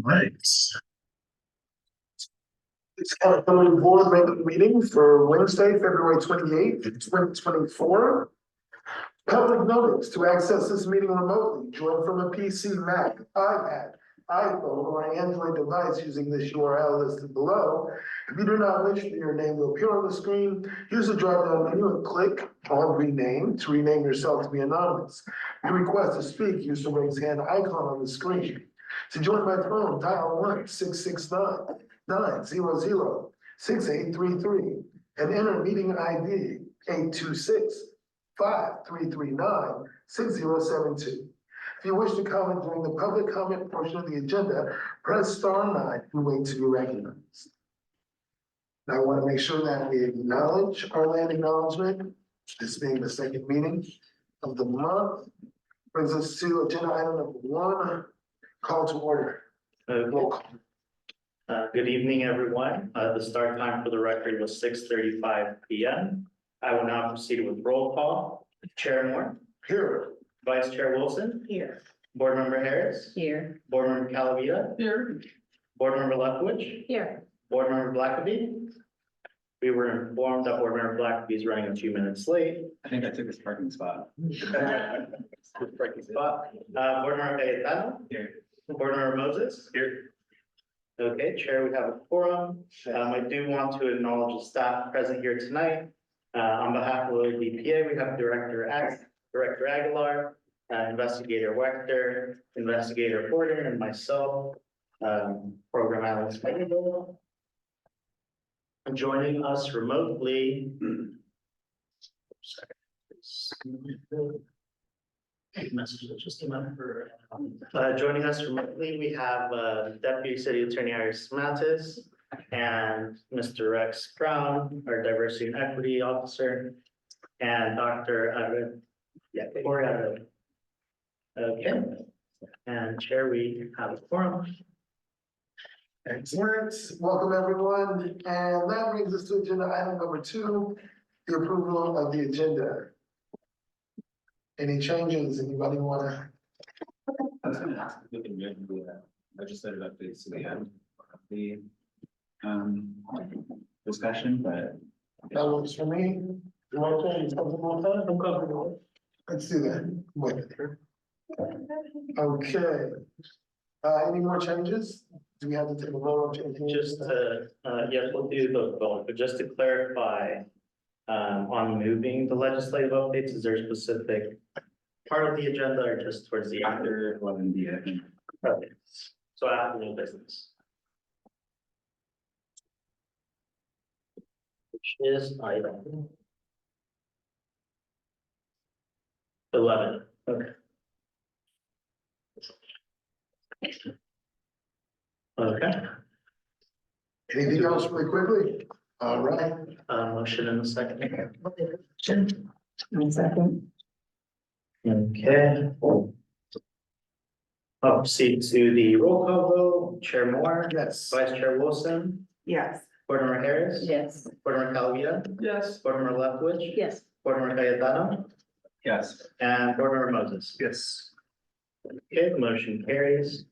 Right. It's County Board regular meeting for Wednesday, February 28th, 2024. Public notice to access this meeting remotely. Join from a PC, Mac, iPad, iPhone, or Android device using this URL listed below. If you do not wish for your name to appear on the screen, use the drop-down menu and click on rename to rename yourself to be anonymous. If you request to speak, use the raise hand icon on the screen. To join by phone, dial 1-669-900-6833 and enter meeting ID 826-5339-6072. If you wish to comment during the public comment portion of the agenda, press *9 and wait to be recognized. Now, I want to make sure that we acknowledge our land acknowledgement, this being the second meeting of the month. Brings us to agenda item number 1, call to order. Good evening, everyone. The start time for the record was 6:35 p.m. I will now proceed with roll call. Chair Moore. Here. Vice Chair Wilson. Here. Board Member Harris. Here. Board Member Calavia. Here. Board Member Lefkovich. Here. Board Member Blackaby. We were informed that Board Member Blackaby is running a few minutes late. I think I took his parking spot. Parking spot. Board Member Cayetano. Here. Board Member Moses. Here. Okay, Chair, we have a quorum. I do want to acknowledge the staff present here tonight. On behalf of the BPA, we have Director Aguilar, Investigator Wechter, Investigator Porter, and myself, Program Analyst Megan. Joining us remotely. Joining us remotely, we have Deputy City Attorney Iris Matis and Mr. Rex Brown, our Diversity and Equity Officer, and Dr. Corey. Okay, and Chair, we have a quorum. Excellent. Welcome, everyone. And that brings us to agenda item number 2, the approval of the agenda. Any changes? Anybody want to? I was gonna ask if we can move the legislative updates to the end of the discussion, but That works for me. You want to change something more time? I'm comfortable. Let's do that. Wait here. Okay. Any more changes? Do we have to take a vote on changing? Just to, yes, we'll do the vote, but just to clarify, on moving the legislative updates, is there a specific part of the agenda or just towards the end? after 11D, I think. Okay, so after new business. Which is item 11, okay. Okay, Anything else really quickly? All right. motion in a second. Second. Okay. I'll proceed to the roll call vote. Chair Moore. Yes. Vice Chair Wilson. Yes. Board Member Harris. Yes. Board Member Calavia. Yes. Board Member Lefkovich. Yes. Board Member Cayetano. Yes. And Board Member Moses. Yes. Okay, the motion carries.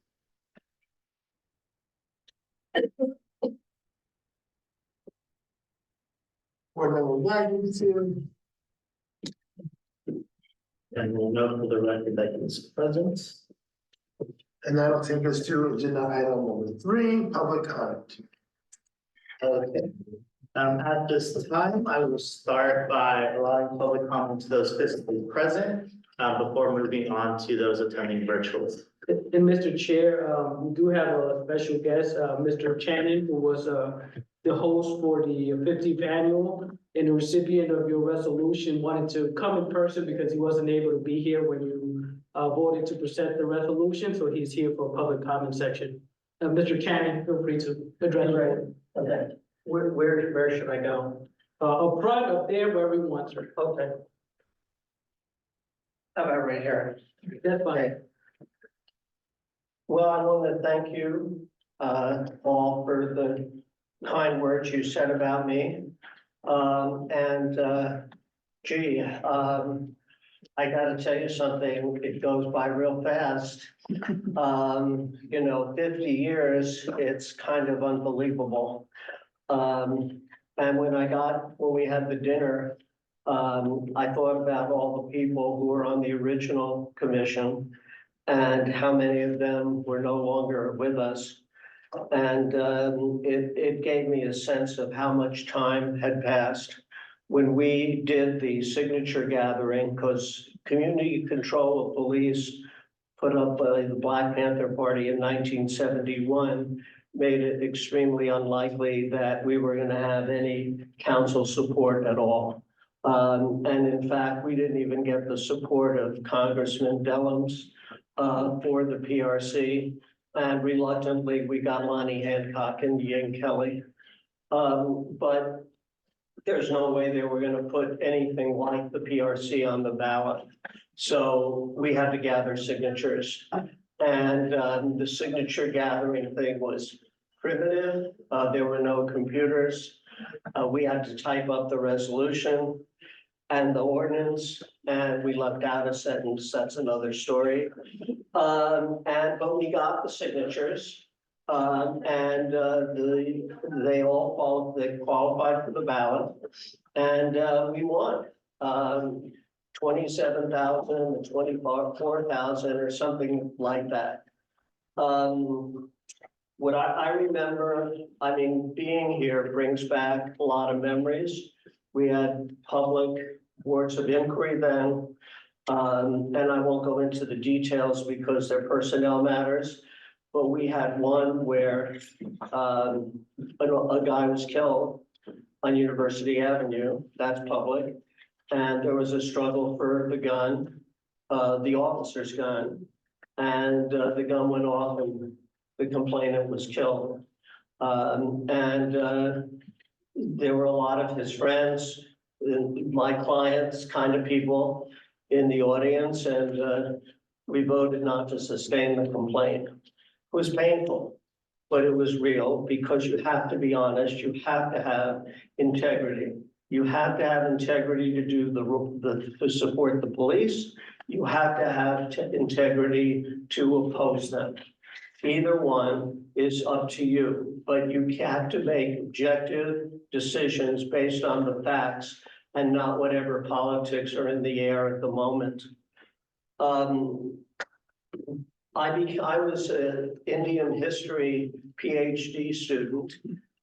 Board Member Wagner is here. And we'll note for the record that he is present. And that'll take us to agenda item number 3, public comment. Okay. At this time, I will start by allowing public comment to those physically present, before moving on to those attending virtually. And Mr. Chair, we do have a special guest, Mr. Channon, who was the host for the 50th annual and the recipient of your resolution, wanted to come in person because he wasn't able to be here when you voted to present the resolution, so he's here for a public comment section. Mr. Channon, feel free to address the board. Okay. Where should I go? Up front, up there, wherever you want, sir. Okay. How about right here? That's fine. Well, I want to thank you, all for the kind words you said about me. I gotta tell you something, it goes by real fast. 50 years, it's kind of unbelievable. And when we had the dinner, I thought about all the people who were on the original commission and how many of them were no longer with us. And it gave me a sense of how much time had passed when we did the signature gathering, because community control of police put up by the Black Panther Party in 1971 made it extremely unlikely that we were going to have any council support at all. And in fact, we didn't even get the support of Congressman Dellums for the PRC. And reluctantly, we got Lonnie Hancock and Ian Kelly. But there's no way they were going to put anything like the PRC on the ballot. So we had to gather signatures. And the signature gathering thing was primitive. There were no computers. We had to type up the resolution and the ordinance, and we left out a sentence. That's another story. But we got the signatures, and they qualified for the ballot, and we won. 27,000, 24,000, or something like that. What I remember, being here brings back a lot of memories. We had public boards of inquiry then, and I won't go into the details because they're personnel matters. But we had one where a guy was killed on University Avenue. That's public. And there was a struggle for the gun, the officer's gun, and the gun went off and the complainant was killed. There were a lot of his friends, my clients, kind of people in the audience, and we voted not to sustain the complaint. It was painful, but it was real, because you have to be honest, you have to have integrity. You have to have integrity to do to support the police. You have to have integrity to oppose them. Either one is up to you, but you have to make objective decisions based on the facts and not whatever politics are in the air at the moment. I was an Indian history PhD student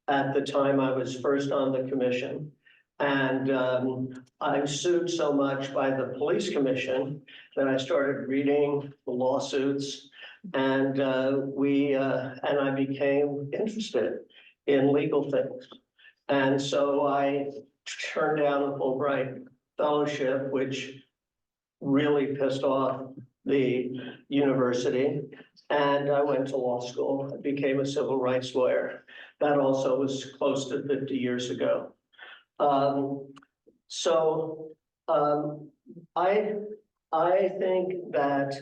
at the time I was first on the commission. And I was sued so much by the police commission that I started reading the lawsuits, and I became interested in legal things. And so I turned down a Fulbright fellowship, which really pissed off the university. And I went to law school. I became a civil rights lawyer. That also was close to 50 years ago. I think that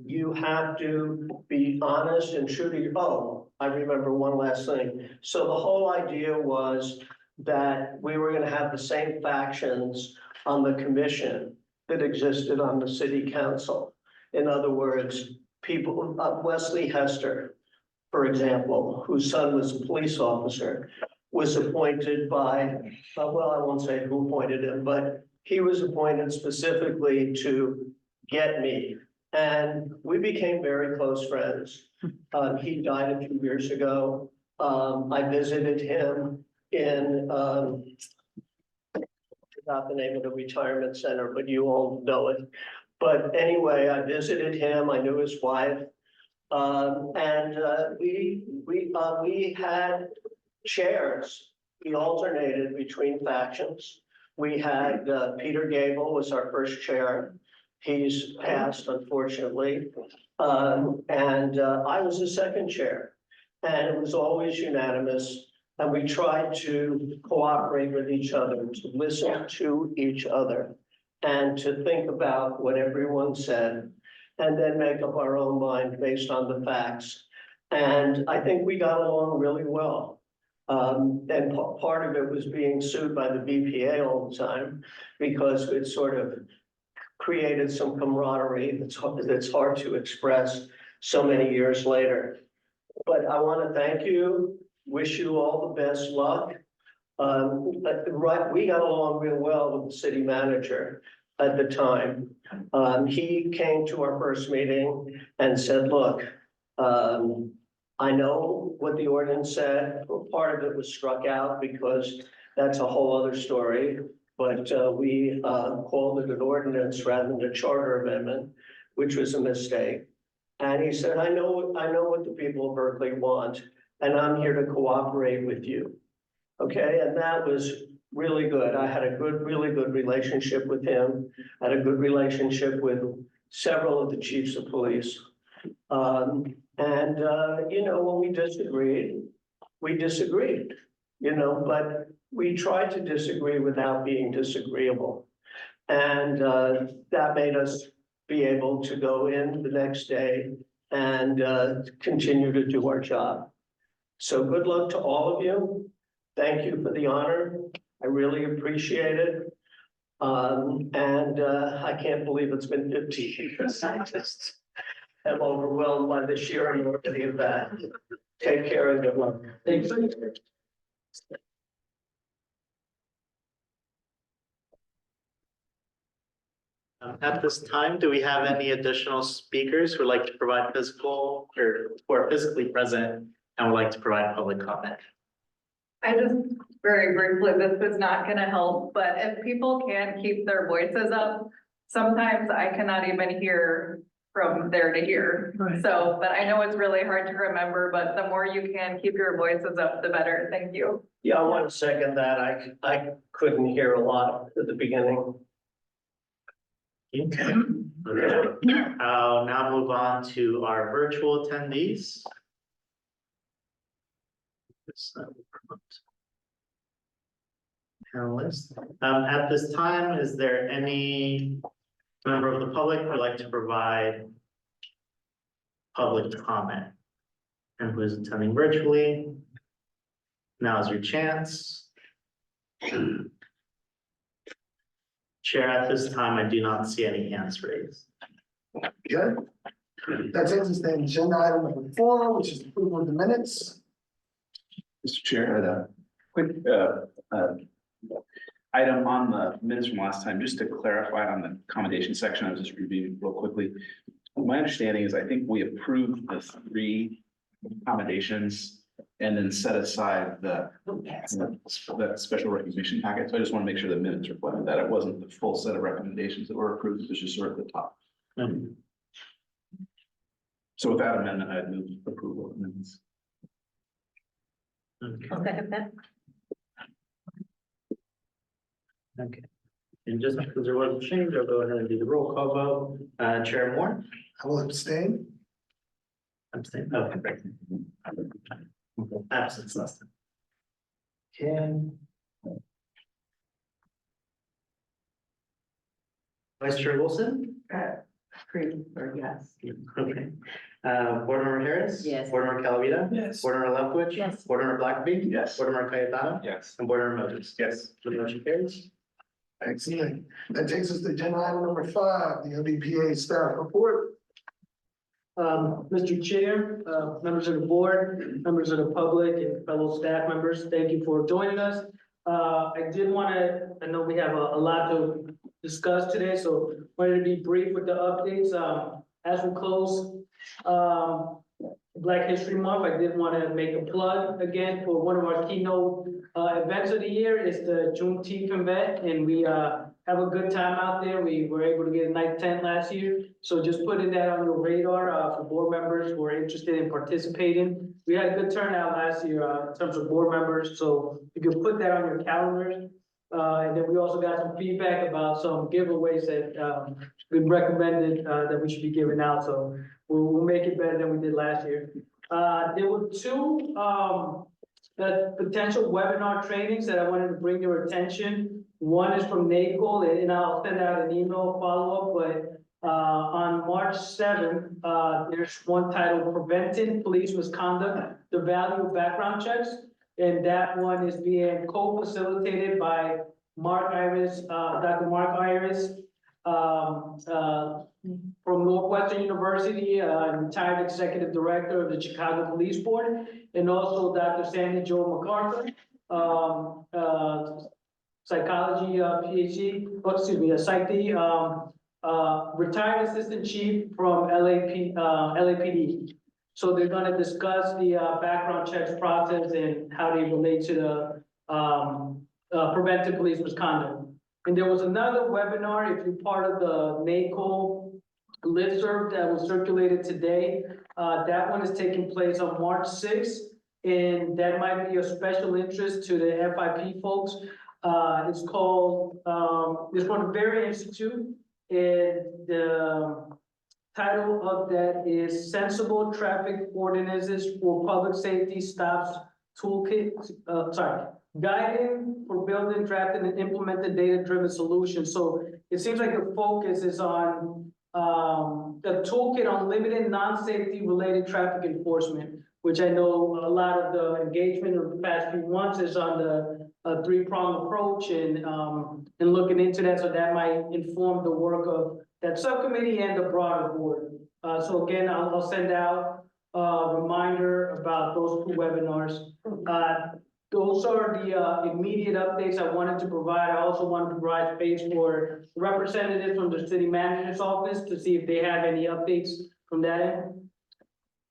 you have to be honest and true to your. Oh, I remember one last thing. So the whole idea was that we were going to have the same factions on the commission that existed on the city council. In other words, people, Wesley Hester, for example, whose son was a police officer, was appointed by, well, I won't say who appointed him, but he was appointed specifically to get me. And we became very close friends. He died a few years ago. I visited him in, forgot the name of the retirement center, but you all know it. But anyway, I visited him. I knew his wife. We had chairs. We alternated between factions. We had Peter Gable was our first chair. He's passed, unfortunately. I was the second chair. And it was always unanimous. And we tried to cooperate with each other, to listen to each other, and to think about what everyone said, and then make up our own mind based on the facts. And I think we got along really well. And part of it was being sued by the BPA all the time, because it sort of created some camaraderie that's hard to express so many years later. But I want to thank you, wish you all the best luck. Right, we got along real well with the city manager at the time. He came to our first meeting and said, look, I know what the ordinance said. Part of it was struck out because that's a whole other story. But we called it an ordinance rather than a charter amendment, which was a mistake. And he said, I know what the people of Berkeley want, and I'm here to cooperate with you. Okay, and that was really good. I had a really good relationship with him, had a good relationship with several of the chiefs of police. You know, when we disagreed, you know, but we tried to disagree without being disagreeable. And that made us be able to go in the next day and continue to do our job. So good luck to all of you. Thank you for the honor. I really appreciate it. I can't believe it's been 50 years. I just am overwhelmed by the sheer enormity of that. Take care and good luck. Thanks. At this time, do we have any additional speakers who would like to provide physical or who are physically present and would like to provide public comment? I just very briefly, this is not gonna help, but if people can keep their voices up, sometimes I cannot even hear from there to here. Right. So, but I know it's really hard to remember, but the more you can keep your voices up, the better. Thank you. Yeah, I want to second that. I couldn't hear a lot at the beginning. Okay. I'll now move on to our virtual attendees. Panelists. At this time, is there any member of the public who would like to provide public comment? And who is attending virtually? Now is your chance. Chair, at this time, I do not see any hands raised. Okay. That takes us to agenda item number 4, which is approval of the minutes. Mr. Chair, I had a quick item on the minutes from last time, just to clarify on the accommodation section. I was just reviewing real quickly. My understanding is I think we approved the 3 accommodations and then set aside the special recognition packet. So I just want to make sure the minutes reflect that. It wasn't the full set of recommendations that were approved, it was just sort of the top. So with that amendment, I'd move approval of minutes. Okay. I'll second that. Okay. And just because there was a change, I'll go ahead and do the roll call vote. Chair Moore? I will abstain. Abstain. Okay, great. Absence less than. Okay. Vice Chair Wilson? Green, or yes. Okay. Board Member Harris? Yes. Board Member Calavita? Yes. Board Member Lefkovich? Yes. Board Member Blackerby? Yes. Board Member Cayetano? Yes. And Board Member Moses? Yes. The motion carries. Excellent. That takes us to agenda item number 5, the MBPA staff report. Mr. Chair, members of the board, members of the public, and fellow staff members, thank you for joining us. I know we have a lot to discuss today, so wanted to be brief with the updates. As we close Black History Month, I did want to make a plug again for one of our keynote events of the year. It's the Juneteenth event, and we have a good time out there. We were able to get a night tent last year, so just putting that on your radar for board members who are interested in participating. We had a good turnout last year in terms of board members, so you can put that on your calendars. And then we also got some feedback about some giveaways that been recommended that we should be giving out. So we'll make it better than we did last year. There were 2 the potential webinar trainings that I wanted to bring your attention. One is from NACOL, and I'll send out an email follow-up, but on March 7th, there's one titled Preventing Police Misconduct, the Value of Background Checks. And that one is being co-facilitated by Mark Iris, Dr. Mark Iris, from Northwestern University, retired executive director of the Chicago Police Board, and also Dr. Sandy Jo MacArthur, psychology, PhD, a psych D, retired assistant chief from LAPD. So they're gonna discuss the background checks process and how they relate to the preventive police misconduct. And there was another webinar, if you're part of the NACO listserv that was circulated today. That one is taking place on March 6th, and that might be of special interest to the FIP folks. It's called, it's from the Berry Institute, and the title of that is Sensible Traffic Ordinances for Public Safety Stops Toolkit, Guiding for Building, Drafting, and Implementing Data-Driven Solutions. So it seems like the focus is on the toolkit on limited non-safety related traffic enforcement, which I know a lot of the engagement of the past few months is on the three-pronged approach and looking into that. So that might inform the work of that subcommittee and the broader board. So again, I'll send out a reminder about those two webinars. Those are the immediate updates I wanted to provide. I also wanted to provide space for representatives from the city manager's office to see if they have any updates from that end.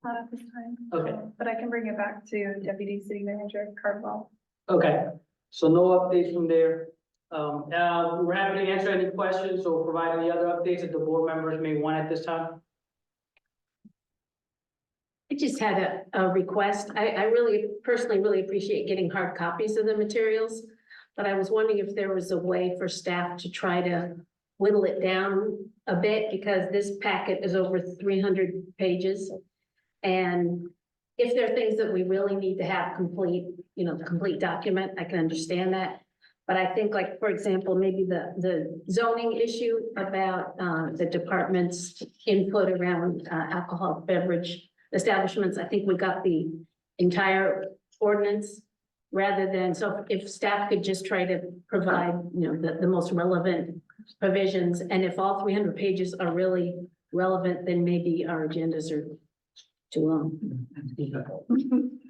Not at this time. Okay. But I can bring it back to Deputy City Manager Cardwell. Okay, so no updates from there. We're happy to answer any questions or provide any other updates that the board members may want at this time. I just had a request. I really personally really appreciate getting hard copies of the materials. But I was wondering if there was a way for staff to try to whittle it down a bit, because this packet is over 300 pages. And if there are things that we really need to have complete, the complete document, I can understand that. But I think, like, for example, maybe the zoning issue about the department's input around alcohol beverage establishments, I think we got the entire ordinance rather than, so if staff could just try to provide, the most relevant provisions. And if all 300 pages are really relevant, then maybe our agendas are too long.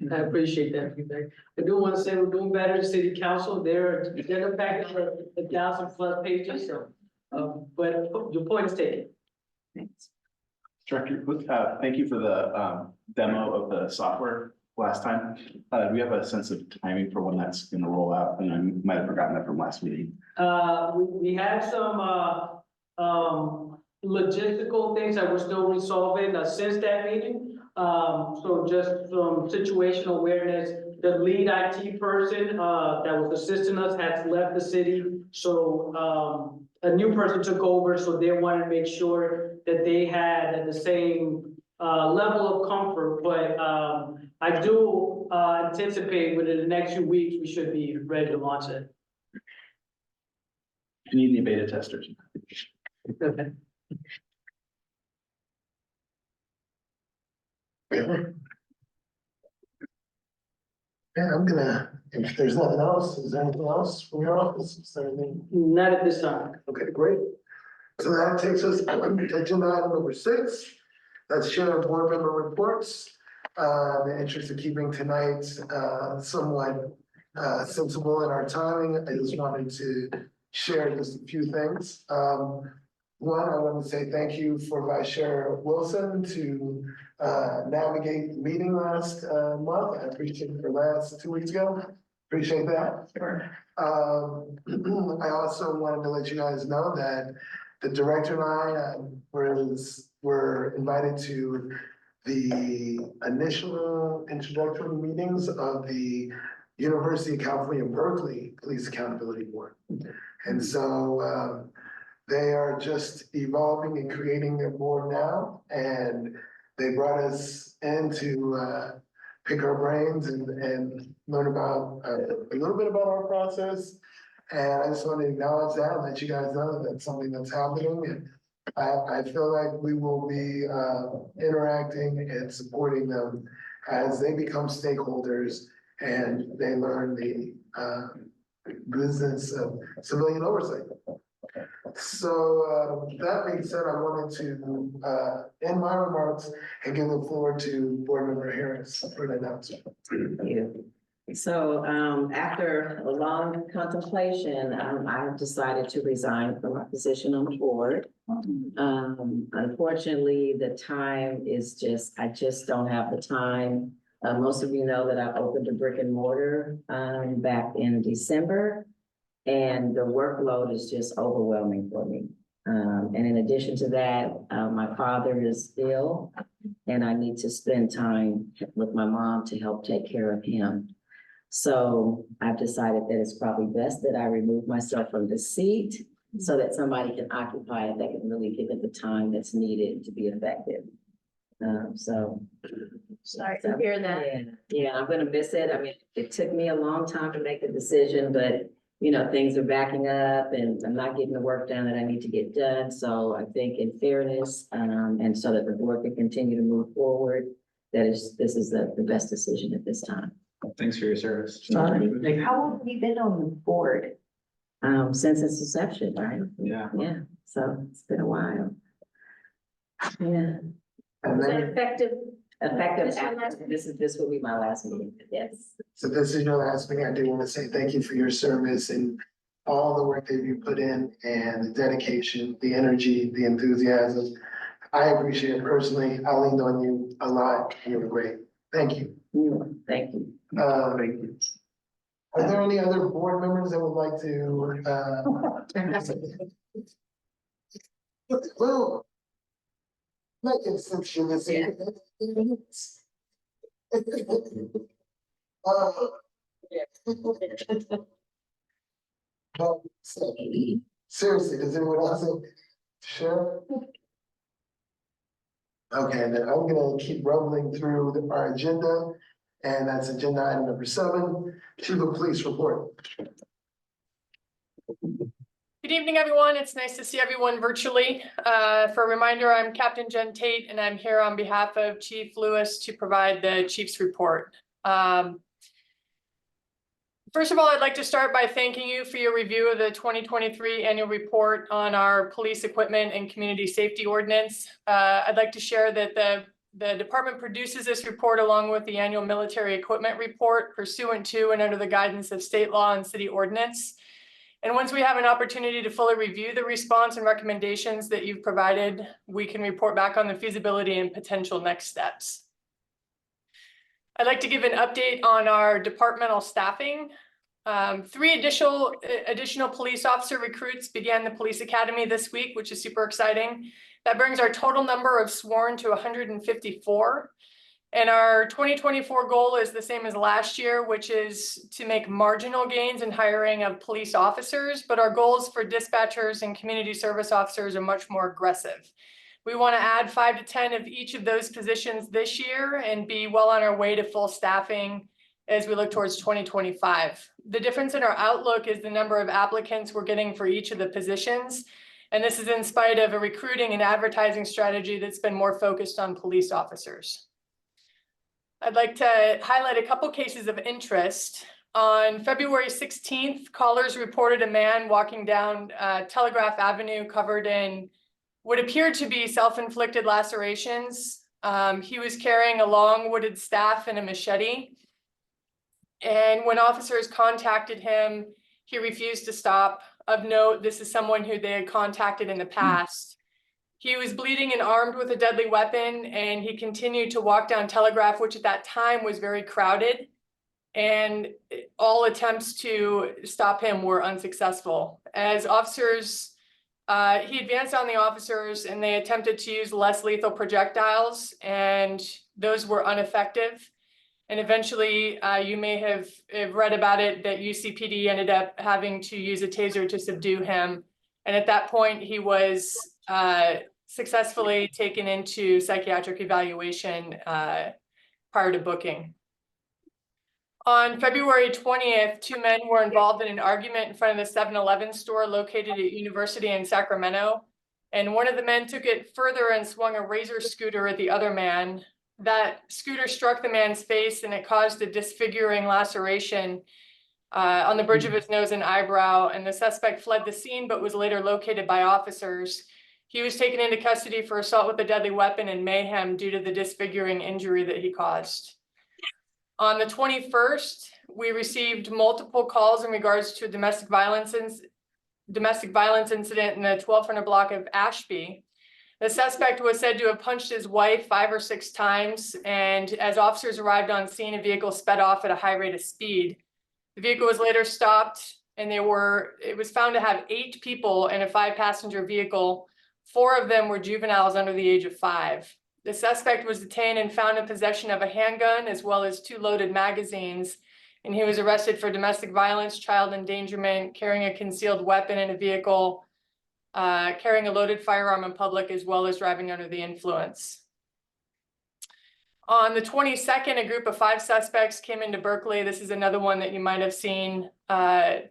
I appreciate that feedback. I do want to say we're doing better in city council. Their agenda packets are 1,000+ pages, so, but your point is taken. Thanks. Director, thank you for the demo of the software last time. Do we have a sense of timing for when that's going to roll out? And I might have forgotten that from last meeting. We had some logistical things that we're still resolving since that meeting. So just some situational awareness. The lead IT person that was assisting us has left the city. So a new person took over, so they wanted to make sure that they had the same level of comfort. But I do anticipate within the next few weeks, we should be ready to launch it. Do you need any beta testers? Okay. Yeah, if there's nothing else, is there anything else from your office? Is there anything? Not at this time. Okay, great. So that takes us to agenda item number 6. That's sharing board member reports. In the interest of keeping tonight somewhat sensible in our timing, I just wanted to share just a few things. One, I want to say thank you for Vice Chair Wilson to navigate the meeting last month. I appreciate it for last 2 weeks ago. Appreciate that. Sure. I also wanted to let you guys know that the director and I were invited to the initial introductory meetings of the University of California, Berkeley Police Accountability Board. And so they are just evolving and creating their board now. And they brought us in to pick our brains and learn about a little bit about our process. And I just want to acknowledge that and let you guys know that that's something that's happening. And I feel like we will be interacting and supporting them as they become stakeholders and they learn the business of civilian oversight. So, that being said, I wanted to, end my remarks and give the floor to Board Member Harris for an announcement. Thank you. So, after a long contemplation, I have decided to resign from my position on the board. Unfortunately, the time is I just don't have the time. Most of you know that I opened a brick and mortar, back in December. And the workload is just overwhelming for me. And in addition to that, my father is ill and I need to spend time with my mom to help take care of him. So I've decided that it's probably best that I remove myself from the seat so that somebody can occupy it that can really give it the time that's needed to be effective. Sorry to hear that. Yeah, I'm gonna miss it. I mean, it took me a long time to make the decision, but you know, things are backing up and I'm not getting the work done that I need to get done. So I think in fairness, and so that the board can continue to move forward, this is the best decision at this time. Thanks for your service. How long have you been on the board? Since its inception, right? Yeah. Yeah, so it's been a while. Yeah, And Was that then, effective? effective, This your last this will be my last meeting, yes. so this is your last meeting. I do want to say thank you for your service and all the work that you put in and the dedication, the energy, the enthusiasm. I appreciate it personally. I leaned on you a lot. You were great. Thank you. Thank you. Are there any other board members that would like to, well, make exception this evening. Seriously, does anyone else have, sure? Okay, then I'm gonna keep rumbling through our agenda, and that's agenda item number 7, Chief of Police report. Good evening, everyone. It's nice to see everyone virtually. For a reminder, I'm Captain Jen Tate, and I'm here on behalf of Chief Lewis to provide the chief's report. First of all, I'd like to start by thanking you for your review of the 2023 annual report on our police equipment and community safety ordinance. I'd like to share that the department produces this report along with the annual military equipment report pursuant to and under the guidance of state law and city ordinance. And once we have an opportunity to fully review the response and recommendations that you've provided, we can report back on the feasibility and potential next steps. I'd like to give an update on our departmental staffing. 3 additional police officer recruits began the police academy this week, which is super exciting. That brings our total number of sworn to 154. And our 2024 goal is the same as last year, which is to make marginal gains in hiring of police officers, but our goals for dispatchers and community service officers are much more aggressive. We want to add 5 to 10 of each of those positions this year and be well on our way to full staffing as we look towards 2025. The difference in our outlook is the number of applicants we're getting for each of the positions. And this is in spite of a recruiting and advertising strategy that's been more focused on police officers. I'd like to highlight a couple cases of interest. On February 16th, callers reported a man walking down Telegraph Avenue covered in what appeared to be self-inflicted lacerations. He was carrying a long wooded staff and a machete. And when officers contacted him, he refused to stop. Of note, this is someone who they had contacted in the past. He was bleeding and armed with a deadly weapon, and he continued to walk down Telegraph, which at that time was very crowded. And all attempts to stop him were unsuccessful. As officers, he advanced on the officers and they attempted to use less lethal projectiles, and those were ineffective. And eventually, you may have read about it, that UCPD ended up having to use a taser to subdue him. And at that point, he was successfully taken into psychiatric evaluation prior to booking. On February 20th, 2 men were involved in an argument in front of the 7-Eleven store located at University in Sacramento. And one of the men took it further and swung a razor scooter at the other man. That scooter struck the man's face and it caused a disfiguring laceration. on the bridge of his nose and eyebrow, and the suspect fled the scene but was later located by officers. He was taken into custody for assault with a deadly weapon and mayhem due to the disfiguring injury that he caused. On the 21st, we received multiple calls in regards to a domestic violence incident in the 1200 block of Ashby. The suspect was said to have punched his wife 5 or 6 times, and as officers arrived on scene, a vehicle sped off at a high rate of speed. The vehicle was later stopped, and it was found to have 8 people in a 5-passenger vehicle. 4 of them were juveniles under the age of 5. The suspect was detained and found in possession of a handgun as well as 2 loaded magazines, and he was arrested for domestic violence, child endangerment, carrying a concealed weapon in a vehicle, carrying a loaded firearm in public, as well as driving under the influence. On the 22nd, a group of 5 suspects came into Berkeley. This is another one that you might have seen a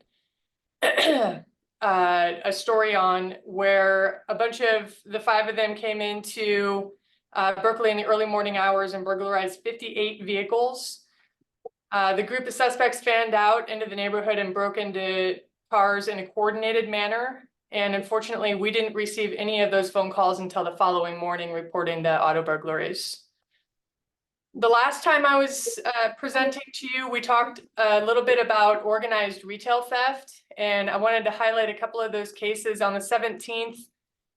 story on, where a bunch of the 5 of them came into Berkeley in the early morning hours and burglarized 58 vehicles. The group of suspects fanned out into the neighborhood and broke into cars in a coordinated manner. And unfortunately, we didn't receive any of those phone calls until the following morning reporting the auto burglaries. The last time I was presenting to you, we talked a little bit about organized retail theft, and I wanted to highlight a couple of those cases. On the 17th,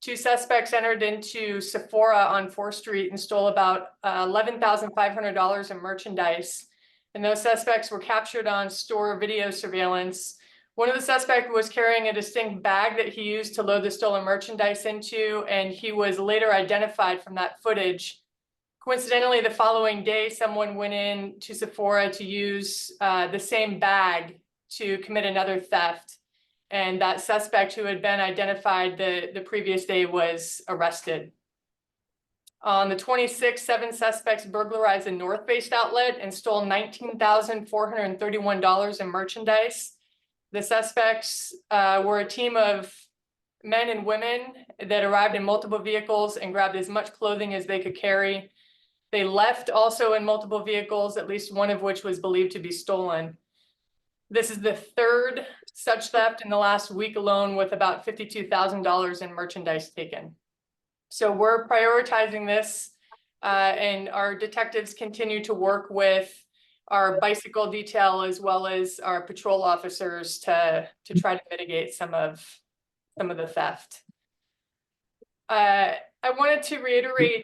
2 suspects entered into Sephora on 4th Street and stole about $11,500 in merchandise. And those suspects were captured on store video surveillance. One of the suspects was carrying a distinct bag that he used to load the stolen merchandise into, and he was later identified from that footage. Coincidentally, the following day, someone went in to Sephora to use the same bag to commit another theft. And that suspect, who had been identified the previous day, was arrested. On the 26th, 7 suspects burglarized a north-based outlet and stole $19,431 in merchandise. The suspects were a team of men and women that arrived in multiple vehicles and grabbed as much clothing as they could carry. They left also in multiple vehicles, at least one of which was believed to be stolen. This is the 3rd such theft in the last week alone, with about $52,000 in merchandise taken. So we're prioritizing this, and our detectives continue to work with our bicycle detail as well as our patrol officers to try to mitigate some of the theft. I wanted to reiterate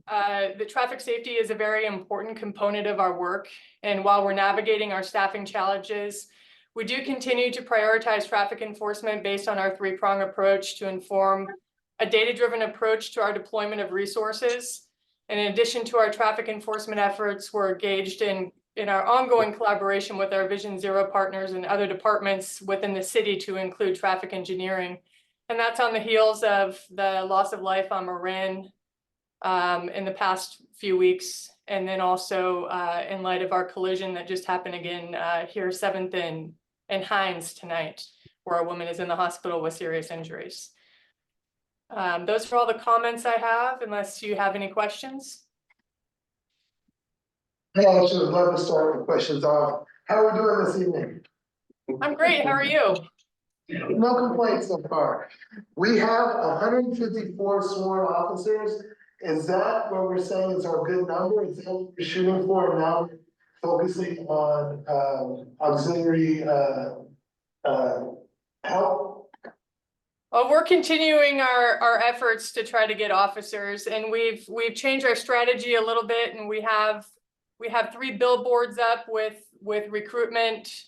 that traffic safety is a very important component of our work. And while we're navigating our staffing challenges, we do continue to prioritize traffic enforcement based on our 3-prong approach to inform a data-driven approach to our deployment of resources. And in addition to our traffic enforcement efforts, we're engaged in our ongoing collaboration with our Vision Zero partners and other departments within the city to include traffic engineering. And that's on the heels of the loss of life on Marin in the past few weeks. And then also in light of our collision that just happened again here 7th and Hines tonight, where a woman is in the hospital with serious injuries. Those are all the comments I have, unless you have any questions. Hey, I should love to start with questions off. How are we doing this evening? I'm great. How are you? No complaints so far. We have 154 sworn officers. Is that what we're saying is our good number? Is that what we're shooting for now? Focusing on auxiliary help? Well, we're continuing our efforts to try to get officers, and we've changed our strategy a little bit, and we have 3 billboards up with recruitment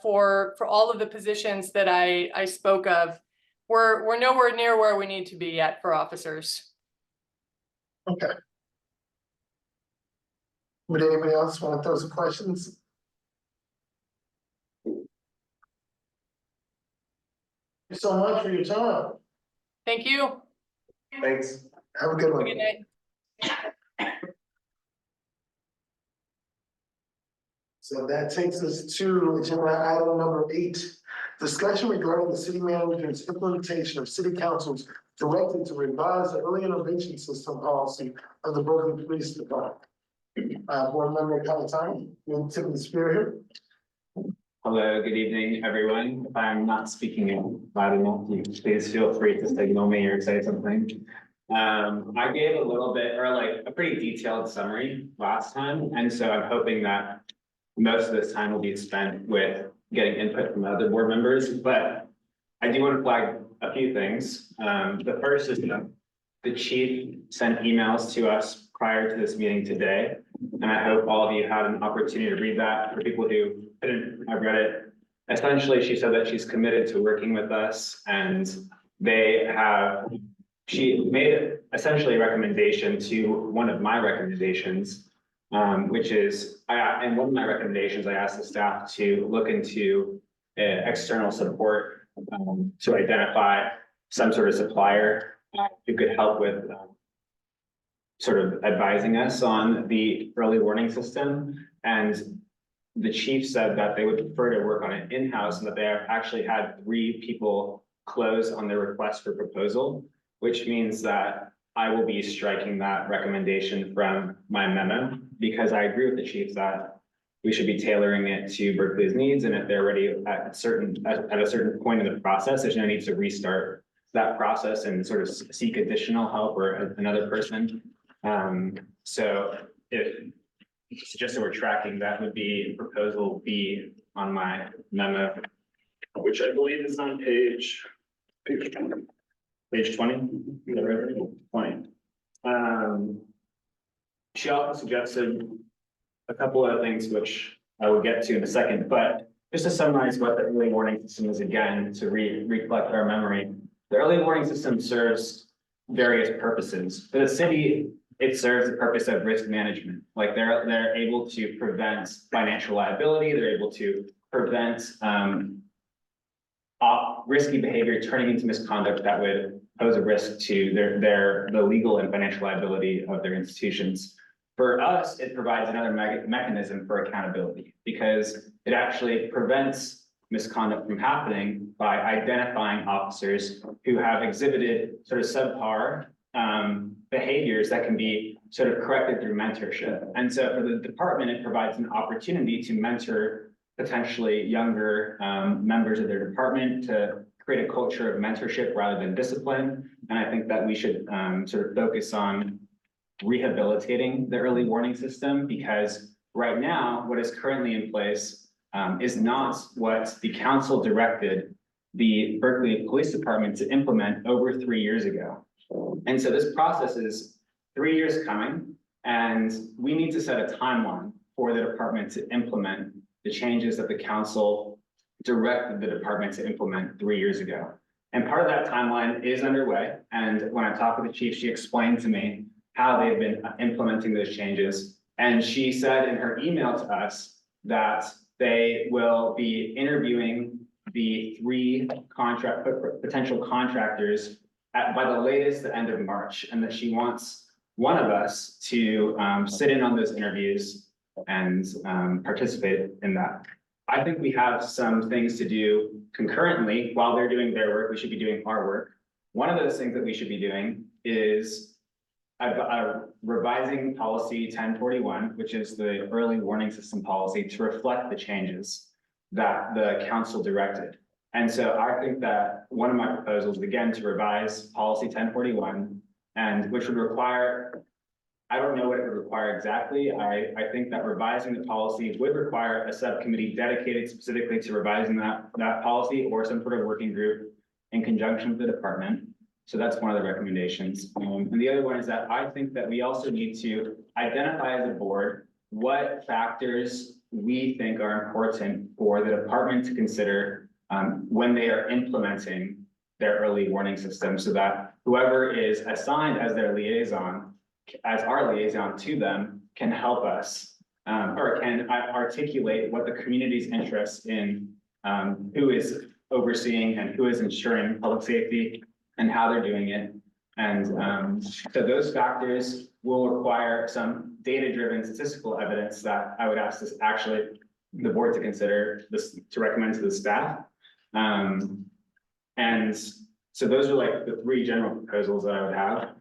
for all of the positions that I spoke of. We're nowhere near where we need to be yet for officers. Okay. Would anybody else want to throw some questions? Thank you so much for your time. Thank you. Thanks. Have a good one. Good night. So that takes us to agenda item number 8, discussion regarding the city manager's implementation of city council's directed to revise the early intervention system policy of the Berkeley Police Department. Board member Calatani, you want to take the spear here? Hello, good evening, everyone. If I'm not speaking loud enough, you please feel free to signal me or say something. I gave a little bit or like a pretty detailed summary last time, and so I'm hoping that most of this time will be spent with getting input from other board members, but I do want to flag a few things. The first is that the chief sent emails to us prior to this meeting today, and I hope all of you had an opportunity to read that. For people who didn't, I've read it. Essentially, she said that she's committed to working with us, and she made essentially a recommendation to one of my recommendations, which is, and one of my recommendations, I asked the staff to look into external support to identify some sort of supplier who could help with sort of advising us on the early warning system. And the chief said that they would prefer to work on it in-house, and that they have actually had 3 people close on their request for proposal, which means that I will be striking that recommendation from my memo, because I agree with the chief that we should be tailoring it to Berkeley's needs, and if they're ready at a certain point in the process, there's no need to restart that process and sort of seek additional help or another person. So just so we're tracking, that would be proposal B on my memo, which I believe is on page 20. Is that right? 20. She also suggested a couple of things which I will get to in a second, but just to summarize what the early warning system is again, to reflect our memory. The early warning system serves various purposes. For the city, it serves the purpose of risk management. Like they're able to prevent financial liability, they're able to prevent risky behavior turning into misconduct that would pose a risk to the legal and financial liability of their institutions. For us, it provides another mechanism for accountability, because it actually prevents misconduct from happening by identifying officers who have exhibited sort of subpar behaviors that can be sort of corrected through mentorship. And so for the department, it provides an opportunity to mentor potentially younger members of their department to create a culture of mentorship rather than discipline. And I think that we should sort of focus on rehabilitating the early warning system, because right now, what is currently in place is not what the council directed the Berkeley Police Department to implement over 3 years ago. And so this process is 3 years coming, and we need to set a timeline for the department to implement the changes that the council directed the department to implement 3 years ago. And part of that timeline is underway. And when I talked with the chief, she explained to me how they've been implementing those changes. And she said in her email to us that they will be interviewing the 3 potential contractors by the latest, the end of March, and that she wants one of us to sit in on those interviews and participate in that. I think we have some things to do concurrently. While they're doing their work, we should be doing our work. One of those things that we should be doing is revising policy 1041, which is the early warning system policy, to reflect the changes that the council directed. And so I think that one of my proposals, again, to revise policy 1041, and which would require, I don't know what it would require exactly. I think that revising the policy would require a subcommittee dedicated specifically to revising that policy, or some sort of working group in conjunction with the department. So that's one of the recommendations. And the other one is that I think that we also need to identify as a board what factors we think are important for the department to consider when they are implementing their early warning system, so that whoever is assigned as their liaison, as our liaison to them, can help us or can articulate what the community's interest in who is overseeing and who is ensuring public safety and how they're doing it. And so those factors will require some data-driven statistical evidence that I would ask this the board to consider this, to recommend to the staff. And so those are like the 3 general proposals that I would have.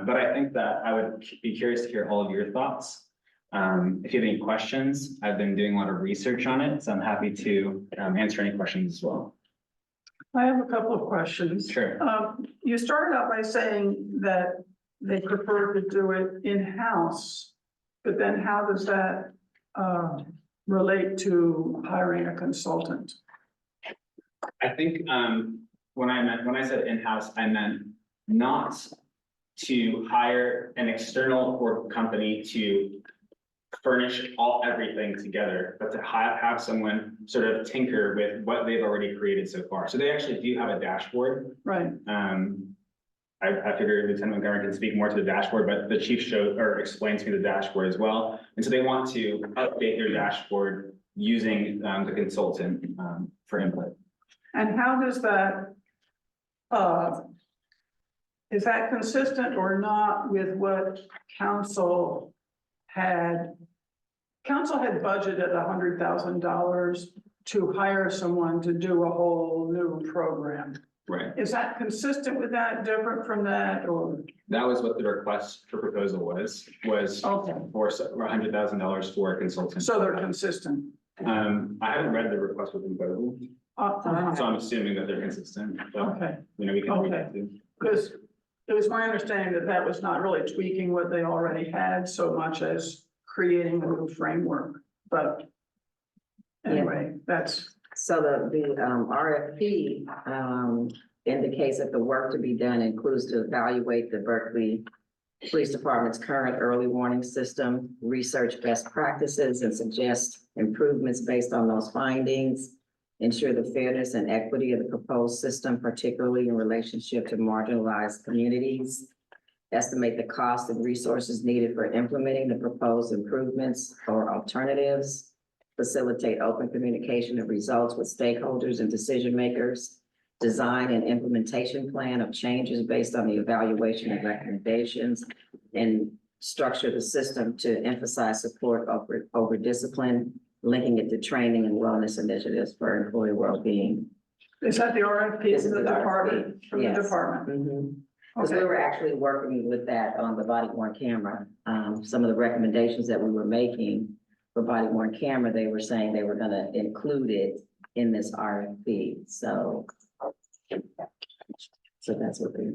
But I think that I would be curious to hear all of your thoughts. If you have any questions, I've been doing a lot of research on it, so I'm happy to answer any questions as well. I have a couple of questions. Sure. You started out by saying that they prefer to do it in-house, but then how does that relate to hiring a consultant? I think when I said in-house, I meant not to hire an external or company to furnish everything together, but to have someone sort of tinker with what they've already created so far. So they actually do have a dashboard. Right. I figured Lieutenant Montgomery can speak more to the dashboard, but the chief showed or explained to me the dashboard as well. And so they want to update their dashboard using the consultant for input. And how does that, is that consistent or not with what council had? Council had budgeted $100,000 to hire someone to do a whole new program. Right. Is that consistent with that, different from that, or? That was what the request for proposal was Okay. for $100,000 for a consultant. So they're consistent. I haven't read the request for proposal, so I'm assuming that they're consistent, but Okay, you know, we can read Okay. it too. because it was my understanding that that was not really tweaking what they already had so much as creating a new framework, but anyway, that's, So the RFP indicates that the work to be done includes to evaluate the Berkeley Police Department's current early warning system, research best practices and suggest improvements based on those findings, ensure the fairness and equity of the proposed system, particularly in relationship to marginalized communities, estimate the cost and resources needed for implementing the proposed improvements or alternatives, facilitate open communication of results with stakeholders and decision makers, design an implementation plan of changes based on the evaluation and recommendations, and structure the system to emphasize support over discipline, linking it to training and wellness initiatives for employee well-being. is that the RFP This from is the the department, RFP, from the yes. department? Because we Okay, were actually working with that on the body worn camera. Some of the recommendations that we were making for body worn camera, they were saying they were gonna include it in this RFP, so that's what they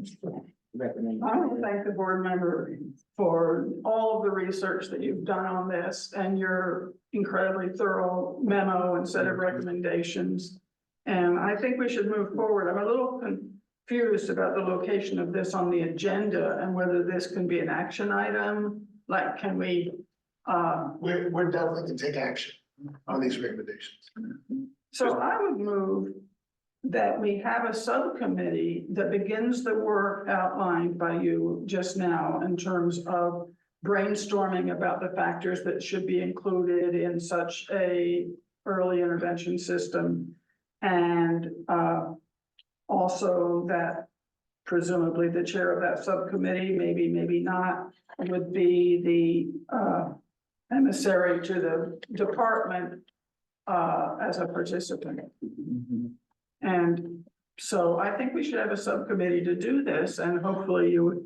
recommend. I want to thank the board member for all of the research that you've done on this and your incredibly thorough memo and set of recommendations. And I think we should move forward. I'm a little confused about the location of this on the agenda and whether this can be an action item. Like, can we, We're definitely can take action on these recommendations. so I would move that we have a subcommittee that begins the work outlined by you just now in terms of brainstorming about the factors that should be included in such a early intervention system. And also that presumably the chair of that subcommittee, maybe not, would be the emissary to the department as a participant. And so I think we should have a subcommittee to do this, and hopefully you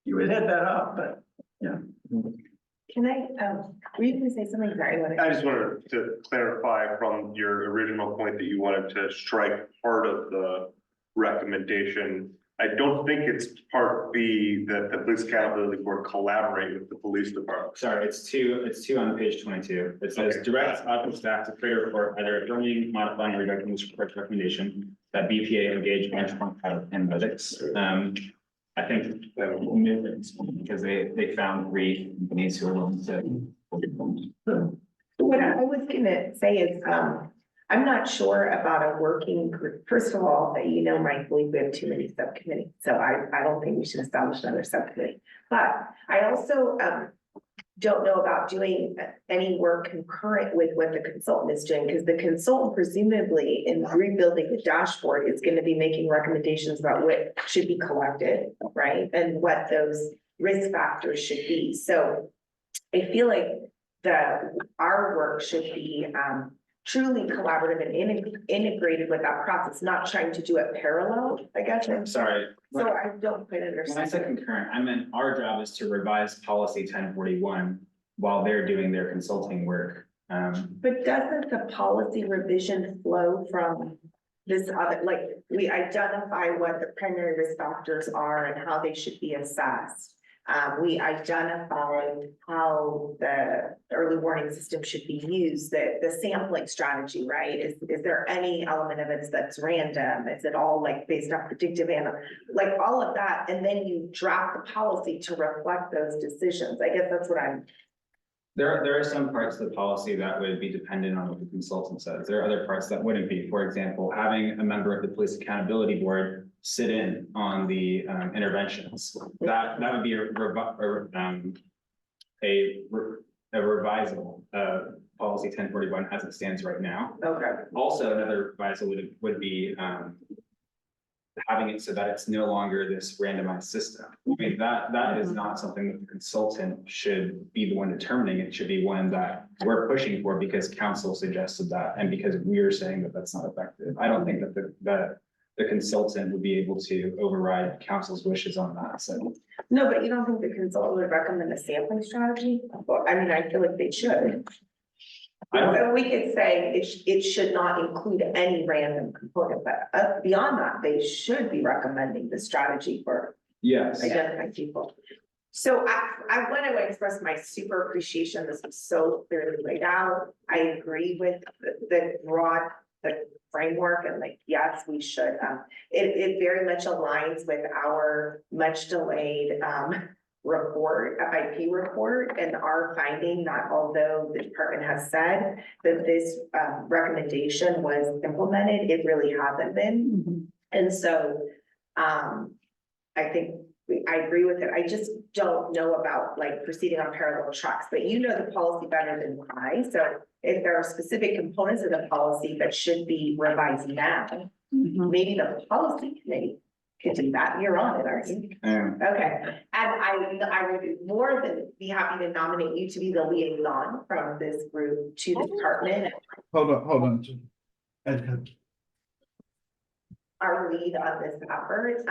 would head that up, but yeah. Can I, were you gonna say something? Sorry. I just wanted to clarify from your original point that you wanted to strike part of the recommendation. I don't think it's part B that the Police Accountability Board collaborate with the police department. Sorry, it's two on page 22. It says direct office staff to create a report, either affirming, modifying, or rejecting this report's recommendation that BPA engage benchmark analytics. I think that will move it because they found 3 companies who are willing to. What I was gonna say is, I'm not sure about a working group. First of all, you know, my belief, we have too many subcommittees, so I don't think we should establish another subcommittee. But I also don't know about doing any work concurrent with what the consultant is doing, because the consultant presumably in rebuilding the dashboard is going to be making recommendations about what should be collected, right? And what those risk factors should be. So I feel like our work should be truly collaborative and integrated with that process, not trying to do it parallel, I guess. I'm sorry. So I don't quite When I understand. said concurrent, I meant our job is to revise policy 1041 while they're doing their consulting work. But doesn't the policy revision flow from this other, like, we identify what the primary risk factors are and how they should be assessed. We identified how the early warning system should be used, the sampling strategy, right? Is there any element of it that's random? Is it all like based on predictive like all of that? And then you draft the policy to reflect those decisions. I guess that's what I'm. There are some parts of the policy that would be dependent on what the consultant says. There are other parts that wouldn't be. For example, having a member of the Police Accountability Board sit in on the interventions. That would be a revisal of policy 1041 as it stands right now. Okay. Also, another revisal would be having it so that it's no longer this randomized system. I mean, that is not something that the consultant should be the one determining. It should be one that we're pushing for because council suggested that and because we're saying that that's not effective. I don't think that the consultant would be able to override council's wishes on that. So No, but you don't think the consultant would recommend a sampling strategy? Well, I mean, I feel like they should. We could say it should not include any random component, but beyond that, they should be recommending the strategy for yes. identifying people. So I want to express my super appreciation. This was so clearly laid out. I agree with the broad, the framework and like, yes, we should. It very much aligns with our much delayed report, FIP report, and our finding that although the department has said that this recommendation was implemented, it really hasn't been. And so I think I agree with it. I just don't know about like proceeding on parallel tracks, but you know the policy better than I. So if there are specific components of the policy that should be revised now, maybe the policy committee could do that. You're on it, aren't you? Okay. And I would more than be happy to nominate you to be the liaison from this group to the department. Hold on. Our lead on this effort.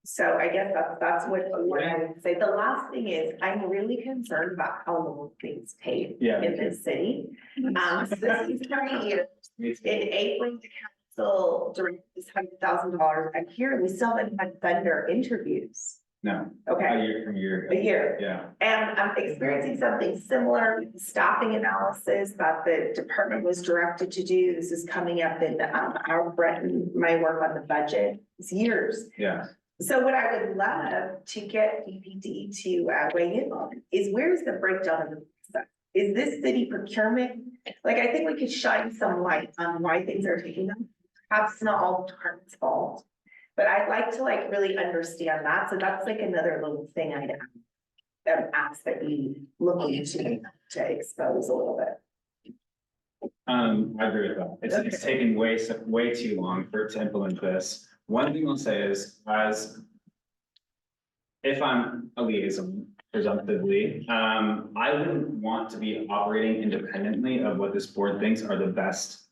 So I guess that's what I would say. The last thing is, I'm really concerned about how long things take in this city. So this is 30 years. In April, the council directed this $100,000, and here we still haven't had vendor interviews. No. Okay. A year. A year. Yeah. And I'm experiencing something similar with the staffing analysis that the department was directed to do. This is coming up in our Brett and my work on the budget. It's years. Yeah. So what I would love to get DPD to weigh in on is where's the breakdown of the process? Is this city procurement? Like, I think we could shine some light on why things are taking them. Perhaps it's not all the department's fault, but I'd like to like really understand that. So that's like another little thing I'd ask that you look into to expose a little bit. I agree with that. It's taken way too long for it to implement this. One thing I'll say is, if I'm a liaison, presumptively, I wouldn't want to be operating independently of what this board thinks are the best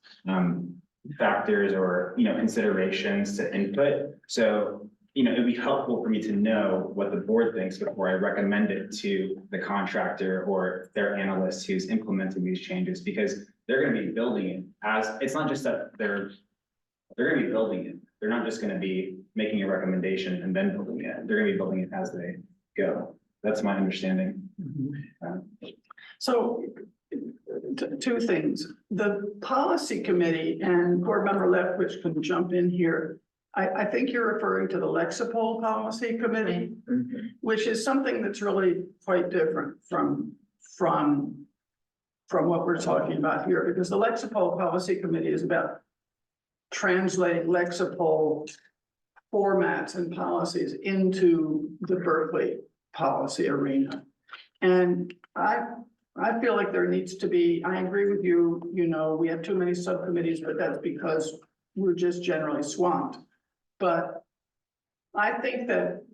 factors or, considerations to input. So, it'd be helpful for me to know what the board thinks before I recommend it to the contractor or their analyst who's implementing these changes, because they're gonna be building it it's not just that they're gonna be building it. They're not just gonna be making a recommendation and then building it. They're gonna be building it as they go. That's my understanding. So two things, the policy committee and board member Lethbridge can jump in here. I think you're referring to the Lexipol policy committee, which is something that's really quite different from what we're talking about here, because the Lexipol policy committee is about translating Lexipol formats and policies into the Berkeley policy arena. And I feel like there needs to be, I agree with you, we have too many subcommittees, but that's because we're just generally swamped. But I think that,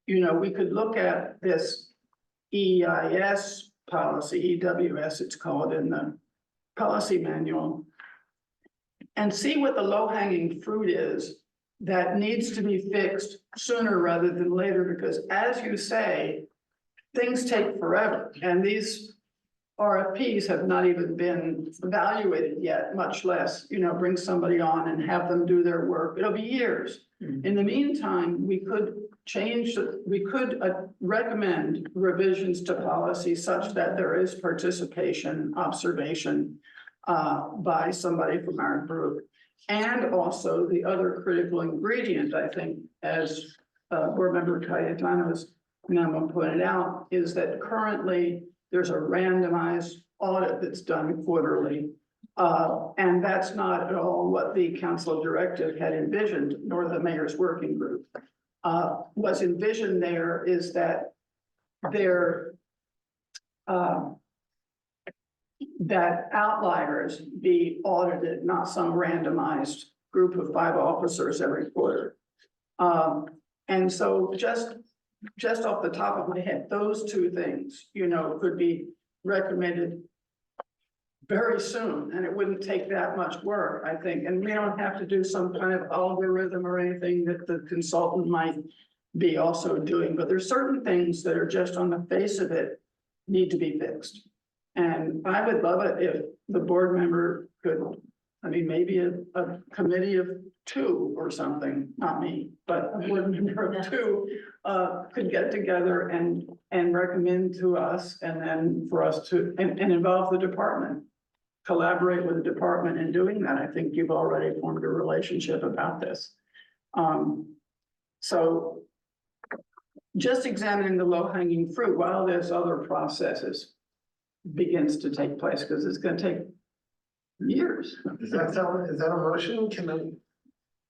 we could look at this EIS policy, EWS it's called in the policy manual, and see what the low-hanging fruit is that needs to be fixed sooner rather than later, because as you say, things take forever, and these RFPs have not even been evaluated yet, much less, bring somebody on and have them do their work. It'll be years. In the meantime, we could recommend revisions to policy such that there is participation, observation by somebody from our group. And also the other critical ingredient, I think, as Board Member Cayetano's memo pointed out, is that currently there's a randomized audit that's done quarterly. And that's not at all what the council directive had envisioned, nor the mayor's working group. What's envisioned there is that that outliers be audited, not some randomized group of 5 officers every quarter. And so just off the top of my head, those 2 things, could be recommended very soon, and it wouldn't take that much work, I think. And we don't have to do some kind of algorithm or anything that the consultant might be also doing, but there's certain things that are just on the face of it need to be fixed. And I would love it if the board member could, maybe a committee of 2 or something, not me, but a board member of 2 could get together and recommend to us, and then for us to, and involve the department. Collaborate with the department in doing that. I think you've already formed a relationship about this. So just examining the low-hanging fruit while there's other processes begins to take place, because it's going to take years. Is that a motion?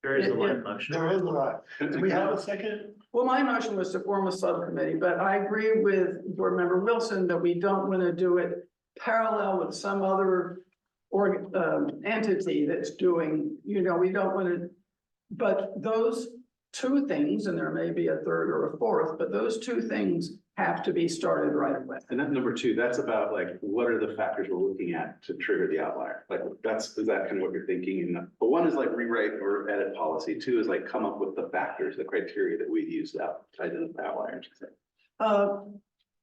There is a one motion. There is a lot. Do we have a second? Well, my motion was to form a subcommittee, but I agree with Board Member Wilson that we don't want to do it parallel with some other entity that's doing, we don't want to, but those 2 things, and there may be a 3rd or a 4th, but those 2 things have to be started right away. And then number 2, that's about like, what are the factors we're looking at to trigger the outlier? Like, is that kind of what you're thinking? And but 1 is like rewrite or edit policy. 2 is like come up with the factors, the criteria that we use to identify outliers.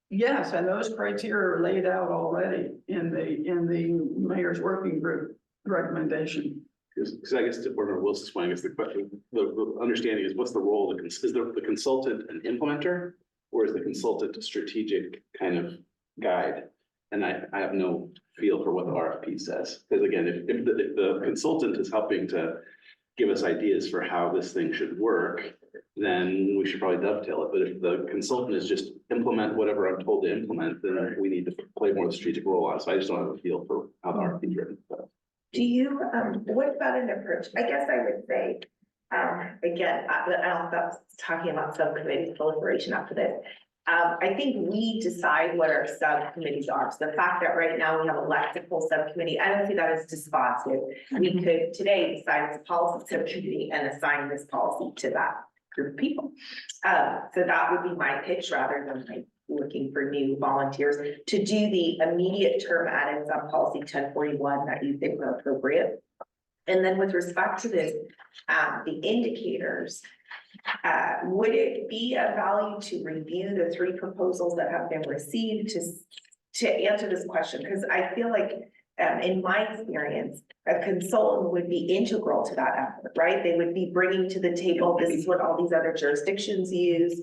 Yes, and those criteria are laid out already in the mayor's working group recommendation. Because I guess to Board Member Wilson's point, I guess the question, the understanding is what's the role of is the consultant an implementer, or is the consultant a strategic kind of guide? And I have no feel for what the RFP says. Because again, if the consultant is helping to give us ideas for how this thing should work, then we should probably dovetail it. But if the consultant is just implement whatever I'm told to implement, then we need to play more of the strategic role on. So I just don't have a feel for how the RFP is written. Do you, what about an approach? I guess I would say, again, I'll stop talking about subcommittee proliferation after this. I think we decide what our subcommittees are. So the fact that right now we have elected full subcommittee, I don't see that as dispositive. We could today decide it's a policy subcommittee and assign this policy to that group of people. So that would be my pitch rather than like looking for new volunteers to do the immediate term add-ins on policy 1041 that you think are appropriate. And then with respect to this, the indicators, would it be of value to review the 3 proposals that have been received to answer this question? Because I feel like in my experience, a consultant would be integral to that effort, right? They would be bringing to the table, this is what all these other jurisdictions use.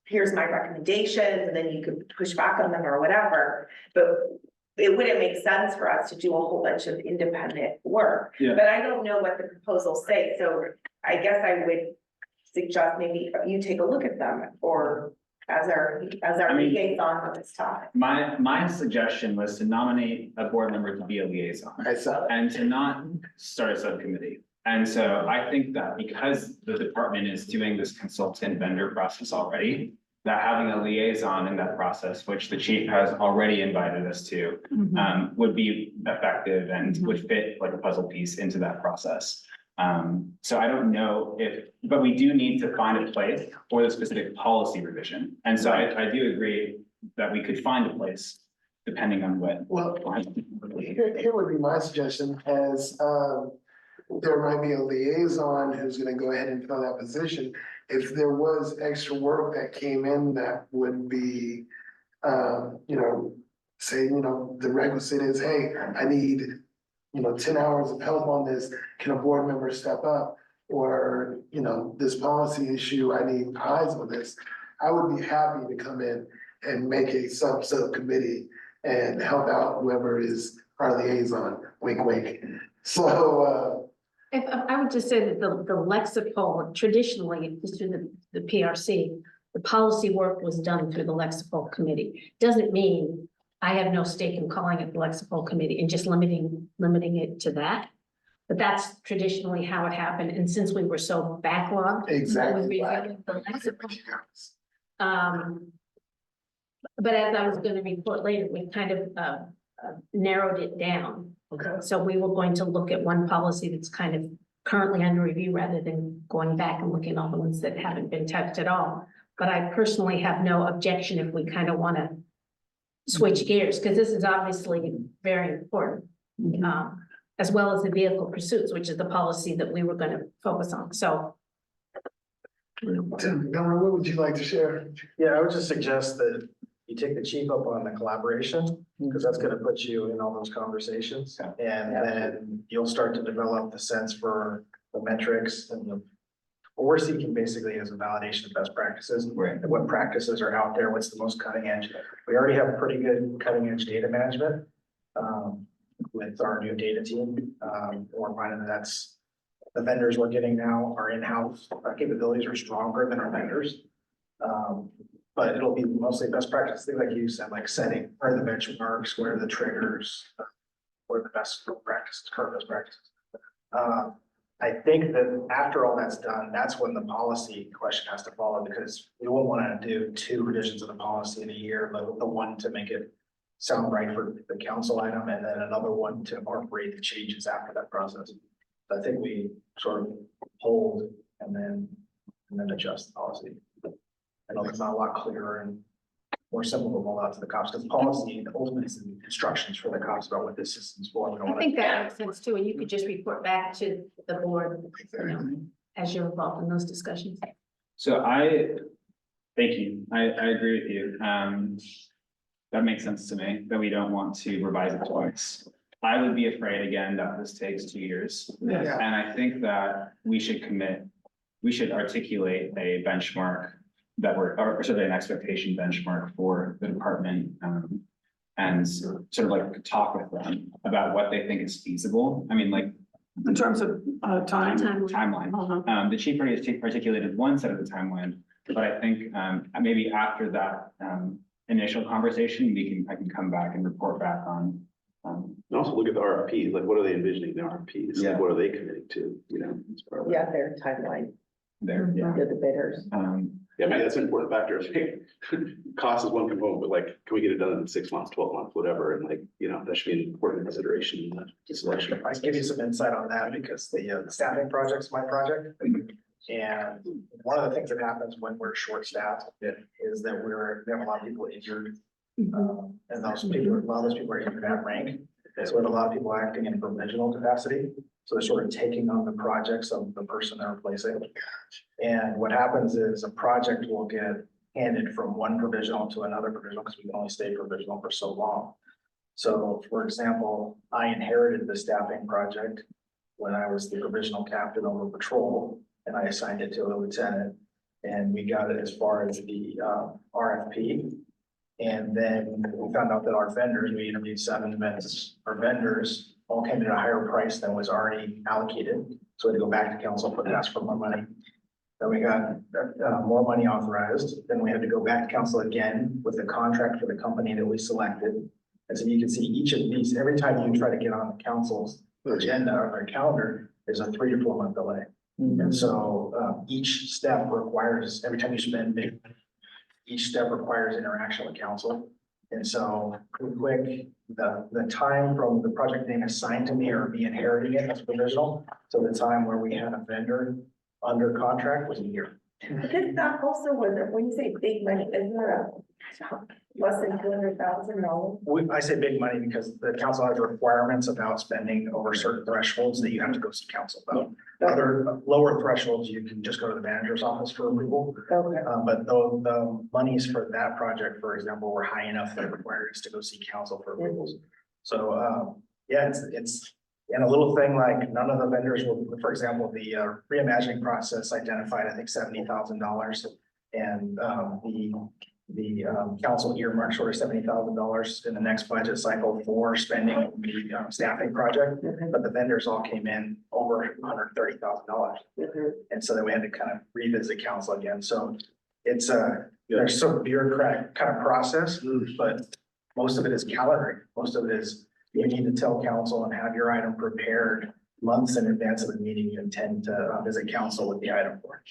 Here's my recommendations, and then you could push back on them or whatever. But it wouldn't make sense for us to do a whole bunch of independent work. Yeah. But I don't know what the proposals say, so I guess I would suggest maybe you take a look at them, or as our liaison on this topic. My suggestion was to nominate a board member to be a liaison and to not start a subcommittee. And so I think that because the department is doing this consultant vendor process already, that having a liaison in that process, which the chief has already invited us to, would be effective and would fit like a puzzle piece into that process. So I don't know but we do need to find a place for the specific policy revision. And so I do agree that we could find a place depending on what. Well, here would be my suggestion as, there might be a liaison who's gonna go ahead and fill that position. if there was extra work that came in that would be, say, the requisite is, hey, I need, 10 hours of help on this, can a board member step up? Or, this policy issue, I need eyes on this. I would be happy to come in and make a subcommittee and help out whoever is our liaison, wink, wink. So, If, I would just say that the Lexipol, traditionally, through the PRC, the policy work was done through the Lexipol committee. Doesn't mean I have no stake in calling it the Lexipol committee and just limiting it to that. But that's traditionally how it happened, and since we were so backlogged. exactly. with reviewing the Lexipol, but as I was gonna report later, we kind of narrowed it down. Okay. So we were going to look at one policy that's kind of currently under review rather than going back and looking at all the ones that haven't been touched at all. But I personally have no objection if we kind of want to switch gears, because this is obviously very important. As well as the vehicle pursuits, which is the policy that we were going to focus on. So. Tim, Governor, what would you like to share? Yeah, I would just suggest that you take the chief up on the collaboration, because that's gonna put you in all those conversations. And then you'll start to develop the sense for the metrics and what we're seeking basically is a validation of best practices. Right. And what practices are out there, what's the most cutting edge. We already have pretty good cutting edge data management with our new data team. We're finding that that's the vendors we're getting now, our in-house capabilities are stronger than our vendors. But it'll be mostly best practice, things like you said, like setting, where are the benchmarks, where are the triggers, where are the best practices, current best practices. I think that after all that's done, that's when the policy question has to follow, because we won't want to do 2 revisions of the policy in a year, but the one to make it sound right for the council item, and then another one to incorporate the changes after that process. I think we sort of hold and then adjust the policy. I know it's not a lot clearer and more simple to roll out to the cops, because policy ultimately is instructions for the cops about what this system's for. We don't I wanna- think that makes sense too, and you could just report back to the board, as you're involved in those discussions. So thank you, I agree with you, that makes sense to me, that we don't want to revise it twice. I would be afraid again that this takes 2 years. Yeah. And I think that we should articulate a benchmark or sort of an expectation benchmark for the department. And sort of like talk with them about what they think is feasible. I mean, like. In terms of time. Timeline. Uh-huh. The chief already articulated one set of the timeline, but I think maybe after that initial conversation, I can come back and report back on. And also look at the RFPs, like what are they envisioning the RFPs? Yeah. Like what are they committing to, as part of that? Yeah, their timeline, There, yeah. to the bidders. Yeah, maybe that's an important factor. Cost is one component, but like, can we get it done in 6 months, 12 months, whatever? And like, that should be an important consideration in the selection. I can give you some insight on that, because the staffing project's my project. And one of the things that happens when we're short-staffed is that we have a lot of people injured. And a lot of those people are injured at rank. So we have a lot of people acting in provisional capacity. So they're sort of taking on the projects of the person they're replacing. And what happens is a project will get handed from one provisional to another provisional, because we can only stay provisional for so long. So for example, I inherited the staffing project when I was the provisional captain over patrol, and I assigned it to a lieutenant. And we got it as far as the RFP. And then we found out that our vendors, we interviewed 7 vendors, our vendors all came at a higher price than was already allocated. So we had to go back to council and ask for more money. Then we got more money authorized. Then we had to go back to council again with the contract for the company that we selected. And so you can see each of these, every time you try to get on the council's agenda or their calendar, there's a 3 to 4 month delay. And so each step requires, every time you spend big money, each step requires interaction with council. And so real quick, the time from the project being assigned to me or me inheriting it as provisional, so the time where we had a vendor under contract was a year. But this stuff also wasn't, when you say big money, isn't it less than $200,000? I say big money because the council has requirements about spending over certain thresholds that you have to go see council about. Other lower thresholds, you can just go to the manager's office for approval. Okay. But the monies for that project, for example, were high enough that required us to go see council for approvals. So, yeah, it's, and a little thing like none of the vendors will, for example, the reimagining process identified, I think, $70,000. And the council earmarked sort of $70,000 in the next budget cycle for spending the staffing project. But the vendors all came in over $130,000. And so then we had to kind of revisit council again. So it's there's some bureaucratic kind of process, but most of it is calendaring. Most of it is you need to tell council and have your item prepared months in advance of the meeting you intend to visit council with the item for.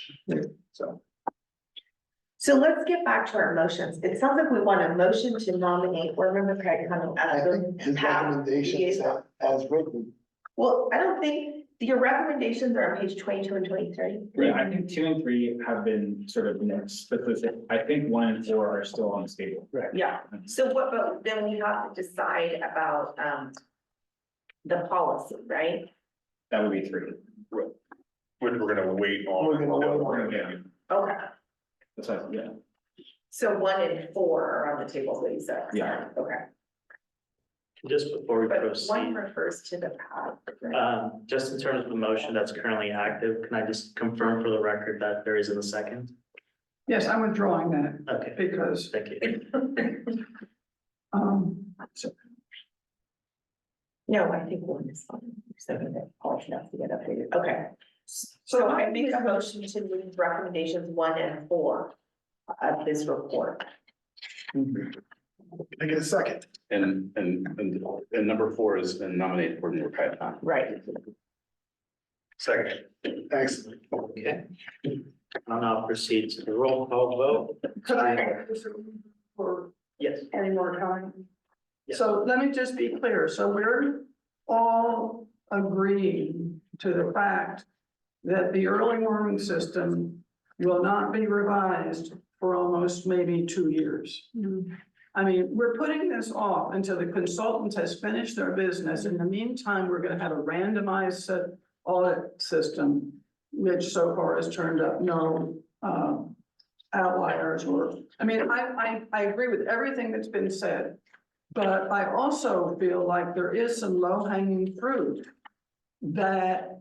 So let's get back to our motions. It sounds like we want a motion to nominate board member Craig Cunningham I as think his the PAB recommendations liaison. as written. Well, I don't think, your recommendations are on page 22 and 23. Yeah, I think 2 and 3 have been sort of mixed, but I think 1 and 4 are still on the table. Right. Yeah, so what, but then we have to decide about, the policy, right? That would be 3. Which we're gonna wait on. We're gonna wait on. Yeah, Okay, that's right, yeah. so 1 and 4 are on the table, so you said. Yeah. Okay, Just before we but proceed. 1 refers to the PAB. right? Just in terms of the motion that's currently active, can I just confirm for the record that there isn't a second? Yes, I'm withdrawing that Okay, because, thank you. No, I think 1 is fine. So that policy has to get updated. Okay. So I make a motion to move recommendations 1 and 4 of this report. Can I get a second? And number 4 is nominate board member Caitan. Right. Second. Excellent. Okay. I'll now proceed to the roll call vote. could I, for Yes. any more time? Yes. So let me just be clear. So we're all agreeing to the fact that the early warning system will not be revised for almost maybe 2 years. I mean, we're putting this off until the consultant has finished their business. In the meantime, we're gonna have a randomized audit system, which so far has turned up no outliers or, I mean, I agree with everything that's been said. But I also feel like there is some low-hanging fruit that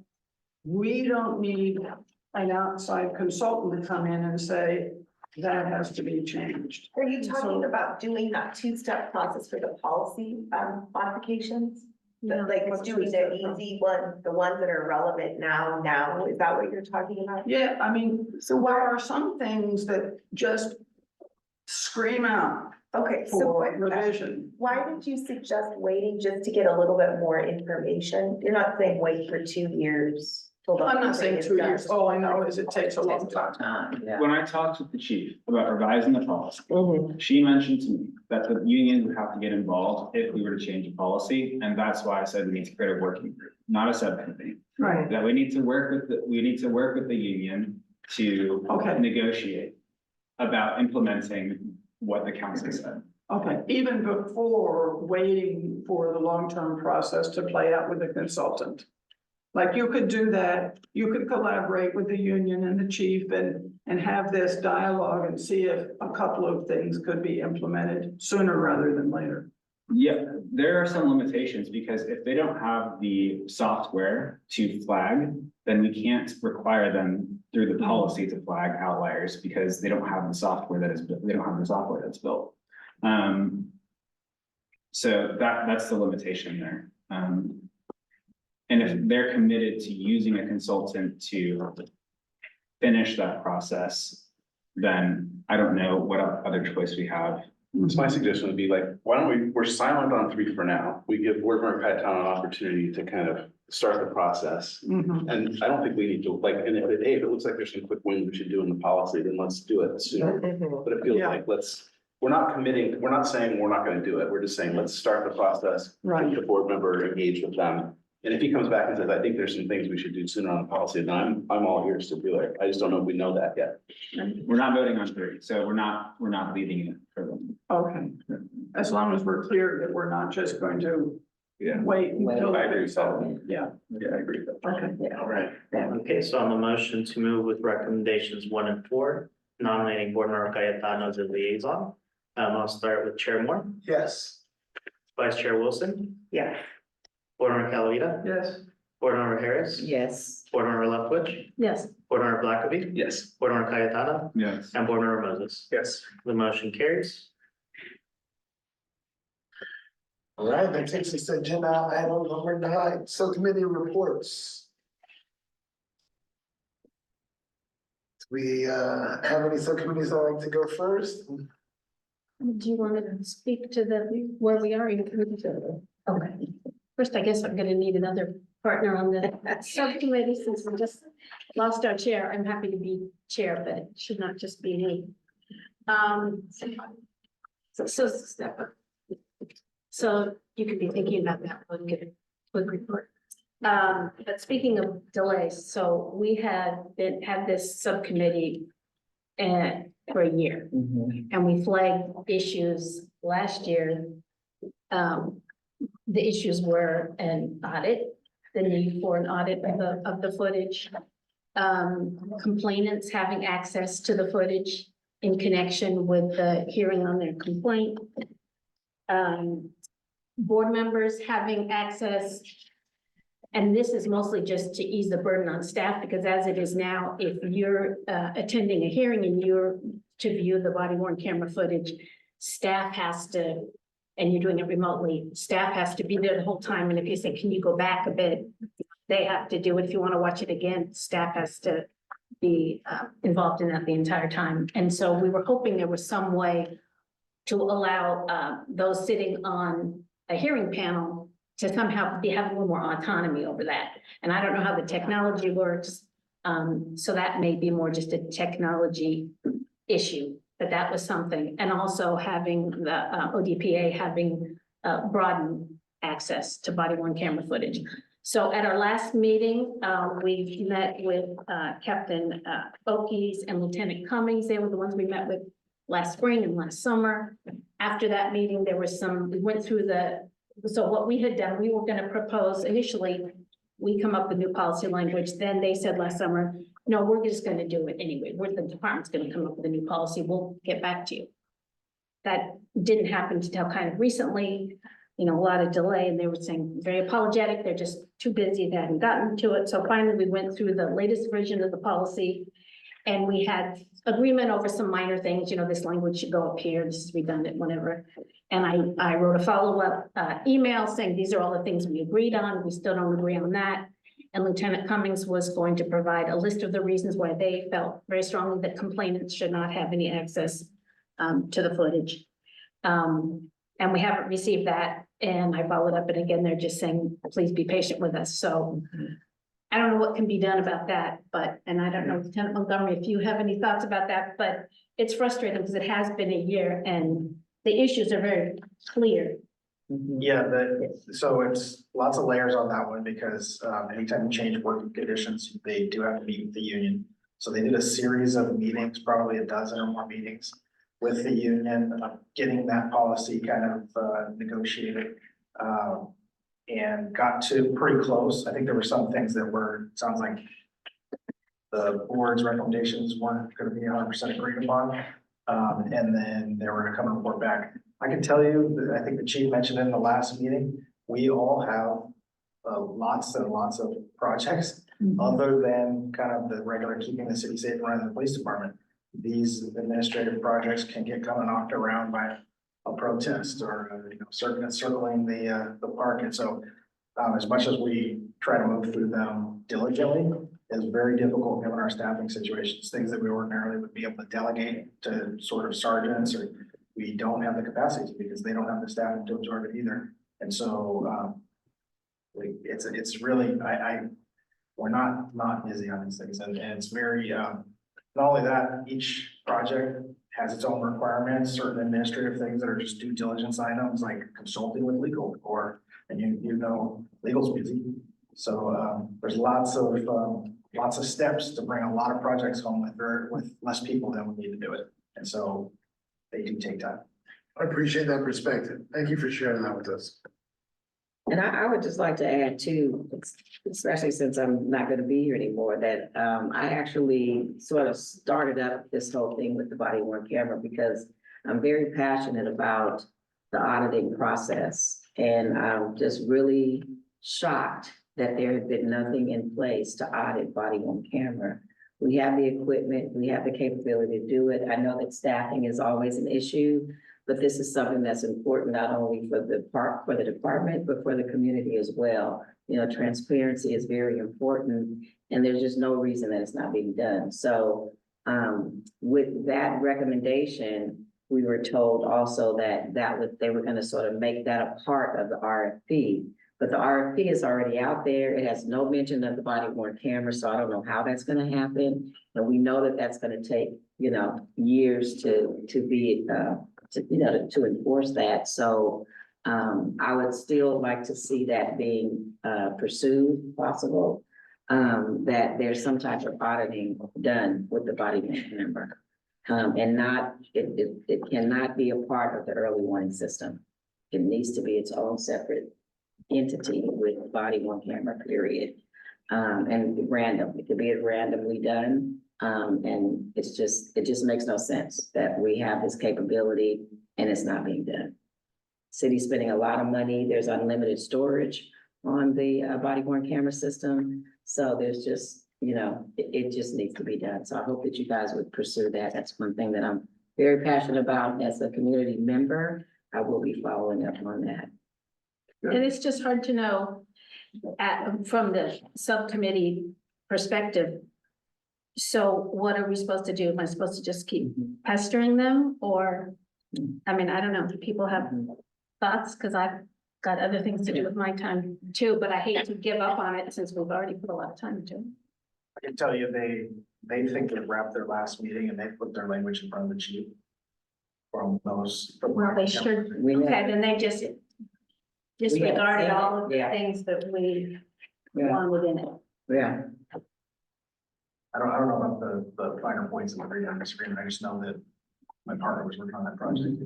we don't need an outside consultant to come in and say, that has to be changed. Are you talking about doing that 2-step process for the policy modifications? Like What's doing the easy one, the ones that are relevant now, is that what you're talking about? Yeah, I mean, so there are some things that just scream out Okay, so for what, revision. why did you suggest waiting just to get a little bit more information? You're not saying wait for 2 years. till the I'm whole not saying thing is 2 done. years. All I know is it takes a long time. Yeah. When I talked with the chief about revising the policy, Mhm. she mentioned to me that the union would have to get involved if we were to change the policy, and that's why I said we need to create a working group, not a subcommittee. Right. That we need to work with the union to Okay. negotiate about implementing what the council said. Okay, even before waiting for the long-term process to play out with the consultant. Like you could do that, you could collaborate with the union and the chief and have this dialogue and see if a couple of things could be implemented sooner rather than later. Yeah, there are some limitations because if they don't have the software to flag, then we can't require them through the policy to flag outliers because they don't have the software that's built. So that's the limitation there. And if they're committed to using a consultant to finish that process, then I don't know what other choice we have. So my suggestion would be like, why don't we're silent on 3 for now. We give board member Caitan an opportunity to kind of start the process. Mhm. And I don't think we need to like, and if it looks like there's some quick wins we should do in the policy, then let's do it sooner. Mhm. But it feels Yeah. like we're not committing, we're not saying we're not gonna do it. We're just saying, let's start the process. Right. Get the board member engaged with them And if he comes back and says, I think there's some things we should do sooner on the policy, then I'm all ears to do it. I just don't know if we know that yet. We're not voting on three, so we're not leading it for them. Okay, as long as we're clear that we're not just going to Yeah. wait until. I agree with that. Yeah, Yeah, I agree with that. okay. All right. Okay, so on the motion to move with recommendations 1 and 4, nominating Board Member Cayetano as a liaison. I'll start with Chair Moore, Yes. Vice Chair Wilson, Yes. Board Member Calavita, Yes, Board Member Harris, Yes, Board Member Leftwich, Yes, Board Member Blackaby, Yes. Board Member Cayetano, Yes. and Board Member Moses. Yes. The motion carries. All right, that takes us to agenda item number 9, subcommittee reports. Do we have any subcommittees that like to go first? do you want to speak to where we are? Okay, first, I guess I'm gonna need another partner on the subcommittee since we just lost our chair. I'm happy to be chair, but it should not just be me. So you could be thinking about that, we'll get a quick report. But speaking of delays, so we had had this subcommittee for a year, and we flagged issues last year. The issues were an audit, the need for an audit of the footage. Complainants having access to the footage in connection with the hearing on their complaint. Board members having access. And this is mostly just to ease the burden on staff, because as it is now, if you're attending a hearing and you're to view the body worn camera footage, staff has to, and you're doing it remotely, staff has to be there the whole time. And if you say, can you go back a bit? They have to do it. If you want to watch it again, staff has to be involved in that the entire time. And so we were hoping there was some way to allow those sitting on a hearing panel to somehow have a little more autonomy over that. And I don't know how the technology works. So that may be more just a technology issue, but that was something. And also having the ODPA having broadened access to body worn camera footage. So at our last meeting, we met with Captain Okies and Lieutenant Cummings. They were the ones we met with last spring and last summer. After that meeting, there was we went through so what we had done, we were going to propose initially, we come up with new policy language. Then they said last summer, no, we're just going to do it anyway. The department's going to come up with a new policy. We'll get back to you. That didn't happen until kind of recently, a lot of delay, and they were saying very apologetic. They're just too busy. They hadn't gotten to it. So finally we went through the latest version of the policy, and we had agreement over some minor things. This language should go up here. This is redundant, whatever. And I wrote a follow-up email saying, these are all the things we agreed on. We still don't agree on that. And Lieutenant Cummings was going to provide a list of the reasons why they felt very strongly that complainants should not have any access to the footage. And we haven't received that. And I followed up, and again, they're just saying, please be patient with us. So I don't know what can be done about that, and I don't know, Lieutenant Montgomery, if you have any thoughts about that, but it's frustrating because it has been a year and the issues are very clear. Yeah, so it's lots of layers on that one because anytime you change working conditions, they do have to meet with the union. So they did a series of meetings, probably a dozen or more meetings with the union, getting that policy kind of negotiated. And got to pretty close. I think there were some things that sounds like the board's recommendations weren't going to be 100% agreed upon. And then they were going to come and report back. I can tell you, I think the chief mentioned in the last meeting, we all have lots and lots of projects other than kind of the regular keeping the city safe and running the police department. These administrative projects can get kind of knocked around by a protest or circling the park. And so as much as we try to move through them diligently, it's very difficult given our staffing situations, things that we ordinarily would be able to delegate to sort of sergeants, or we don't have the capacity because they don't have the staffing to absorb it either. And so it's really, we're not busy on these things, and it's very, not only that, each project has its own requirements, certain administrative things that are just due diligence items like consulting with legal, and legal's busy. So, there's lots of steps to bring a lot of projects home with less people than we need to do it. And so they do take time. I appreciate that perspective. Thank you for sharing that with us. And I would just like to add too, especially since I'm not gonna be here anymore, that I actually sort of started up this whole thing with the body worn camera because I'm very passionate about the auditing process. And I'm just really shocked that there has been nothing in place to audit body worn camera. We have the equipment, we have the capability to do it. I know that staffing is always an issue, but this is something that's important not only for the department, but for the community as well. You know, transparency is very important, and there's just no reason that it's not being done. So with that recommendation, we were told also that they were going to sort of make that a part of the RFP. But the RFP is already out there. It has no mention of the body worn camera, so I don't know how that's going to happen. And we know that that's going to take, you know, years to enforce that. So I would still like to see that being pursued, if possible. That there's some type of auditing done with the body worn camera. And it cannot be a part of the early warning system. It needs to be its own separate entity with body worn camera, period. And random, it could be randomly done. And it just makes no sense that we have this capability and it's not being done. City's spending a lot of money. There's unlimited storage on the body worn camera system. So there's just, you know, it just needs to be done. So I hope that you guys would pursue that. That's one thing that I'm very passionate about as a community member. I will be following up on that. And it's just hard to know from the subcommittee perspective. So what are we supposed to do? Am I supposed to just keep pestering them? Or, I mean, I don't know. Do people have thoughts? Because I've got other things to do with my time too, but I hate to give up on it since we've already put a lot of time into it. I can tell you, they think they've wrapped their last meeting and they put their language in front of the chief. From those. Well, they should. Okay, then they just disregarded all of the things that we want within it. Yeah. I don't know about the finer points of the on the screen. I just know that my partner was working on that project.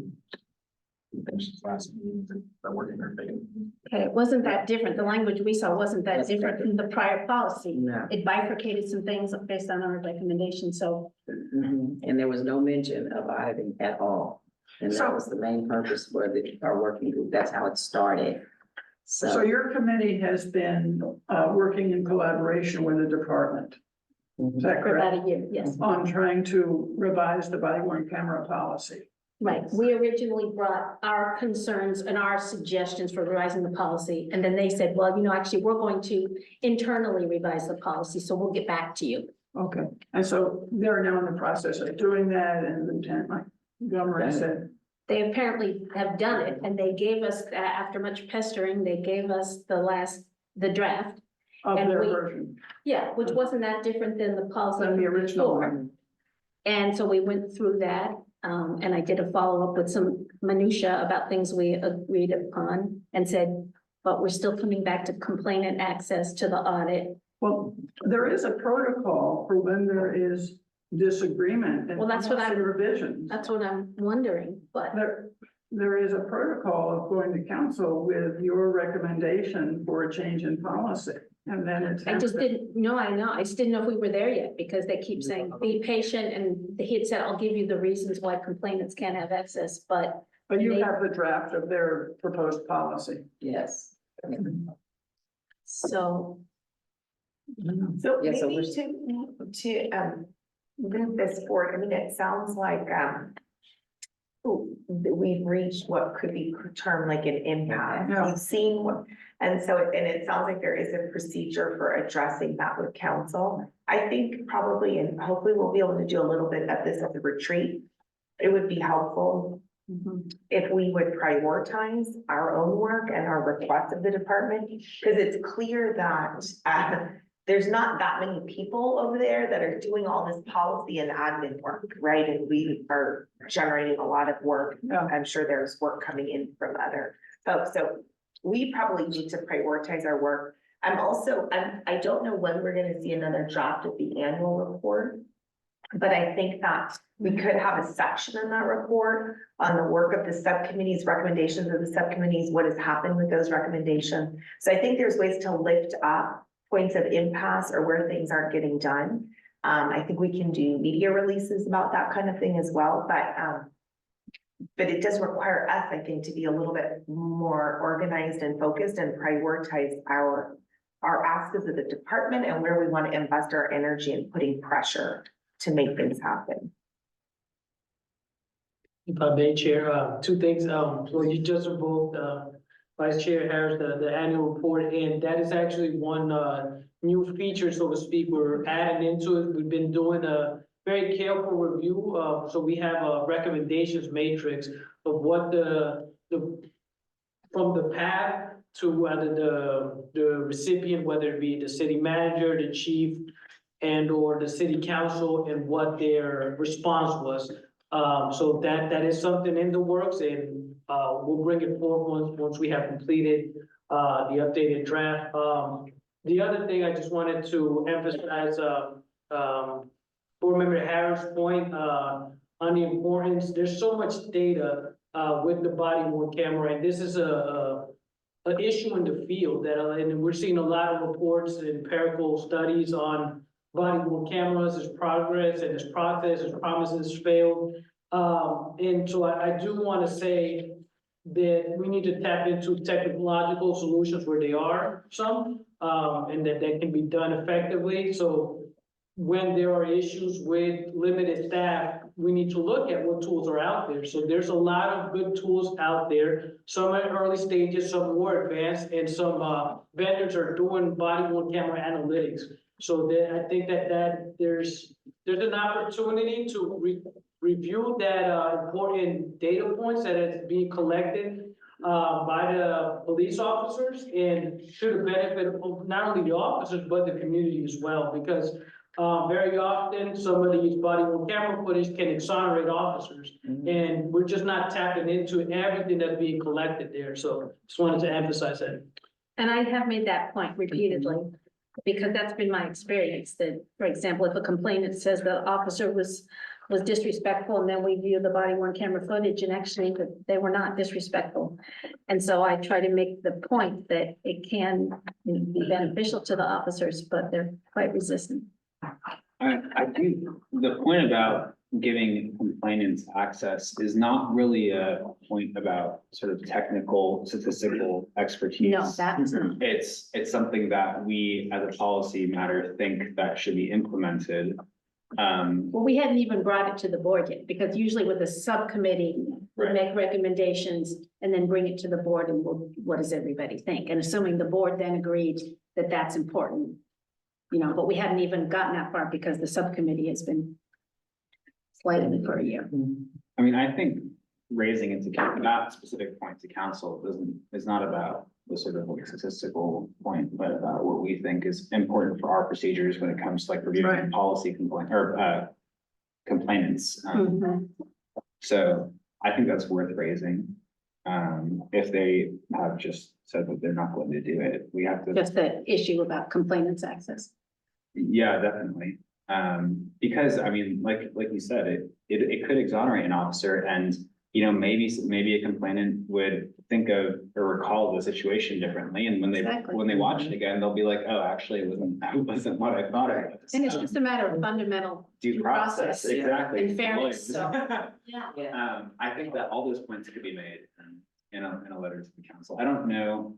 We finished his last meeting, they're working their thing. Okay, it wasn't that different. The language we saw wasn't that different from the prior policy. No. It bifurcated some things based on our recommendation, so. And there was no mention of auditing at all. And that was the main purpose for our working group. That's how it started. So your committee has been working in collaboration with the department. Is that For correct? about a year, yes. On trying to revise the body worn camera policy. Right, we originally brought our concerns and our suggestions for revising the policy, and then they said, well, you know, actually, we're going to internally revise the policy, so we'll get back to you. Okay, and so they're now in the process of doing that, and Lieutenant Montgomery said, They apparently have done it, and they gave us, after much pestering, they gave us the draft. of And their we- version, Yeah, which wasn't that different than the policy than the original before. one. And so we went through that, and I did a follow-up with some minutia about things we agreed upon and said, but we're still coming back to complainant access to the audit. Well, there is a protocol for when there is disagreement and Well, that's what policy revisions. That's what I'm wondering, but There is a protocol of going to council with your recommendation for a change in policy, and then it's. I just didn't, I know, I just didn't know if we were there yet, because they keep saying, be patient, and he had said, I'll give you the reasons why complainants can't have access, but. But you have the draft of their proposed policy. Yes. So, So Yeah, so maybe to move this forward, I mean, it sounds like we've reached what could be termed like an impasse. Yeah. We've seen what, and it sounds like there is a procedure for addressing that with council. I think probably, and hopefully we'll be able to do a little bit of this at the retreat. It would be helpful if we would prioritize our own work and our request of the department, because it's clear that there's not that many people over there that are doing all this policy and admin work, right? And we are generating a lot of work. Yeah. I'm sure there's work coming in from other folks. So we probably need to prioritize our work. I don't know when we're gonna see another draft of the annual report. But I think that we could have a section in that report on the work of the subcommittees, recommendations of the subcommittees, what has happened with those recommendations. So I think there's ways to lift up points of impasse or where things aren't getting done. I think we can do media releases about that kind of thing as well, but it does require us, I think, to be a little bit more organized and focused and prioritize our asks of the department and where we want to invest our energy in putting pressure to make things happen. If I may, Chair, two things, so you just invoked, Vice Chair Harris, the annual report, and that is actually one, new feature, so to speak, we're adding into it. We've been doing a very careful review, so we have a recommendations matrix of what from the PAB to whether the recipient, whether it be the city manager, the chief, and or the city council, and what their response was. So that is something in the works, and we'll bring it forward once we have completed the updated draft. The other thing I just wanted to emphasize, Board Member Harris' point on the importance. There's so much data with the body-worn camera, and this is an issue in the field that, and we're seeing a lot of reports and empirical studies on body-worn cameras, its progress and its process, its promises failed. And so I do want to say that we need to tap into technological solutions where they are some, and that can be done effectively. So when there are issues with limited staff, we need to look at what tools are out there. So there's a lot of good tools out there, some at early stages, some more advanced, and some vendors are doing body-worn camera analytics. So that I think that there's an opportunity to review that important data points that is being collected by the police officers, and to the benefit of not only the officers, but the community as well, because very often some of these body-worn camera footage can exonerate officers, and we're just not tapping into everything that's being collected there. So just wanted to emphasize that. And I have made that point repeatedly, because that's been my experience, that, for example, if a complainant says the officer was disrespectful, and then we view the body-worn camera footage, and actually that they were not disrespectful. And so I try to make the point that it can, be beneficial to the officers, but they're quite resistant. I do, the point about giving complainants access is not really a point about sort of technical statistical expertise. No, that's not. It's something that we as a policy matter think that should be implemented. Well, we hadn't even brought it to the board yet, because usually with a subcommittee, we Right. make recommendations and then bring it to the board, and what does everybody think? And assuming the board then agreed that that's important, but we hadn't even gotten that far because the subcommittee has been slated for a year. I mean, I think raising it to that specific point to council is not about the sort of like statistical point, but about what we think is important for our procedures when it comes to like reviewing Right. policy complainants. So I think that's worth raising. If they have just said that they're not going to do it, we have to. Just the issue about complainants' access. Yeah, definitely. Because I mean, like you said, it could exonerate an officer, and maybe a complainant would think of or recall the situation differently, and when they Exactly. watch it again, they'll be like, oh, actually, it wasn't what I thought it was. And it's just a matter of fundamental Due process, exactly. and fairness, so. Yeah. I think that all those points could be made in a letter to the council. I don't know,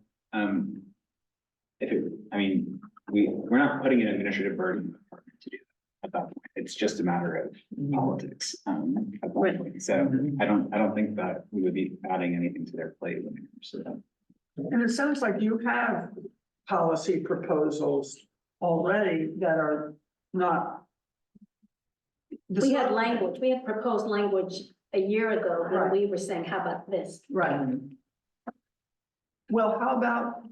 we're not putting an administrative burden on the department to do that at that point. It's just a matter of politics, at that Right. point. So I don't think that we would be adding anything to their plate when it comes to that. And it sounds like you have policy proposals already that are not. We had language, we had proposed language a year ago when Right. we were saying, how about this? Right. Well, how about,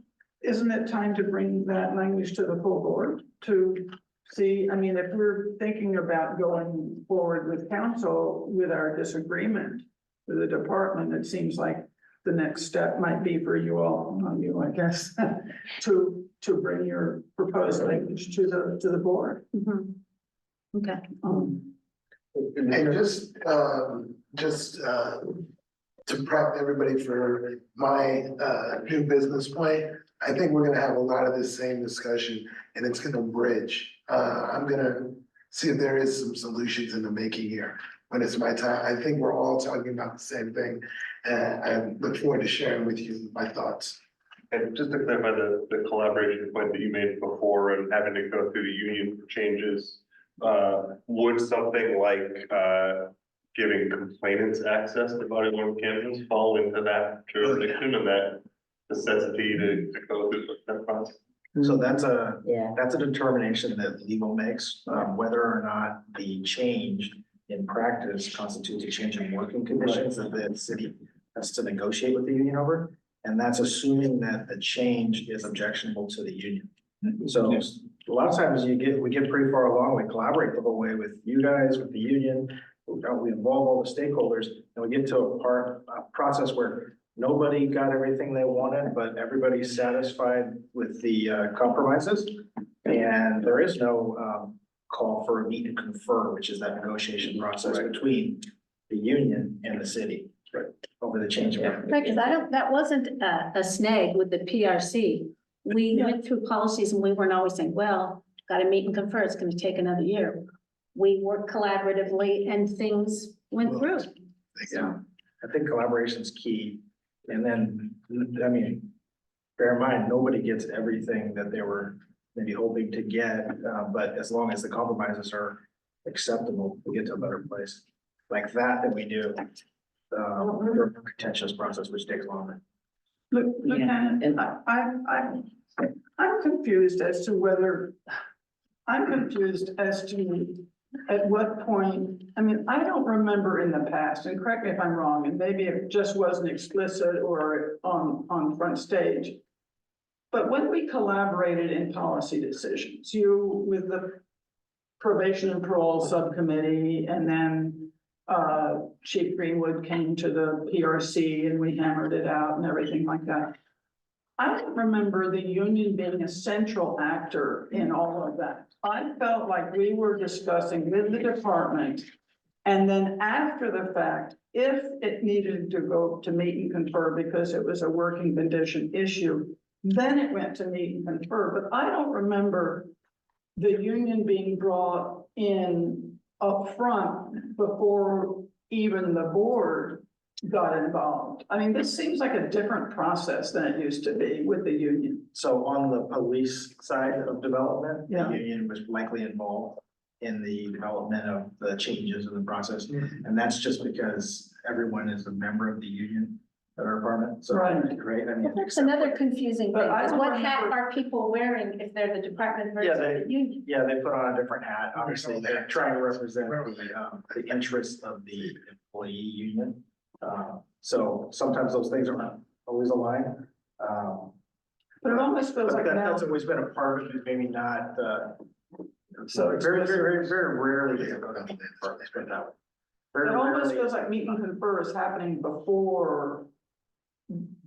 isn't it time to bring that language to the full board to see, if we're thinking about going forward with council with our disagreement with the department, it seems like the next step might be for you all, not you, I guess, to bring your proposed language to the board. Okay. And just to prep everybody for my new business plan, I think we're gonna have a lot of this same discussion and it's gonna bridge. I'm gonna see if there is some solutions in the making here. When it's my time, I think we're all talking about the same thing. And I look forward to sharing with you my thoughts. And just to clarify the collaboration point that you made before and having to go through the union for changes, would something like, giving complainants access to body worn cameras fall into that jurisdiction and that necessity to go through that process? So that's a Yeah, determination that legal makes, whether or not the change in practice constitutes a change in working conditions that the city has to negotiate with the union over. And that's assuming that the change is objectionable to the union. So a lot of times we get pretty far along, we collaborate the whole way with you guys, with the union. We involve all the stakeholders and we get to a process where nobody got everything they wanted, but everybody's satisfied with the compromises. And there is no call for a meet and confer, which is that negotiation process between the union and the city over the change. Right, because that wasn't a snag with the PRC. We went through policies and we weren't always saying, well, got to meet and confer, it's going to take another year. We worked collaboratively and things went through. Yeah, I think collaboration is key. And then, I mean, bear in mind, nobody gets everything that they were maybe hoping to get, but as long as the compromises are acceptable, we get to a better place. Like that we do, for a contentious process, which takes longer. Look, Yeah, and- I'm confused as to whether, at what point, I mean, I don't remember in the past, and correct me if I'm wrong, and maybe it just wasn't explicit or on front stage. But when we collaborated in policy decisions, you with the probation and parole subcommittee, and then Chief Greenwood came to the PRC and we hammered it out and everything like that. I don't remember the union being a central actor in all of that. I felt like we were discussing with the department. And then after the fact, if it needed to go to meet and confer because it was a working condition issue, then it went to meet and confer. But I don't remember the union being brought in up front before even the board got involved. I mean, this seems like a different process than it used to be with the union. So on the police side of development, Yeah. the union was likely involved in the development of the changes in the process. And that's just because everyone is a member of the union at our department. So, Right. I mean. That's another confusing But thing, I is don't what hat remember- are people wearing if they're the department versus they- the union? Yeah, they put on a different hat. Obviously, they're trying to represent the interests of the employee union. So sometimes those things are not always aligned. But it almost feels like now. That's always been a part of it, maybe not, So very rarely does it go down that far. Let's put it that way. Very It almost rarely. feels like meet and confer is happening before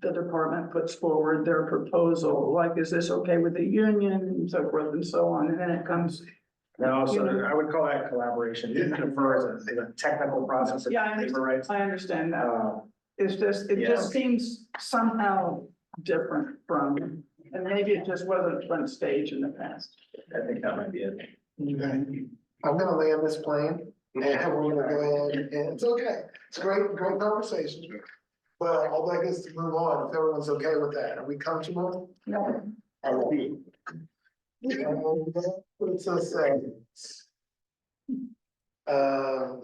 the department puts forward their proposal, like, is this okay with the union, and so forth and so on, and then it comes. No, so You know? I would call that collaboration. Meet and confer is a technical process of Yeah, I labor rights. understand that. It's just, it Yeah. just seems somehow different from, and maybe it just wasn't front stage in the past. I think that might be it. Okay. I'm gonna land this plane and we're gonna go ahead and it's okay. It's great conversation. But I'd like us to move on if everyone's okay with that. Are we comfortable? No. All right. What's us say? We're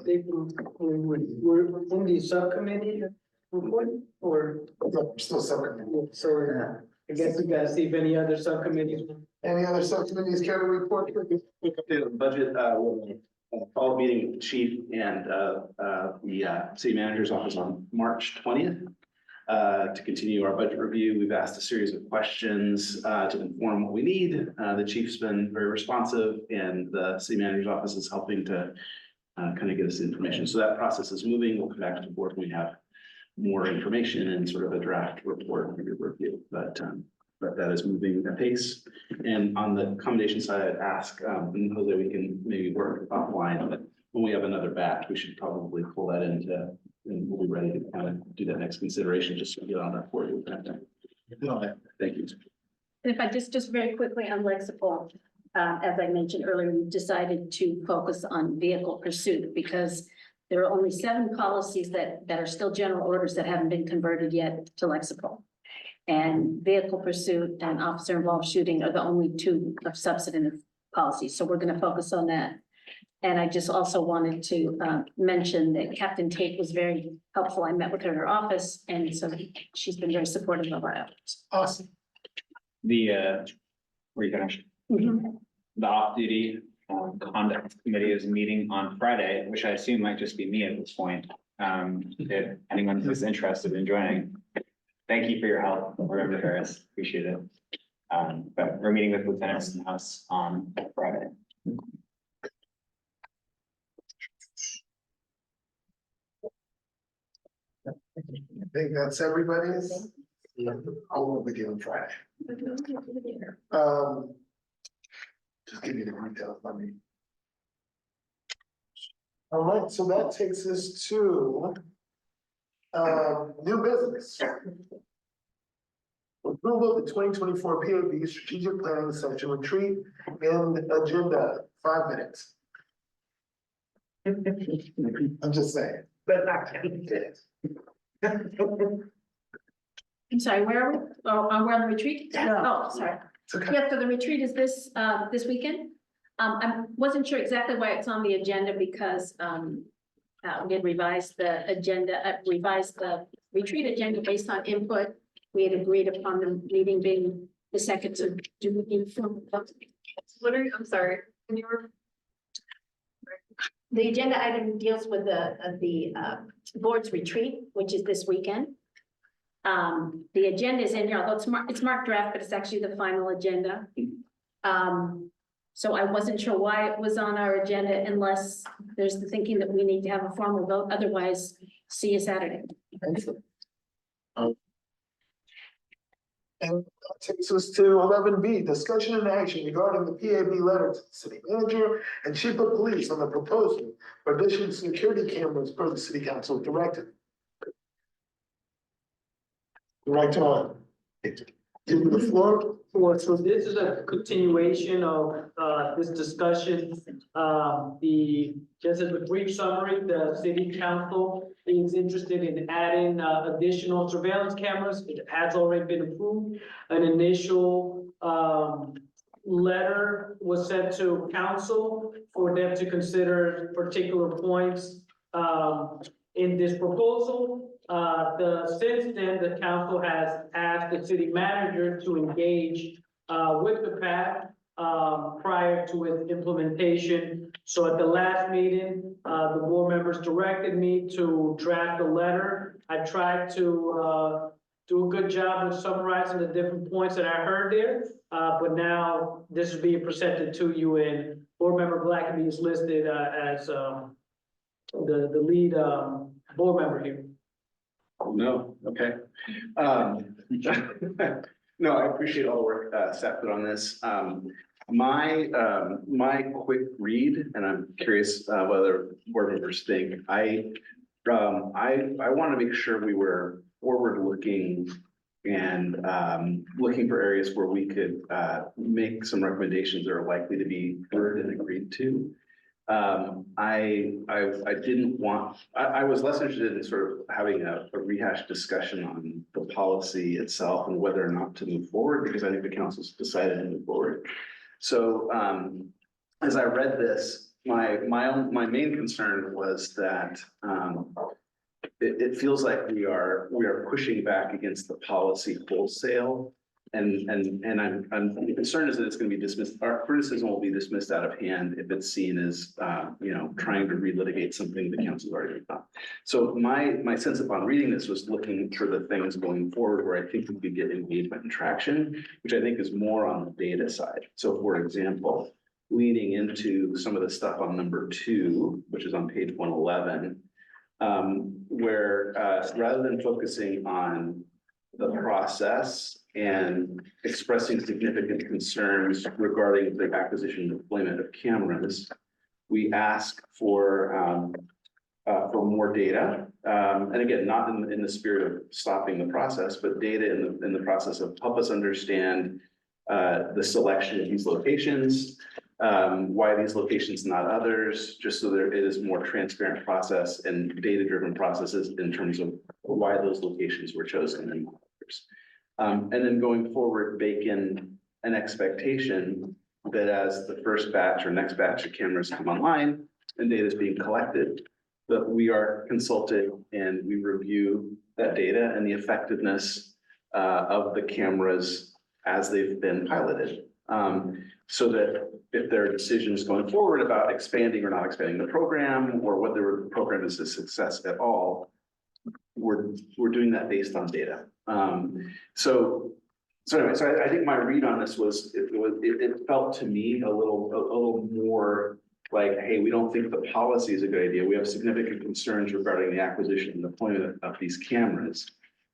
in the subcommittee report, or, We're still separate. so I guess we gotta see if any other subcommittees. Any other subcommittees care to report? Quick update on the budget, we'll follow meeting with the chief and the city manager's office on March 20th. To continue our budget review, we've asked a series of questions to inform what we need. The chief's been very responsive and the city manager's office is helping to kind of get us the information. So that process is moving. We'll come back to the board when we have more information and sort of a draft report for your review, but that is moving at pace. And on the accommodation side, I'd ask, and Jose, we can maybe work offline, but when we have another batch, we should probably pull that into, and we'll be ready to kind of do that next consideration, just to get on that for you. Thank you. If I just very quickly on Lexipol, as I mentioned earlier, we decided to focus on vehicle pursuit because there are only 7 policies that are still general orders that haven't been converted yet to Lexipol. And vehicle pursuit and officer involved shooting are the only 2 of substantive policies. So we're going to focus on that. And I just also wanted to mention that Captain Tate was very helpful. I met with her in her office, and so she's been very supportive of our efforts. Awesome. Were you finished? The off-duty conduct committee is meeting on Friday, which I assume might just be me at this point. If anyone is interested in joining, thank you for your help, Reverend Harris, appreciate it. But we're meeting with Lieutenant Stenhouse on Friday. I think that's everybody's. I won't be doing Friday. Just give me the details, let me. All right, so that takes us to new business. Approval of the 2024 PAB Strategic Planning Session Retreat and Agenda, 5 minutes. I'm just saying. But not. I'm sorry, where are we? Oh, we're on the retreat? Yeah. Oh, sorry. Okay. Yeah, so the retreat is this weekend. I wasn't sure exactly why it's on the agenda because we had revised the agenda, revised the retreat agenda based on input. We had agreed upon the meeting being the 2nd of June. What are you, I'm sorry, can you? The agenda item deals with the board's retreat, which is this weekend. The agenda is in here, although it's marked draft, but it's actually the final agenda. So I wasn't sure why it was on our agenda unless there's the thinking that we need to have a formal vote. Otherwise, see you Saturday. And that takes us to 11B, discussion and action regarding the PAB letter to the city manager and chief of police on the proposal for additional security cameras per the city council directive. Director, give you the floor. Well, so this is a continuation of this discussion. Just as a brief summary, the city council is interested in adding additional surveillance cameras. It has already been approved. An initial letter was sent to council for them to consider particular points in this proposal. Since then, the council has asked the city manager to engage with the PAB prior to its implementation. So at the last meeting, the board members directed me to draft a letter. I tried to do a good job of summarizing the different points that I heard there. But now this is being presented to you, and board member Blackaby is listed as the lead board member here. No, okay. No, I appreciate all the work Seth put on this. My quick read, and I'm curious whether board members think, I want to make sure we were forward-looking and looking for areas where we could make some recommendations that are likely to be heard and agreed to. I was less interested in sort of having a rehashed discussion on the policy itself and whether or not to move forward, because I think the council's decided to move forward. So as I read this, my main concern was that it feels like we are pushing back against the policy wholesale. And I'm concerned is that it's going to be dismissed. Our criticism will be dismissed out of hand if it's seen as, trying to relitigate something the council's already done. So my sense upon reading this was looking for the things going forward where I think we could get engagement and traction, which I think is more on the data side. So for example, leaning into some of the stuff on number 2, which is on page 111, where, rather than focusing on the process and expressing significant concerns regarding the acquisition and deployment of cameras, we ask for more data. And again, not in the spirit of stopping the process, but data in the process of help us understand the selection of these locations, why these locations, not others, just so that it is more transparent process and data-driven processes in terms of why those locations were chosen and not others. And then going forward, bake in an expectation that as the first batch or next batch of cameras come online and data is being collected, that we are consulted and we review that data and the effectiveness of the cameras as they've been piloted. So that if there are decisions going forward about expanding or not expanding the program, or whether the program is a success at all, we're doing that based on data. So anyway, I think my read on this was, it felt to me a little more like, hey, we don't think the policy is a good idea. We have significant concerns regarding the acquisition and deployment of these cameras.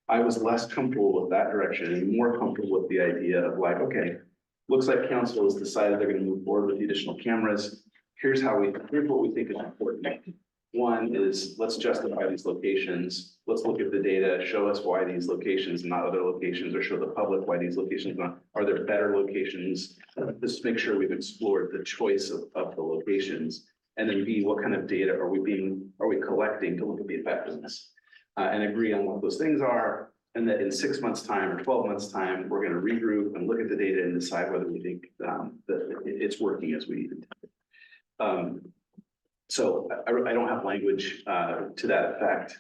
I was less comfortable with that direction and more comfortable with the idea of like, okay, looks like council has decided they're going to move forward with the additional cameras. Here's what we think is important. One is, let's justify these locations. Let's look at the data, show us why these locations and not other locations, or show the public why these locations are there better locations. Just make sure we've explored the choice of the locations. And then B, what kind of data are we collecting to look at the effectiveness and agree on what those things are. And that in 6 months' time or 12 months' time, we're going to regroup and look at the data and decide whether we think that it's working as we intended. So I don't have language to that effect,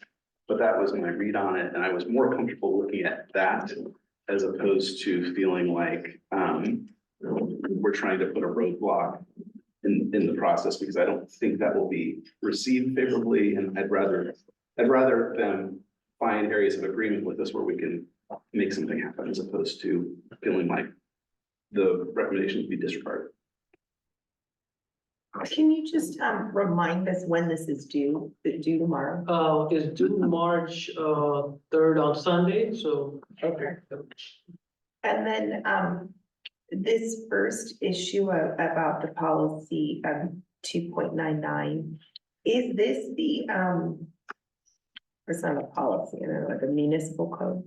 but that was my read on it. And I was more comfortable looking at that as opposed to feeling like we're trying to put a roadblock in the process, because I don't think that will be received favorably. And I'd rather them find areas of agreement with us where we can make something happen, as opposed to feeling like the recommendations be disregarded. Can you just remind us when this is due? Is it due tomorrow? It's due March 3rd on Sunday, so. Okay. And then this first issue about the policy 2.99, is this the it's not a policy, I don't know, like a municipal code?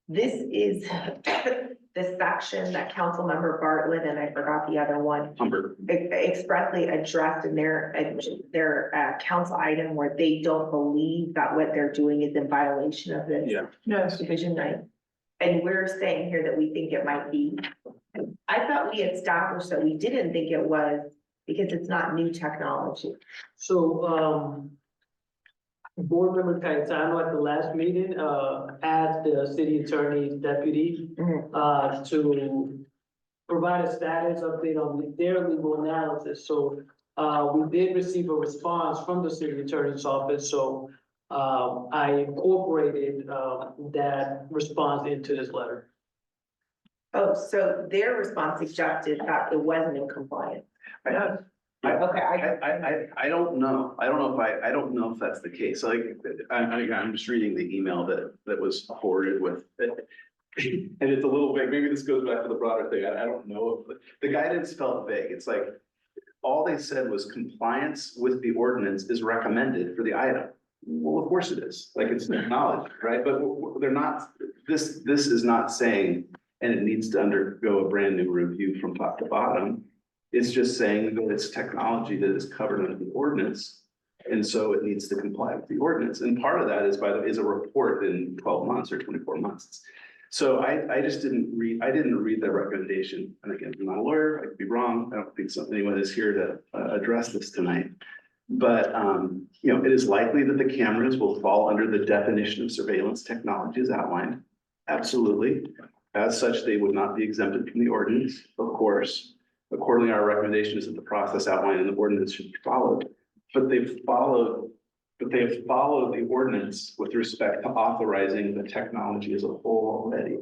This is the section that Councilmember Bartlett, and I forgot the other one, expressly addressed in their council item where they don't believe that what they're doing is in violation of this. Yes. Division 9. And we're saying here that we think it might be. I thought we established that we didn't think it was because it's not new technology. So, Board Member Cayetano at the last meeting, asked the city attorney's deputy, to provide a status update on their legal analysis. So, we did receive a response from the city attorney's office, so, I incorporated, that response into this letter. Oh, so their response suggested that it wasn't in compliance. I don't know. I don't know if that's the case. Like, I'm just reading the email that was forwarded with it. And it's a little vague. Maybe this goes back to the broader thing. I don't know if the guidance felt vague. It's like, all they said was compliance with the ordinance is recommended for the item. Well, of course it is. Like, it's acknowledged, right? But they're not, this is not saying, and it needs to undergo a brand new review from top to bottom. It's just saying that it's technology that is covered under the ordinance. And so it needs to comply with the ordinance. And part of that is, by the way, is a report in 12 months or 24 months. So I didn't read the recommendation. And again, I'm not a lawyer, I could be wrong. I don't think anyone is here to address this tonight. But it is likely that the cameras will fall under the definition of surveillance technology as outlined. Absolutely. As such, they would not be exempted from the ordinance, of course. Accordingly, our recommendation is that the process outlined in the ordinance should be followed. But they've followed the ordinance with respect to authorizing the technology as a whole already.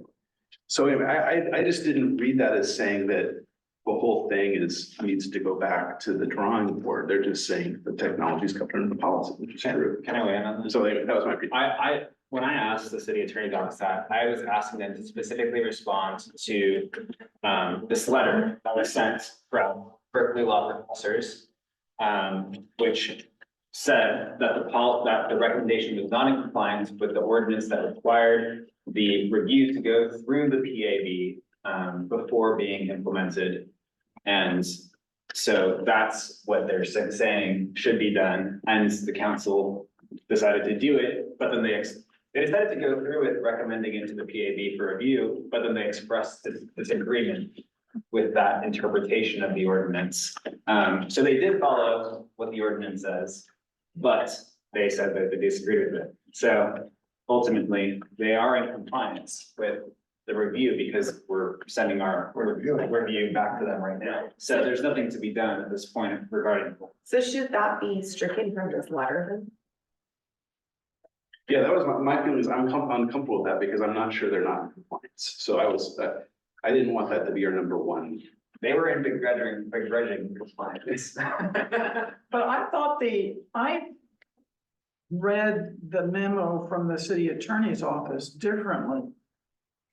So anyway, I just didn't read that as saying that the whole thing needs to go back to the drawing board. They're just saying the technology's covered under the policy, which is true. Can I weigh in on this? So anyway, that was my. When I asked the city attorney's office that, I was asking them to specifically respond to this letter that was sent from Berkeley law professors, which said that that the recommendation was not in compliance with the ordinance that required the review to go through the PAB before being implemented. And so that's what they're saying should be done, and the council decided to do it, but then they decided to go through it, recommending it to the PAB for review, but then they expressed disagreement with that interpretation of the ordinance. So they did follow what the ordinance says, but they said that they disagreed with it. So ultimately, they are in compliance with the review because we're sending our review back to them right now. So there's nothing to be done at this point regarding. So should that be stricken from this letter then? Yeah, that was my feeling is I'm uncomfortable with that because I'm not sure they're not in compliance. So I didn't want that to be our number one. They were in begrudging compliance. But I thought I read the memo from the city attorney's office differently.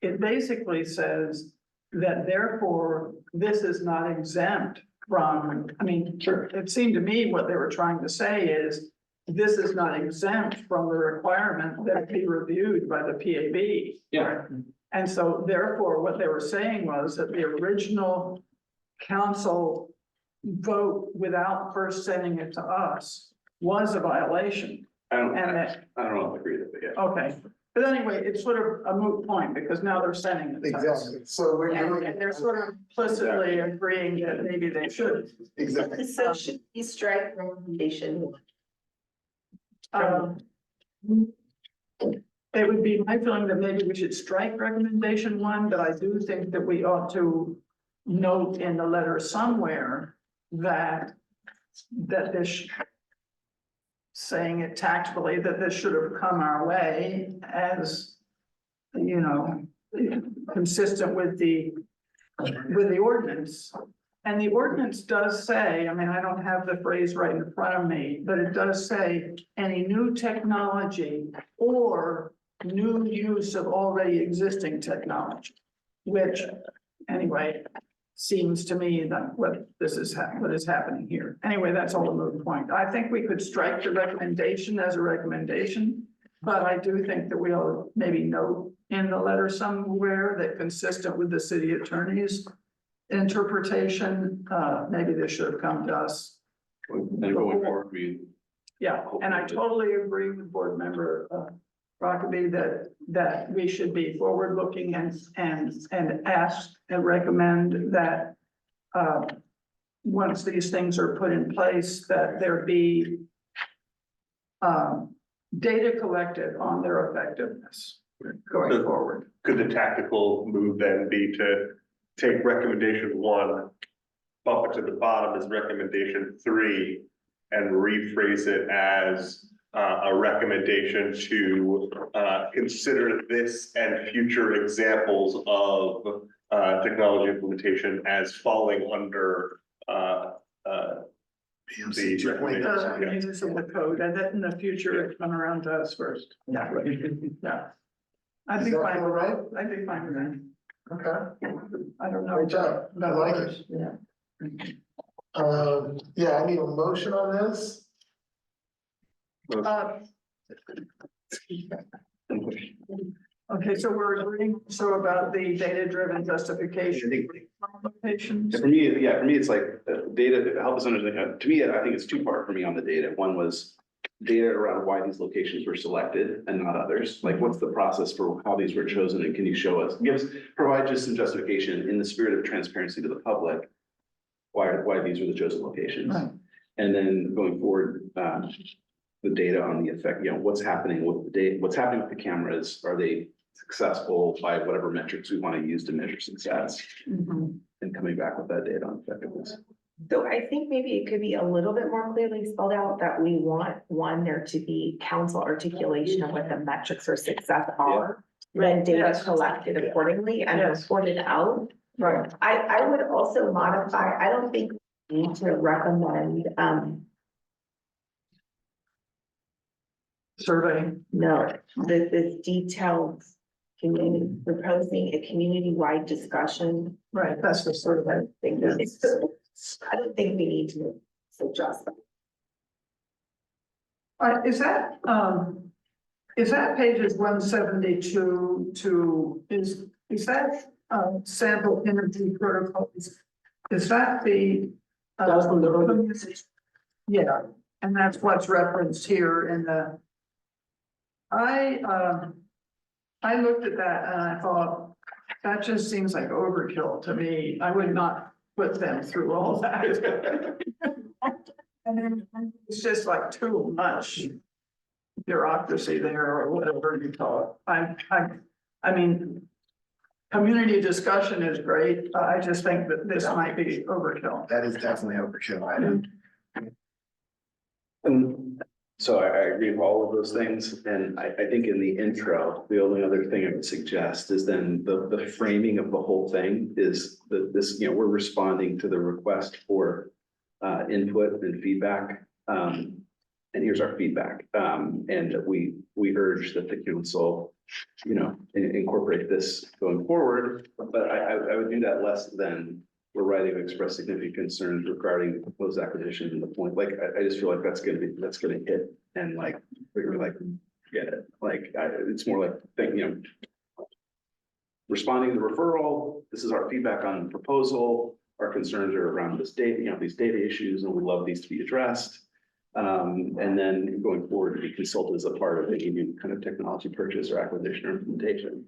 It basically says that therefore this is not exempt from, I mean, it seemed to me what they were trying to say is this is not exempt from the requirement that it be reviewed by the PAB. Yeah. And so therefore, what they were saying was that the original council vote without first sending it to us was a violation. I don't And know if I agree with it, yeah. Okay, but anyway, it's sort of a moot point because now they're sending it to us. Exactly, so we're doing. And they're sort of implicitly agreeing that maybe they should. Exactly. So should we strike recommendation? It would be my feeling that maybe we should strike recommendation 1, but I do think that we ought to note in the letter somewhere that this, saying it tactfully, that this should have come our way as, you know, consistent with the ordinance. And the ordinance does say, I mean, I don't have the phrase right in front of me, but it does say any new technology or new use of already existing technology, which anyway, seems to me that what is happening here. Anyway, that's all a moot point. I think we could strike the recommendation as a recommendation, but I do think that we'll maybe note in the letter somewhere that consistent with the city attorney's interpretation, maybe this should have come to us. And going forward, Yeah, and I totally agree with board member Rockaby that we should be forward-looking and ask and recommend that once these things are put in place, that there be data collected on their effectiveness going forward. Could the tactical move then be to take recommendation 1, bump it to the bottom as recommendation 3, and rephrase it as a recommendation to consider this and future examples of technology implementation as falling under the Municipal code, and that in the future it come around to us first. Yeah. Yeah. I'd be Is that fine all with right? that. I'd be fine with that. Okay, I don't know. great job, I like it. Yeah, I need a motion on this. Okay, so we're agreeing so about the data-driven justification. Locations. For me, it's like data, help us understand, to me, I think it's 2-part for me on the data. One was data around why these locations were selected and not others. Like, what's the process for how these were chosen, and can you show us, provide just some justification in the spirit of transparency to the public, why these were the chosen locations. Right. And then going forward, the data on the effect, what's happening with the data, what's happening with the cameras, are they successful by whatever metrics we want to use to measure success, Mhm. and coming back with that data on effectiveness. So I think maybe it could be a little bit more clearly spelled out that we want, there to be council articulation of what the metrics for success are. Then data Yes. collected accordingly and Yes. reported out. Right. I would also modify, I don't think we need to recommend, Survey. no, the detailed community, proposing a community-wide discussion. Right, that's the survey. I don't think we need to suggest that. Is that pages 172 to, is that, sample interview protocols? Is that the? That's from the Yeah, and that's what's referenced here in the. I looked at that and I thought, that just seems like overkill to me. I would not put them through all that. And then it's just like too much bureaucracy there or whatever you call it. I mean, community discussion is great. I just think that this might be overkill. That is definitely overkill. I don't. And so I agree with all of those things, and I think in the intro, the only other thing I would suggest is then the framing of the whole thing is that this, we're responding to the request for input and feedback. And here's our feedback. And we urge that the council, incorporate this going forward, but I would do that less than we're writing to express significant concerns regarding the proposed acquisition and the point, like, I just feel like that's gonna hit and like, we're gonna like, get it, like, it's more like, responding to the referral, this is our feedback on the proposal, our concerns are around this data, these data issues, and we love these to be addressed. And then going forward to be consulted as a part of any new kind of technology purchase or acquisition or implementation.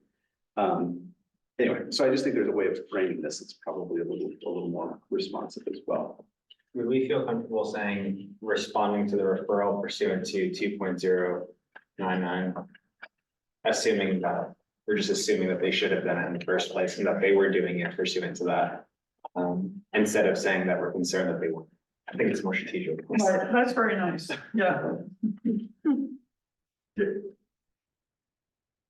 Anyway, so I just think there's a way of framing this. It's probably a little more responsive as well. Would we feel comfortable saying responding to the referral pursuant to 2.099? Assuming that, we're just assuming that they should have done it in the first place and that they were doing it pursuant to that. Instead of saying that we're concerned that they weren't. I think it's more strategic. Right, that's very nice. Yeah.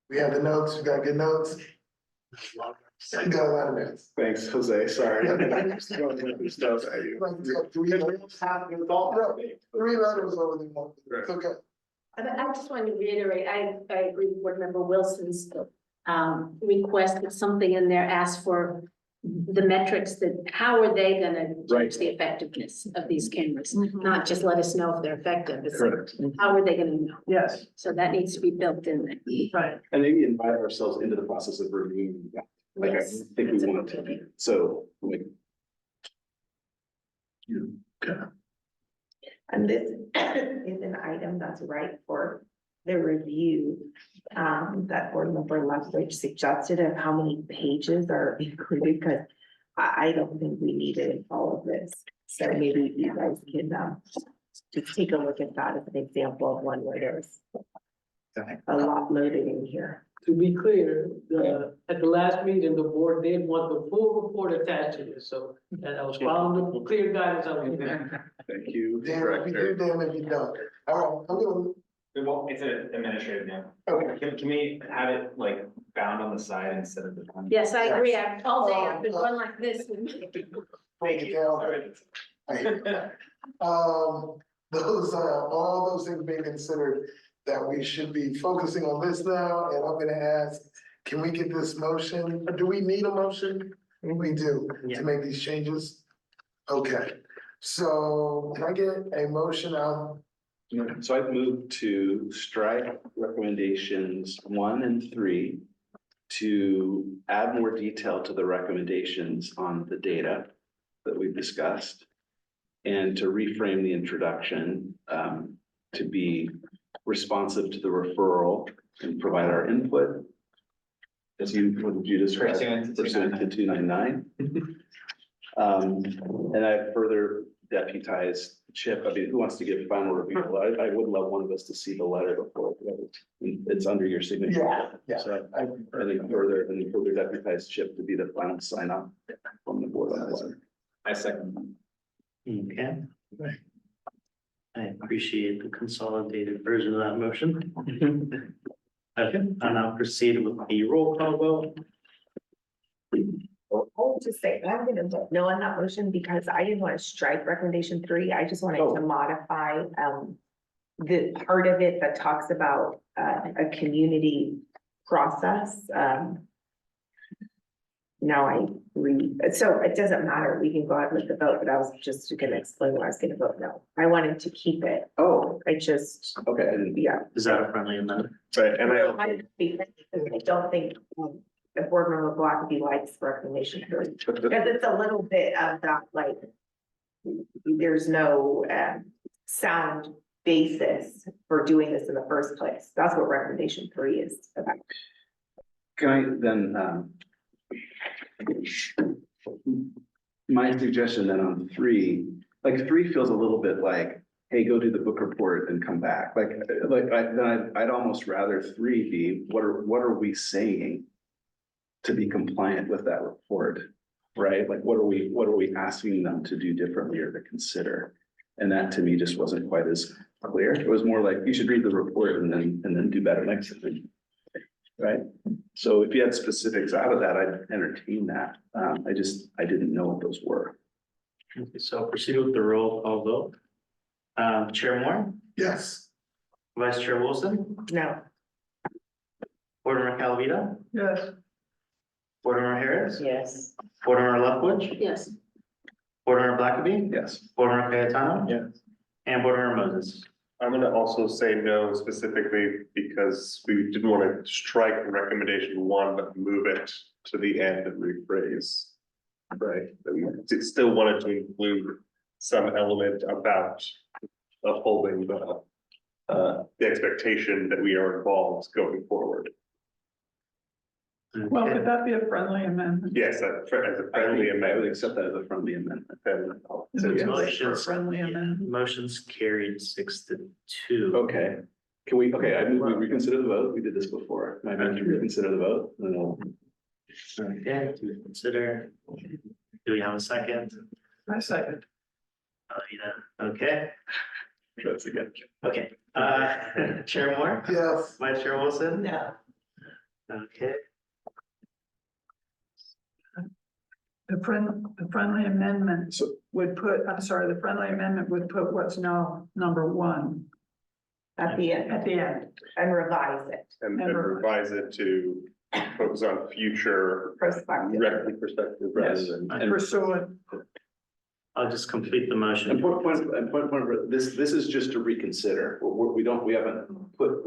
We have the notes, we got good notes. We got a lot of notes. Thanks, Jose. Sorry. Three letters over the month. It's okay. I just wanted to reiterate, I agree with Board Member Wilson's request that something in there asks for the metrics that, how are they gonna judge the effectiveness of these cameras? Not just let us know if they're effective, it's like, how are they gonna know? Yes, So that needs to be built in there. right. And maybe invite ourselves into the process of reviewing that. Like, Yes, I think we that's a want good to, idea. so like. And this is an item that's right for the review. That board member Lethbridge suggested of how many pages are included, because I don't think we needed all of this. So maybe you guys can, just take a look at that as an example of one where there's a lot loaded in here. To be clear, at the last meeting, the board did want the full report attached to this, so and I was following the clear guidance I was given. Thank you. Damn if you do, damn if you don't. All right, I'm gonna. Well, it's an administrative now. Okay. Can we have it like bound on the side instead of the front? Yes, I agree. All day I've been going like this. Break it down. All those things being considered, that we should be focusing on this now, and I'm gonna ask, can we get this motion, or do we need a motion? We do, to make these changes? Okay, so can I get a motion out? So I've moved to strike recommendations 1 and 3 to add more detail to the recommendations on the data that we've discussed, and to reframe the introduction to be responsive to the referral and provide our input. As what did you describe? Pursuant to 299. And I further deputized Chip. I mean, who wants to give final review? I would love one of us to see the letter before it's under your signature. Yeah. So and then further deputized Chip to be the final sign off from the board on the letter. I second. Okay. I appreciate the consolidated version of that motion. Okay, I'll now proceed with the roll call vote. to say, I'm gonna vote no on that motion because I didn't want to strike recommendation 3. I just wanted to modify, the part of it that talks about, a community process. Now I read, so it doesn't matter. We can go ahead with the vote, but I was just gonna explain why I was gonna vote no. I wanted to keep it. Oh, I just, okay, I didn't. yeah. Is that a friendly amendment? Right, and It might be, I don't think the board member Blackaby likes recommendation 3. Because it's a little bit of that, like, there's no sound basis for doing this in the first place. That's what recommendation 3 is about. Can I then, my suggestion then on 3, like 3 feels a little bit like, hey, go do the book report and come back. I'd almost rather 3 be, what are we saying to be compliant with that report? Right? Like, what are we asking them to do differently or to consider? And that to me just wasn't quite as clear. It was more like, you should read the report and then do better next time. Right? So if you had specifics out of that, I'd entertain that. I didn't know what those were. Okay, so proceed with the roll call vote. Chair Moore, Yes. Vice Chair Wilson, No. Board Member Calavita, Yes. Board Member Harris, Yes. Board Member Leftwich, Yes. Board Member Blackaby, Yes. Board Member Cayetano. Yes. And Board Member Moses. I'm gonna also say no specifically because we didn't want to strike recommendation 1, but move it to the end and rephrase. Right, that we still wanted to include some element about upholding the expectation that we are involved going forward. Well, could that be a friendly amendment? Yes, as a friendly I would amendment. accept that as a friendly amendment. Is it yes. too late for a friendly amendment? Motion's carried 6-2. Okay, I move we reconsider the vote. We did this before. I move to reconsider the vote. And then we'll. Okay, to consider. Do we have a second? I second. Okay, That's again. okay. Chair Moore, Yes. Vice Chair Wilson. No. Okay, The friendly amendment So- would put, I'm sorry, the friendly amendment would put what's now number 1 At the end, at the end. and revise it. And revise it to focus on future Prospective. perspective rather Yes. than. Pursuant. I'll just complete the motion. And point, this is just to reconsider. We haven't put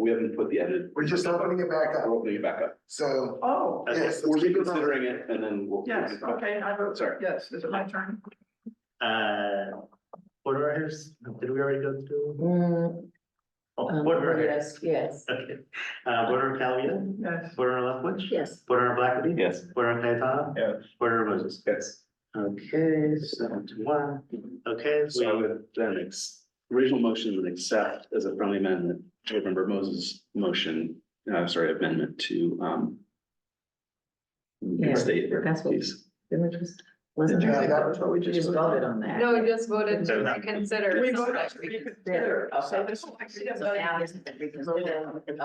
the edit. We're just opening it back We're up. opening it back up. So, Oh, yes, We're let's keep it on. reconsidering it and then we'll. yes, okay, I vote, Sorry. yes, is it my turn? Board Member Harris, did we already go through? Oh, Um, Board Member Harris. yes. Okay, Board Member Calavita, Yes. Board Member Leftwich. Yes. Board Member Blackaby. Yes. Board Member Cayetano. Yes. Board Member Moses. Yes. Okay, 7-1. Okay, So I would then original motion would accept as a friendly amendment, Board Member Moses' motion, amendment to Yeah, state. that's what- Please. Didn't we just? Did Wasn't you that- think that was what we We just just voted on that. No, we just voted So to that- reconsider. We voted to reconsider. So Okay. this So now this is the reconsider. Okay.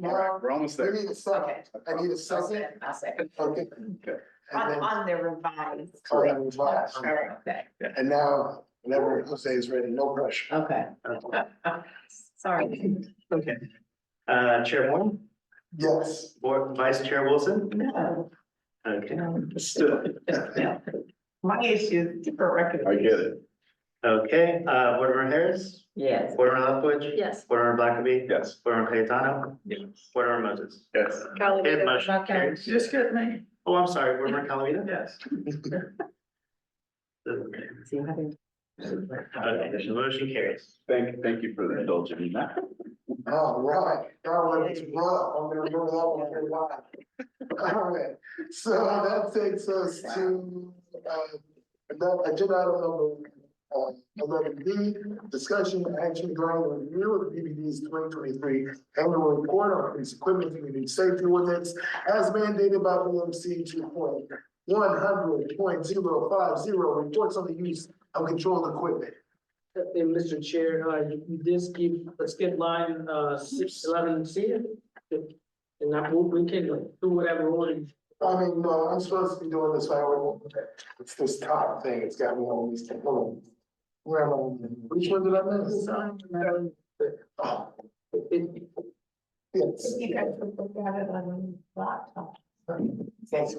Now, We're almost we there. need a second. I need a second. I'll second. Okay. Okay. And then, On the revised. correct, revised. All right, okay, And now, whenever Jose is ready, no pressure. okay. Sorry. Okay. Chair Moore, Yes. Board Vice Chair Wilson. No, Okay, Still, my issue is different I recommendation. get it. okay, Board Member Harris, Yes. Board Member Leftwich. Yes. Board Member Blackaby. Yes. Board Member Cayetano. Yes. Board Member Moses. Yes. Okay, motion carries. Just get me, Oh, I'm sorry, Board Member Calavita. yes. See how they- Okay, the motion carries. Thank you for indulging in that. All right, that one is rough. I'm gonna remember that one for a while. All right, so that takes us to, agenda item number 11B, discussion and action during the review of the PBD's 2023 annual report on police equipment community safety ordinance as mandated by VMC 2.100.050, reports on the use of controlled equipment. And Mr. Chair, you did skip line 611C. And that we can do whatever order I mean, no, I'm supposed to be doing this, I always, it's this top thing, it's got me all these, hold on. Where am I? Which one did I miss? Oh. Yes. You guys would look at it on the laptop. Thanks.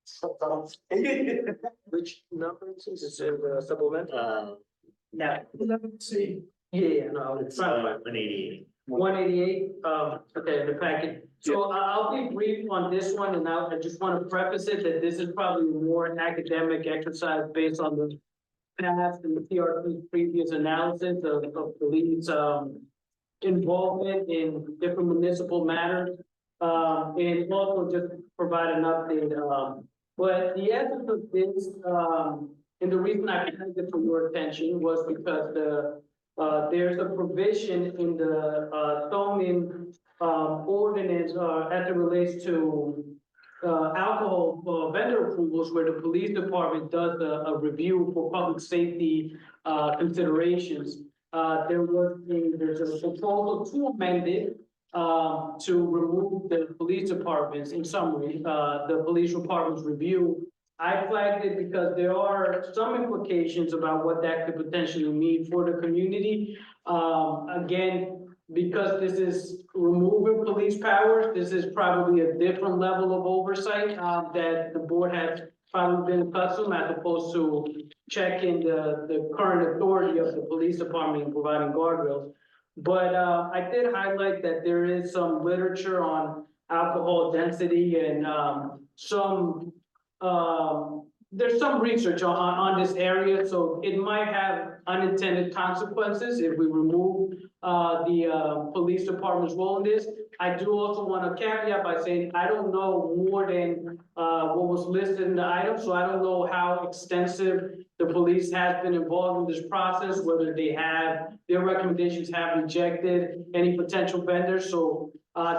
Sometimes. Which number is it, supplemental? No, Let's see. Yeah, no, it's not. 188. 188, okay, in the packet. So I'll be brief on this one, and I just want to preface it that this is probably more an academic exercise based on the past and the TRP's previous analysis of police, involvement in different municipal matters. And also just provide an update, but the essence of this, and the reason I brought it to your attention was because there's a provision in the zoning ordinance as it relates to alcohol vendor approvals, where the police department does a review for public safety considerations. There's a proposal to amend it to remove the police departments, in summary, the police department's review. I flagged it because there are some implications about what that could potentially mean for the community. Again, because this is removing police powers, this is probably a different level of oversight that the board has probably been accustomed, as opposed to checking the current authority of the police department and providing guardrails. But I did highlight that there is some literature on alcohol density and there's some research on this area, so it might have unintended consequences if we remove the police department's role in this. I do also want to caveat by saying I don't know more than what was listed in the item, so I don't know how extensive the police has been involved in this process, whether their recommendations have rejected any potential vendors. So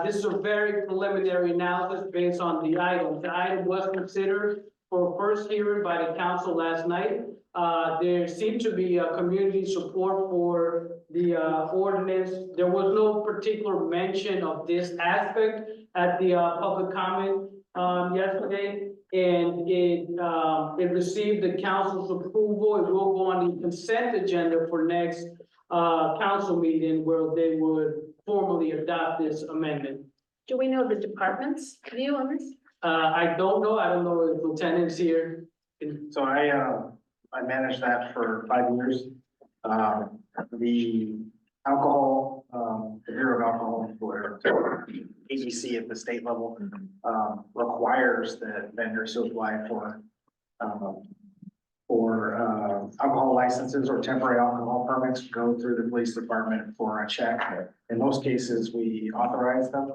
this is a very preliminary analysis based on the item. The item was considered for first hearing by the council last night. There seemed to be a community support for the ordinance. There was no particular mention of this aspect at the public comment yesterday, and it received the council's approval. It will go on the consent agenda for next council meeting, where they would formally adopt this amendment. Do we know the department's view on this? I don't know. I don't know if lieutenant's here. So I managed that for 5 years. The alcohol, the Bureau of Alcohol, or ABC at the state level, requires that vendors who apply for alcohol licenses or temporary alcohol permits go through the police department for a check. In most cases, we authorize them.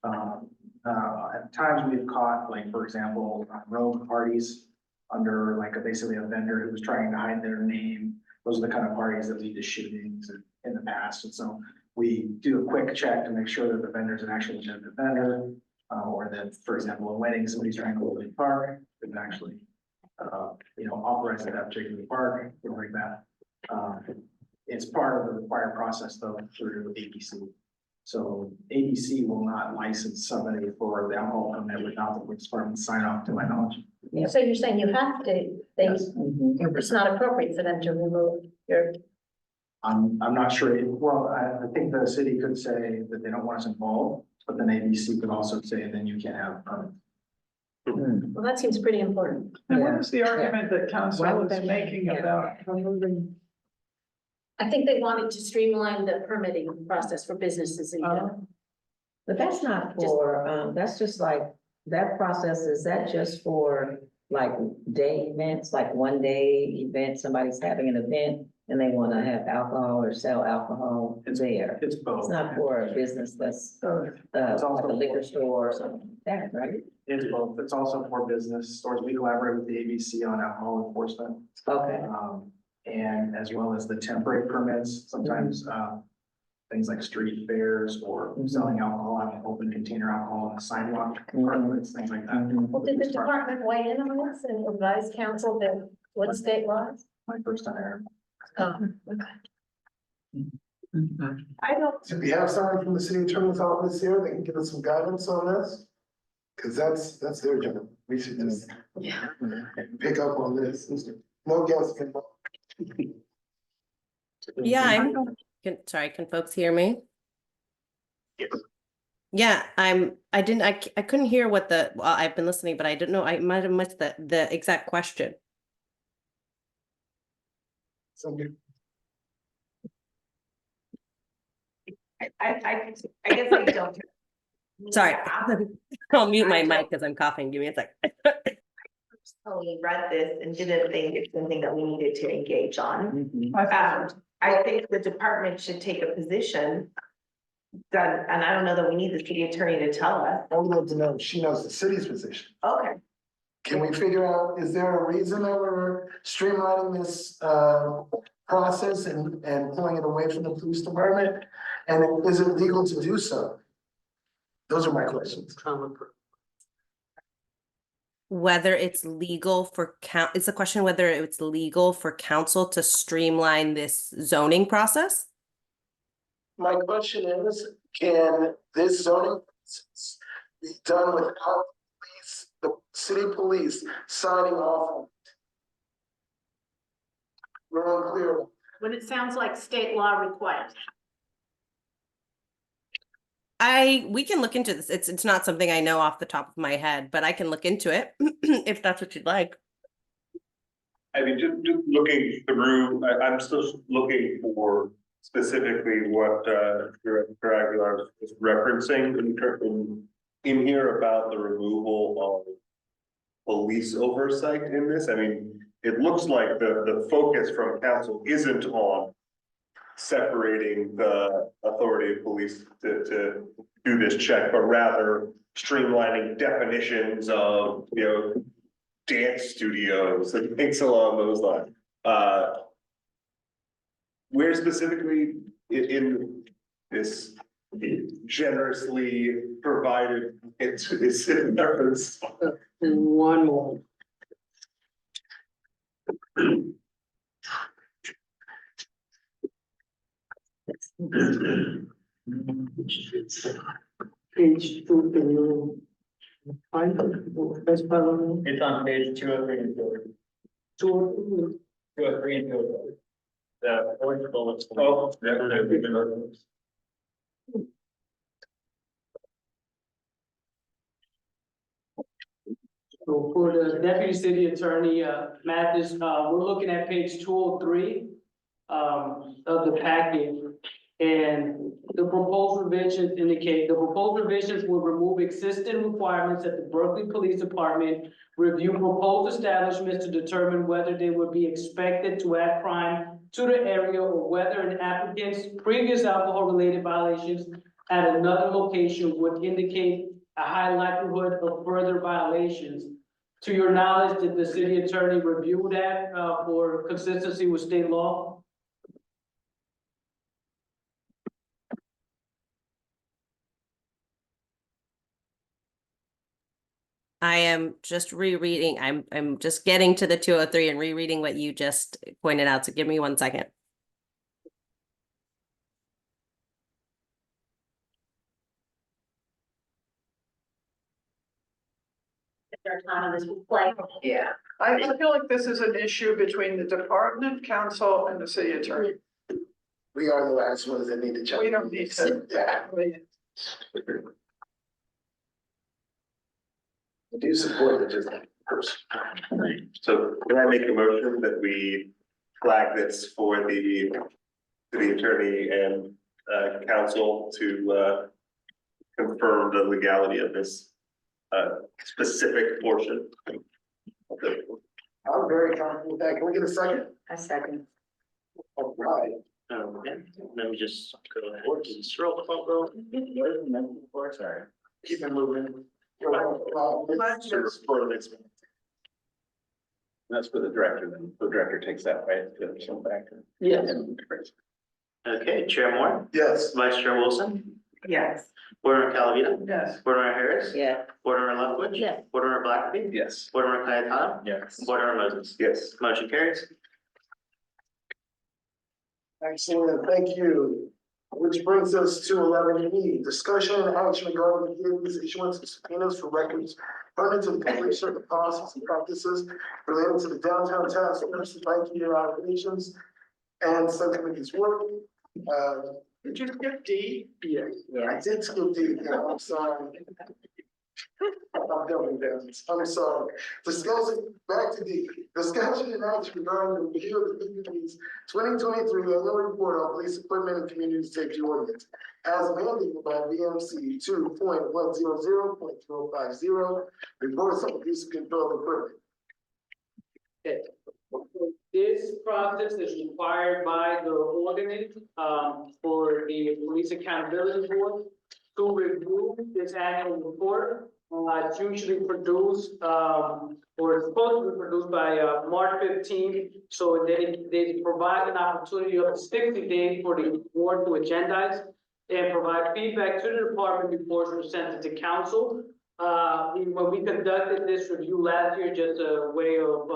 At times we've caught, like, for example, rogue parties under basically a vendor who was trying to hide their name. Those are the kind of parties that lead to shootings in the past. And so we do a quick check to make sure that the vendor is an actual legitimate vendor, or that, for example, a wedding, somebody's trying to hold a park, they can actually, authorize that particular park, things like that. It's part of the required process though through ABC. So ABC will not license somebody for the alcohol permit without the police department sign off, to my knowledge. So you're saying you have to, Yes. it's not appropriate for them to remove your. I'm not sure. I think the city could say that they don't want us involved, but then ABC could also say, then you can't have a permit. Well, that seems pretty important. And what is the argument that Why council would is that- making yeah. about removing? I think they wanted to streamline the permitting process for businesses in general. But that's not for, that's just like, that process, is that just for like day events, like one day event, somebody's having an event and they want to have alcohol or sell alcohol there? It's both. It's not for a business that's like a liquor store or something like that, right? It's both. It's also for business stores. We collaborate with the ABC on alcohol enforcement. Okay. And as well as the temporary permits, sometimes, things like street fairs or selling alcohol, having open container alcohol on the sidewalk, permits, things like that. Well, did the department weigh in on this and advise council that what state laws? My first time there. Do we have someone from the city attorney's office here that can give us some guidance on this? Cause that's their job. We should just pick up on this. More guests can. Yeah, can folks hear me? Yeah, I couldn't hear what well, I've been listening, but I didn't know, I might have missed the exact question. I guess I don't. Sorry, I'll mute my mic because I'm coughing. Give me a sec. Totally read this and didn't think it's something that we needed to engage on. I think the department should take a position. Done, and I don't know that we need the city attorney to tell us. I would love to know, if she knows the city's position. Okay. Can we figure out, is there a reason that we're streamlining this process and pulling it away from the police department? And is it legal to do so? Those are my questions. Whether it's legal for it's a question whether it's legal for council to streamline this zoning process? My question is, can this zoning process be done without the city police signing off on it? We're unclear. When it sounds like state law requires. We can look into this. It's not something I know off the top of my head, but I can look into it if that's what you'd like. I mean, just looking through, I'm still looking for specifically what Director Aguilar is referencing in here about the removal of police oversight in this. I mean, it looks like the focus from council isn't on separating the authority of police to do this check, but rather streamlining definitions of, you know, dance studios and things along those lines. Where specifically in this generously provided it's in reference? One more. Page 2, can you find it? Best part. It's on page 203 and 203. 203 and 203. The orange bullets. Oh, yeah. So for the deputy city attorney, Mathis, we're looking at page 203 of the packet. And the proposed revisions indicate the proposed revisions will remove existing requirements at the Berkeley Police Department, review proposed establishments to determine whether they would be expected to add crime to the area or whether an applicant's previous alcohol-related violations at another location would indicate a high likelihood of further violations. To your knowledge, did the city attorney review that for consistency with state law? I am just rereading. I'm just getting to the 203 and rereading what you just pointed out. So give me 1 second. Yeah, I feel like this is an issue between the department, council, and the city attorney. We are the last ones that need to check. We don't need to. Yeah. I do support it, just person. So can I make a motion that we flag this for the city attorney and council to confirm the legality of this specific portion? I'm very comfortable with that. Can we get a second? A second. All right. Let me just go ahead and scroll the phone, bro. Sorry. Keep it moving. That's for the director, then the director takes that, right? Back. Yes. Okay, Chair Moore, Yes. Vice Chair Wilson, Yes. Board Member Calavita, Yes. Board Member Harris. Yeah. Board Member Leftwich. Yes. Board Member Blackerby. Yes. Board Member Cayetano. Yes. Board Member Moses. Yes. Motion carries. Excellent, thank you. Which brings us to 11E, discussion and action regarding the PAB's issuance of subpoenas for records pertinent to the completion of the policies and practices related to the downtown task force, banking and operations, and subcommittee's work. Did you skip D? Yeah. I did skip D, yeah, I'm sorry. I'm doing this, I'm sorry. Discussing, back to D, discussion and action regarding the review of the PPP's 2023 annual report on police equipment and community safety ordinance as mandated by VMC 2.100.050, reports on use of controlled equipment. This process is required by the ordinance, for the Police Accountability Board to review this annual report. It's usually produced, or it's supposed to be produced by, March 15th. So they provide an opportunity of 60 days for the board to agendize and provide feedback to the department before it's presented to council. When we conducted this review last year, just a way of,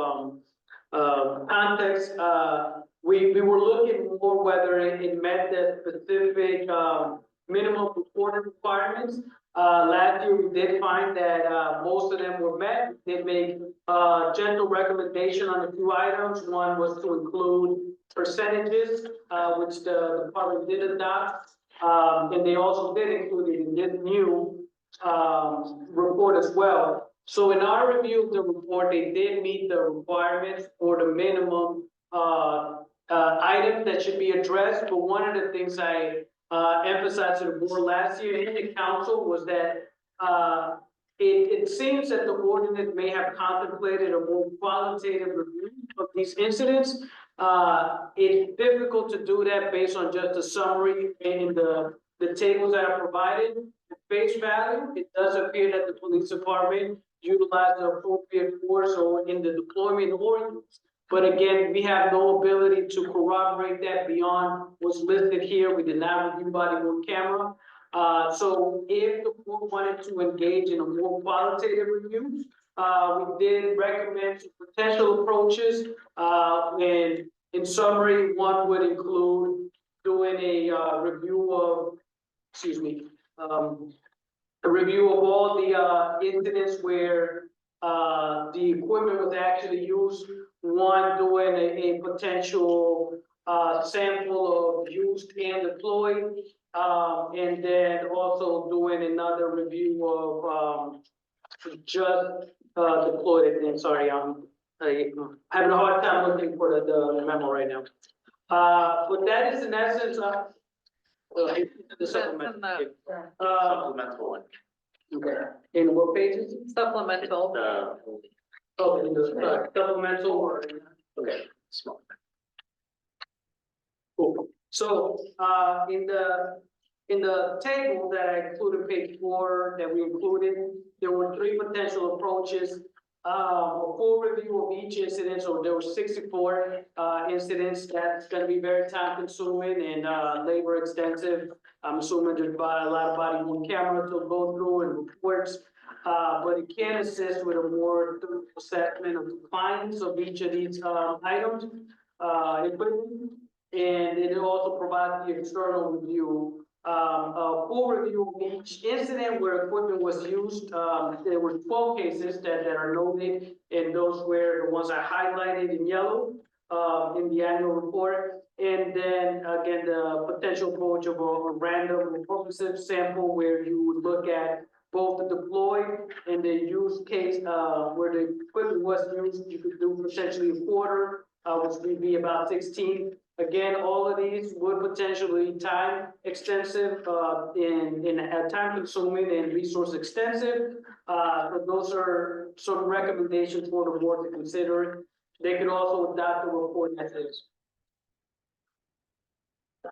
context, we were looking more whether it met the specific minimum reporting requirements. Last year, we did find that most of them were met. They made gentle recommendation on a few items. One was to include percentages, which the department did adopt. And they also did include it in this new report as well. So in our review of the report, they did meet the requirements for the minimum items that should be addressed. But one of the things I emphasized to the board last year in the council was that it seems that the ordinance may have contemplated a more qualitative review of these incidents. It's difficult to do that based on just a summary in the tables that are provided. At face value, it does appear that the police department utilized the appropriate force or in the deployment ordinance. But again, we have no ability to corroborate that beyond what's listed here. We did not review body worn camera. So if the board wanted to engage in a more qualitative review, we did recommend some potential approaches. And in summary, one would include doing a review of, a review of all the incidents where the equipment was actually used. One, doing a potential sample of used and deployed, and then also doing another review of just deployed. And sorry, I'm having a hard time looking for the memo right now. But that is in essence the supplemental. Supplemental one. Okay. In what pages? Supplemental. Oh, in the supplemental. Okay, small. Cool. So, in the table that I included, page 4, that we included, there were 3 potential approaches. A full review of each incident, so there were 64 incidents. That's gonna be very time consuming and labor extensive. I'm assuming there's a lot of body worn camera to go through and reports. But it can assist with a more thorough assessment of compliance of each of these items, equipment. And it also provides the external review, a full review of each incident where equipment was used. There were 12 cases that are noted, and those were the ones I highlighted in yellow in the annual report. And then again, the potential approach of a random repurposive sample where you would look at both the deployed and the used case, where the equipment was used. You could do potentially a quarter, which would be about 16. Again, all of these would potentially time extensive, and time consuming and resource extensive. But those are some recommendations for the board to consider. They could also adopt the report as is.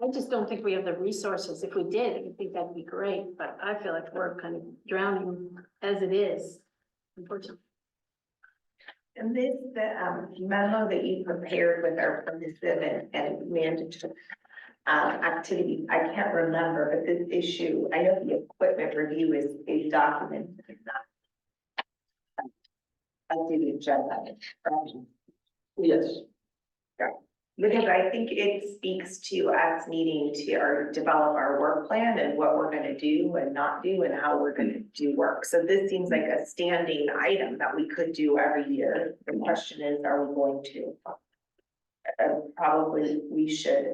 I just don't think we have the resources. If we did, I think that'd be great, but I feel like we're kind of drowning as it is, unfortunately. And this, the memo that you prepared with our permissive and mandatory activities, I can't remember, but this issue, I know the equipment review is a document. I did agenda, right? Yes. Yeah. Because I think it speaks to us needing to develop our work plan and what we're gonna do and not do and how we're gonna do work. So this seems like a standing item that we could do every year. The question is, are we going to? Probably we should,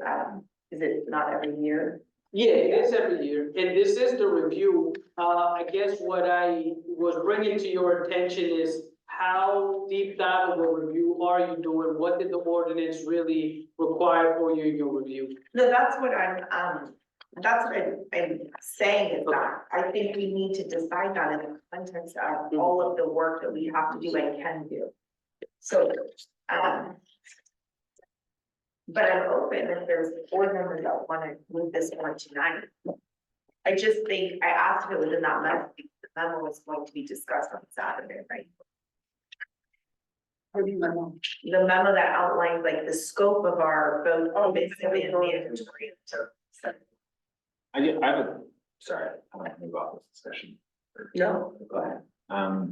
is it not every year? Yeah, it is every year, and this is the review. I guess what I was bringing to your attention is how deep dive of a review are you doing? What did the ordinance really require for you in your review? No, that's what I'm saying is that I think we need to decide that in the context of all of the work that we have to do and can do. So, but I'm open if there's board members that wanna move this one tonight. I just think, I asked if it was in that memo, because the memo was going to be discussed on Saturday, right? The memo that outlines like the scope of our both permissive and mandatory. I have a, sorry, I want to move off this discussion. No, go ahead. Are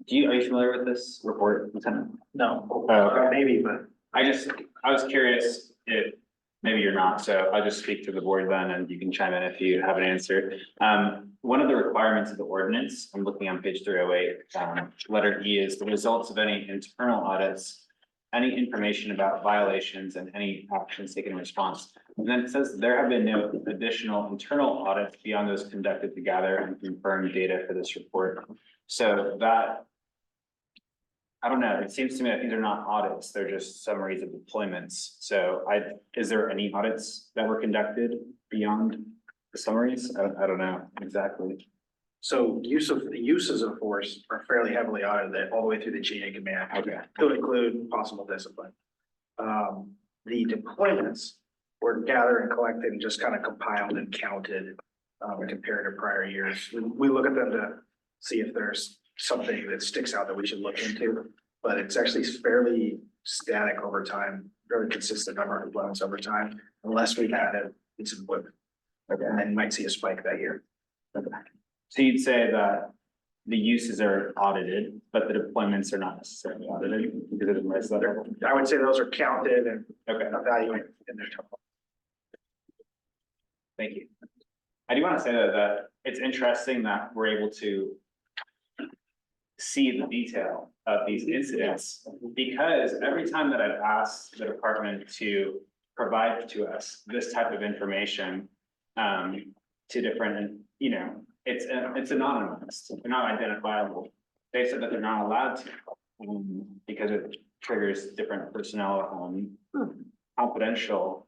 you familiar with this report, Lieutenant? No, Oh, okay. maybe, but. I was curious if, maybe you're not, so I'll just speak to the board then and you can chime in if you have an answer. One of the requirements of the ordinance, I'm looking on page 308, letter E is the results of any internal audits, any information about violations and any actions taken in response. And then it says there have been no additional internal audits beyond those conducted to gather and confirm data for this report. So that, I don't know, it seems to me that these are not audits, they're just summaries of deployments. So is there any audits that were conducted beyond the summaries? I don't know exactly. So the uses of force are fairly heavily audited all the way through the chain of command. Okay. To include possible discipline. The deployments were gathered and collected and just kind of compiled and counted, compared to prior years. We look at them to see if there's something that sticks out that we should look into, but it's actually fairly static over time, very consistent number of deployments over time, unless we had a incident with. Okay, and then you might see a spike that year. Okay. So you'd say that the uses are audited, but the deployments are not necessarily audited because of the risk letter? I would say those are counted and Okay. evaluated in their total. Thank you. I do want to say that it's interesting that we're able to see the detail of these incidents, because every time that I've asked the department to provide to us this type of information, to different, it's anonymous, they're not identifiable. They said that they're not allowed to, because it triggers different personnel, confidential,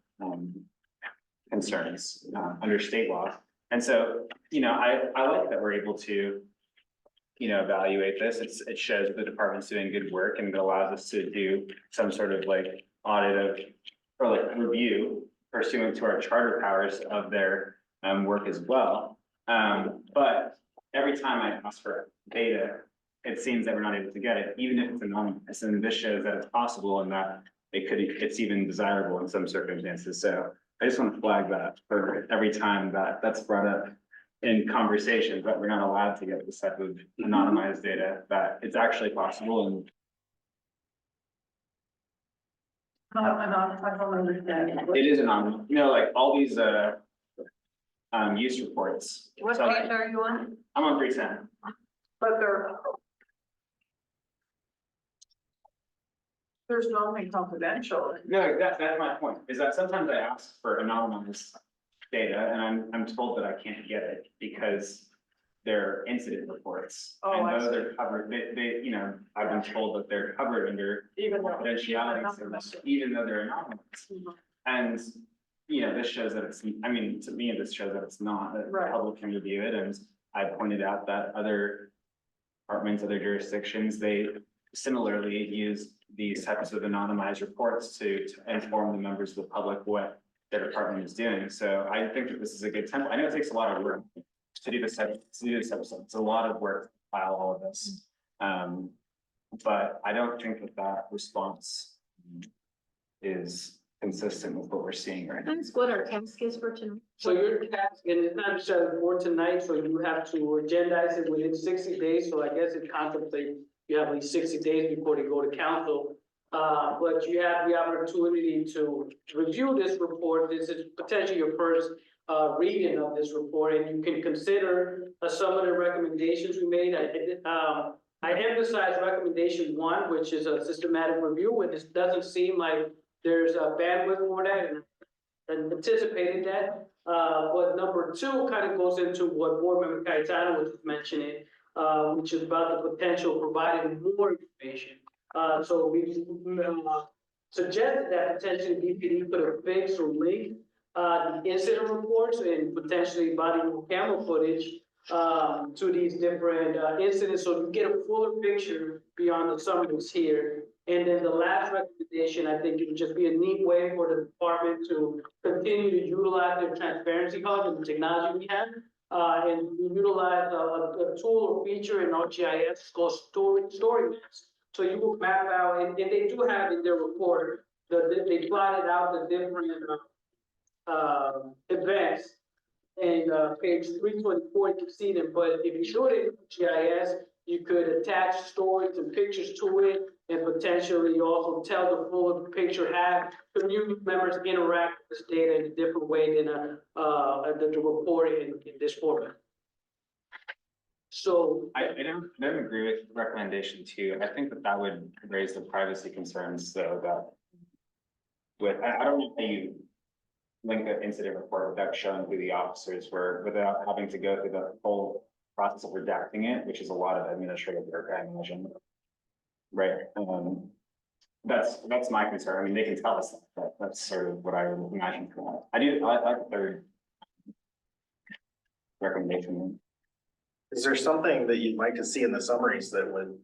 concerns, under state law. And so, I like that we're able to, evaluate this. It shows the department's doing good work and it allows us to do some sort of like audit or review pursuant to our charter powers of their work as well. But every time I ask for data, it seems that we're not able to get it, even if it's anonymous. And this shows that it's possible and that it's even desirable in some circumstances. So I just want to flag that for every time that's brought up in conversations, that we're not allowed to get this type of anonymized data, that it's actually possible. And I don't understand. it is anonymous, like all these use reports. What So, page are you on? I'm on 310. But there's nothing confidential. No, that's my point, is that sometimes I ask for anonymized data and I'm told that I can't get it because they're incident reports. Oh, I And those see. are covered, they, I've been told that they're covered under Even though. confidentiality, service, even though they're anonymous. Mhm. And, this shows that to me, this shows that it's not, that the Right. public can review it, and I pointed out that other departments, other jurisdictions, they similarly use these types of anonymized reports to inform the members of the public what their department is doing. So I think that this is a good template. I know it takes a lot of work to do this episode. It's a lot of work to file all of this. But I don't think that response is consistent with what we're seeing right now. That's what our task is for tonight. So your task, and it's not just for tonight, so you have to agendize it within 60 days, so I guess it contemplates you have like 60 days before they go to council. But you have the opportunity to review this report. This is potentially your first reading of this report, and you can consider some of the recommendations we made. I emphasize recommendation 1, which is a systematic review, and it doesn't seem like there's a bandwidth for that, and anticipated that. But number 2 kind of goes into what Board Member Cayetano was mentioning, which is about the potential of providing more information. So we suggested that potentially BPD could affix or link the incident reports and potentially body camera footage to these different incidents, so you get a fuller picture beyond the summaries here. And then the last recommendation, I think it would just be a neat way for the department to continue to utilize their transparency hub and the technology we have. And utilize a tool or feature in ArcGIS called story maps. So you will map out, and they do have in their report, they plotted out the different events. And page 324, you can see them, but if you show it in GIS, you could attach stories and pictures to it, and potentially also tell the full picture, have community members interact with this data in a different way than the report in this format. So I don't agree with recommendation 2. I think that would raise the privacy concerns, so that I don't know how you link the incident report without showing who the officers were, without having to go through the whole process of redacting it, which is a lot of administrative work, I imagine. Right. That's my concern. I mean, they can tell us that. That's sort of what I would imagine for that. I like the 3rd recommendation. Is there something that you'd like to see in the summaries that would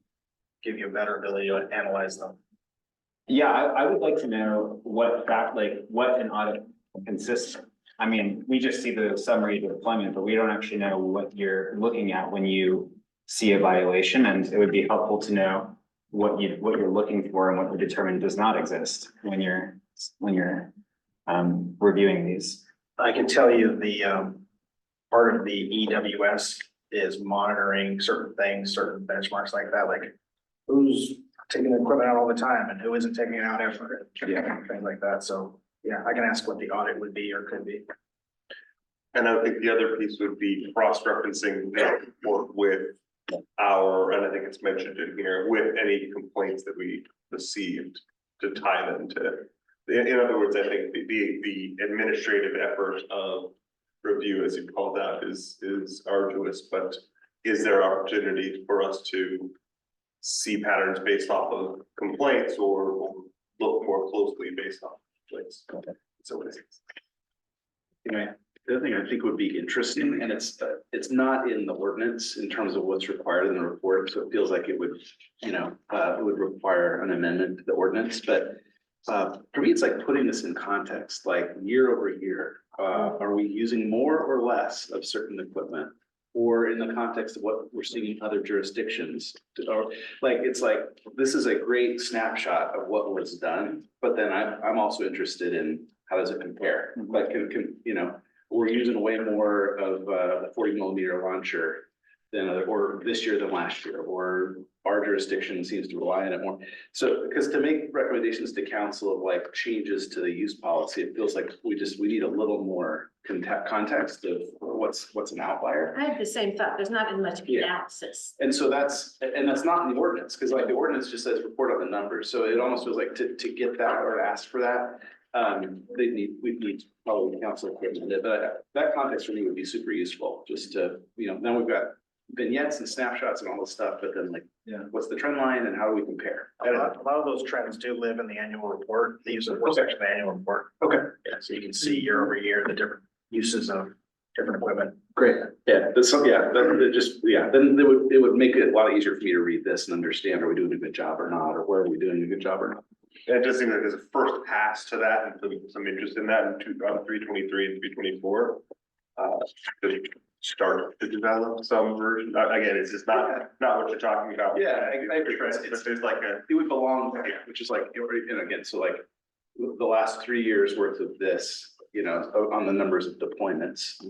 give you a better ability to analyze them? Yeah, I would like to know what an audit consists of. I mean, we just see the summary of the deployment, but we don't actually know what you're looking at when you see a violation, and it would be helpful to know what you're looking for and what you determine does not exist when you're reviewing these. I can tell you the part of the EWS is monitoring certain things, certain benchmarks like that, like who's taking the equipment out all the time and who isn't taking it out ever, things like that. So yeah, I can ask what the audit would be or could be. And I think the other piece would be cross-referencing the report with and I think it's mentioned in here, with any complaints that we received to tie them to. In other words, I think the administrative effort of review, as you called out, is arduous, but is there opportunity for us to see patterns based off of complaints or look more closely based off complaints? So what is it? The other thing I think would be interesting, and it's not in the ordinance in terms of what's required in the report, so it feels like it would, it would require an amendment to the ordinance, but for me, it's like putting this in context, like year over year. Are we using more or less of certain equipment? Or in the context of what we're seeing in other jurisdictions? Or like, it's like, this is a great snapshot of what was done, but then I'm also interested in how does it compare? Like, we're using way more of the 40mm launcher than or this year than last year, or our jurisdiction seems to rely on it more. So, because to make recommendations to council of like changes to the use policy, it feels like we need a little more context of what's an outlier. I had the same thought. There's not much analysis. And so that's not in the ordinance, because like the ordinance just says report on the numbers. So it almost feels like to get that or ask for that, we need probably council equipment, but that context for me would be super useful, just to, then we've got vignettes and snapshots and all this stuff, but then like, what's the trend line and how do we compare? A lot of those trends do live in the annual report. The use of section of the annual report. Okay. Yeah, so you can see year over year the different uses of different equipment. Great. Yeah. Then it would make it a lot easier for me to read this and understand, are we doing a good job or not, or where are we doing a good job or not? And it does seem like there's a first pass to that, and some interest in that in 323 and 324. To start to develop some version. Again, it's just not what you're talking about. Yeah, I agree. But there's like it would belong, which is like, and again, so like the last 3 years worth of this, on the numbers of deployments,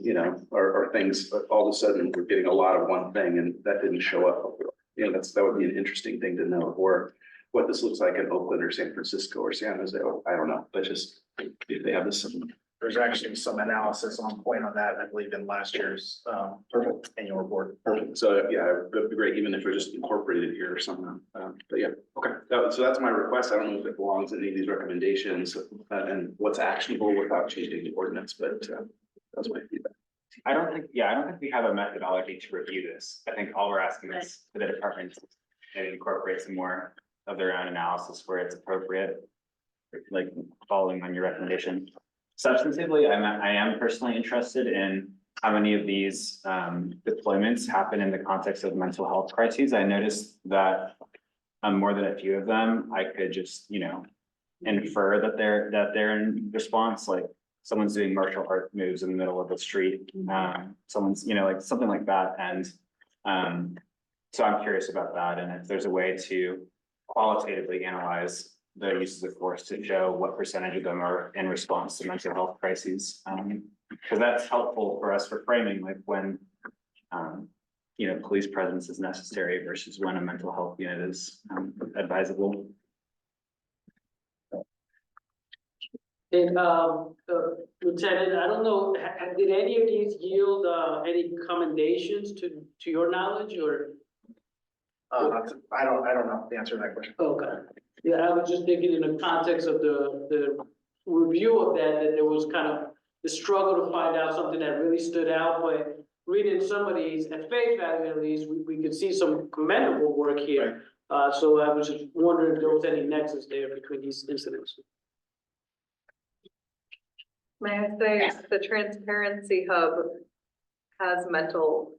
or things, all of a sudden we're getting a lot of one thing and that didn't show up. That would be an interesting thing to know. Or what this looks like in Oakland or San Francisco or San Jose, I don't know, but just if they have this. There's actually some analysis on point on that, I believe, in last year's annual report. Perfect. So yeah, it'd be great, even if we just incorporated it here or something. But yeah, okay. So that's my request. I don't know if it belongs in any of these recommendations and what's actionable without changing the ordinance, but that's my feedback. I don't think we have a methodology to review this. I think all we're asking is for the department to maybe incorporate some more of their own analysis where it's appropriate, like following on your recommendation. Substantively, I am personally interested in how many of these deployments happen in the context of mental health crises. I noticed that more than a few of them, I could just, infer that they're in response, like someone's doing martial art moves in the middle of the street. Someone's, like something like that. And so I'm curious about that. And if there's a way to qualitatively analyze the uses of force to show what percentage of them are in response to mental health crises. Because that's helpful for us for framing, like when, police presence is necessary versus when a mental health unit is advisable. And, Lieutenant, I don't know, did any of these yield, any commendations to your knowledge or? I don't know the answer to that question. Okay, yeah, I was just thinking in the context of the review of that there was kind of the struggle to find out something that really stood out, but reading some of these at face value, at least, we could see some commendable work here. So I was just wondering if there was any nexus there between these incidents. May I say, the Transparency Hub has mental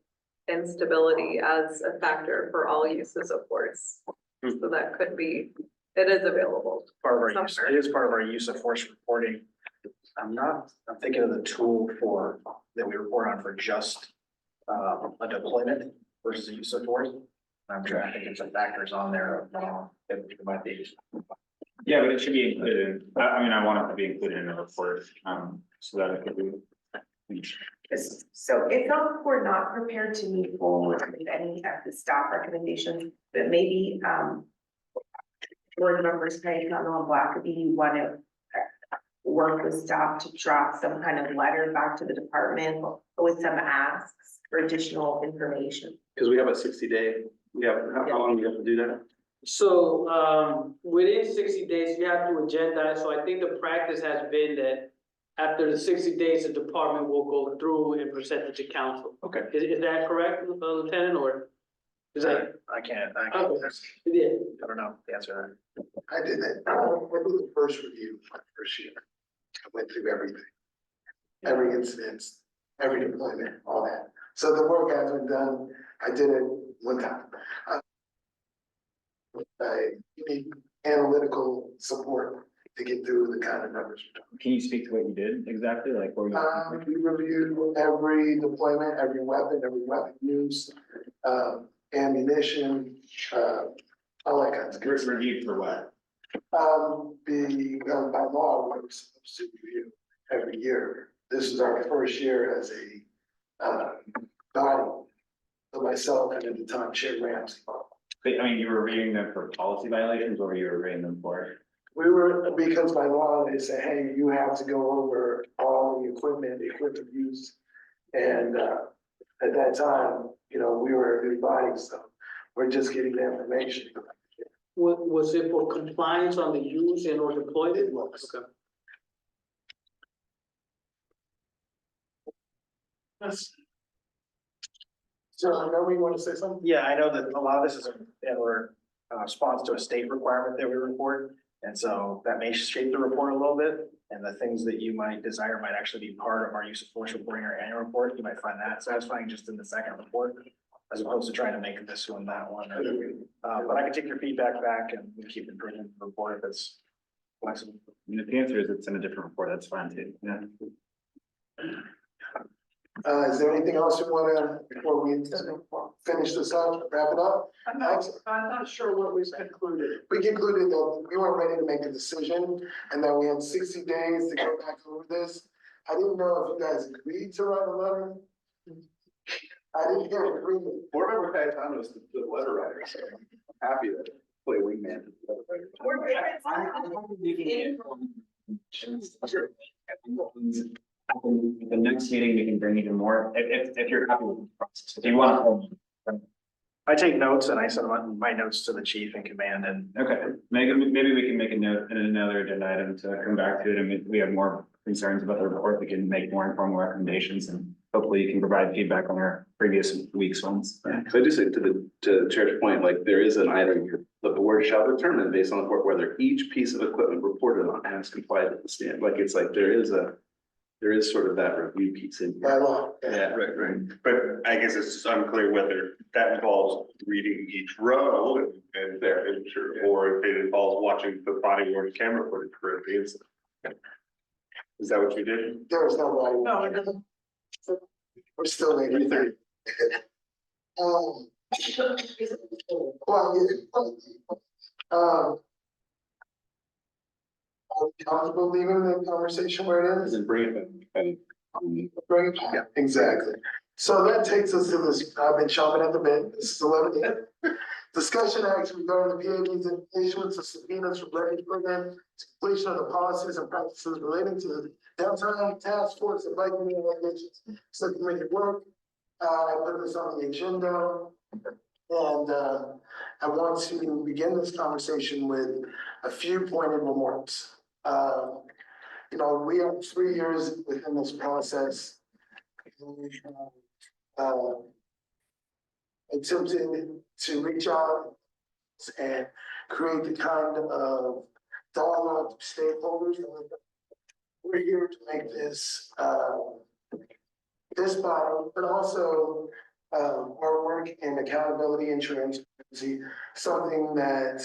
instability as a factor for all uses of force. So that could be, it is available. It is part of our use of force reporting. I'm thinking of the tool that we report on for just a deployment versus a use of force. I'm trying to think of some factors on there that might be. Yeah, but it should be included. I want it to be included in the report, so that it could be. So it's not, we're not prepared to move forward with any of the staff recommendations, but maybe, board members, Craig, on Blackaby, you want to work with staff to draft some kind of letter back to the department with some asks for additional information. Because we have a 60-day, how long do you have to do that? So, within 60 days, you have to agendize. So I think the practice has been that after the 60 days, the department will go through and present it to council. Okay. Is that correct, Lieutenant, or? Is that? I can't, Yeah. I don't know the answer to that. I did that, I did the first review my first year. I went through everything, every incident, every deployment, all that. So the work has been done, I did it one time. I need analytical support to get through the kind of numbers. Can you speak to what you did exactly? Like what We reviewed every deployment, every weapon use, ammunition, all that kinds of good stuff. reviewed for what? By law, we're supposed to review every year. This is our first year as a body, so myself and at the time Chair Ramsey. You were reviewing them for policy violations, or you were reviewing them for? We were, because by law, they say, hey, you have to go over all the equipment use. And at that time, we were a new body, so we're just getting the information. Was it for compliance on the use and or deployment? It was. Okay. Yes. So I know we want to say something? Yeah, I know that a lot of this is in response to a state requirement that we report. And so that may shape the report a little bit. And the things that you might desire might actually be part of our use of force reporting, our annual report. You might find that satisfying just in the second report, as opposed to trying to make this one, that one. But I can take your feedback back and we keep improving the report if it's flexible. If the answer is it's in a different report, that's fine too. Yeah. Is there anything else you want to, before we finish this up, wrap it up? I'm not sure what we've concluded. We concluded that we weren't ready to make a decision and that we had 60 days to go back over this. I didn't know if you guys agreed to write a letter. I didn't hear agreement. Board member Cayetano is the letter writer, so I'm happy that Play wingman. The next meeting, we can bring even more, if you're happy with the process, if you want to. I take notes and I send my notes to the chief and command and Okay, maybe we can make a note in another agenda item to come back to it, and we have more concerns about the report, we can make more informal recommendations, and hopefully you can provide feedback on our previous week's ones. So I just say to the chair's point, like there is an item here, that the board shall determine based on the report whether each piece of equipment reported on has complied with the standard. Like it's like there is sort of that review piece in By here. law. Yeah, right. But I guess it's just unclear whether that involves reading each row and there, or if it involves watching the body worn camera footage for the incident. Is that what you did? There is no way. No, We're still waiting. Well, yeah. Are we comfortable leaving the conversation where it is? And bring it and Bring it back. Exactly. So that takes us to this, I've been chomping at the bit, this is 11. Discussion action regarding the PAB's issuance of subpoenas for Berkeley program, completion of the policies and practices relating to the downtown task force and biking allegations, subcommittee work. I put this on the agenda. And I want to begin this conversation with a few pointed remarks. You know, we are 3 years within this process. We have attempted to reach out and create the kind of dialogue with stakeholders. We're here to make this this body, but also our work in accountability and transparency, something that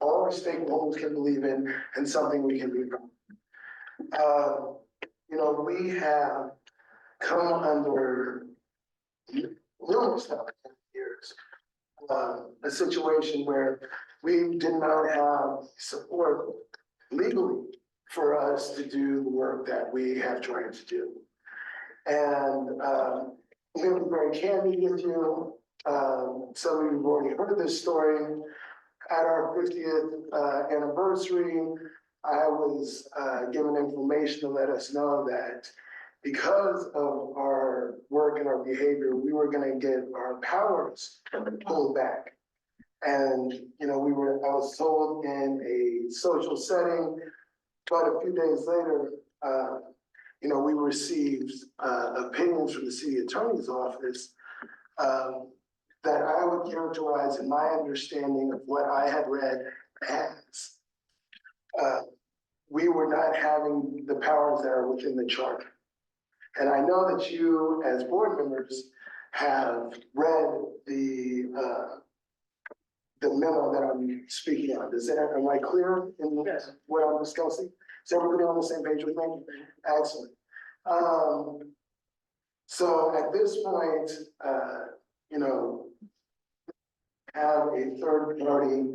all our stakeholders can believe in and something we can be proud of. You know, we have come under numerous years, a situation where we did not have support legally for us to do the work that we have tried to do. And I'm going to be very candid with you. Some of you have already heard this story. At our 50th anniversary, I was given information to let us know that because of our work and our behavior, we were going to get our powers pulled back. And, you know, I was told in a social setting, but a few days later, you know, we received opinions from the city attorney's office that I would characterize in my understanding of what I had read as we were not having the powers that are within the charter. And I know that you, as board members, have read the memo that I'm speaking on. Am I clear in what I'm discussing? Is everybody on the same page with me? Excellent. So at this point, you know, have a third party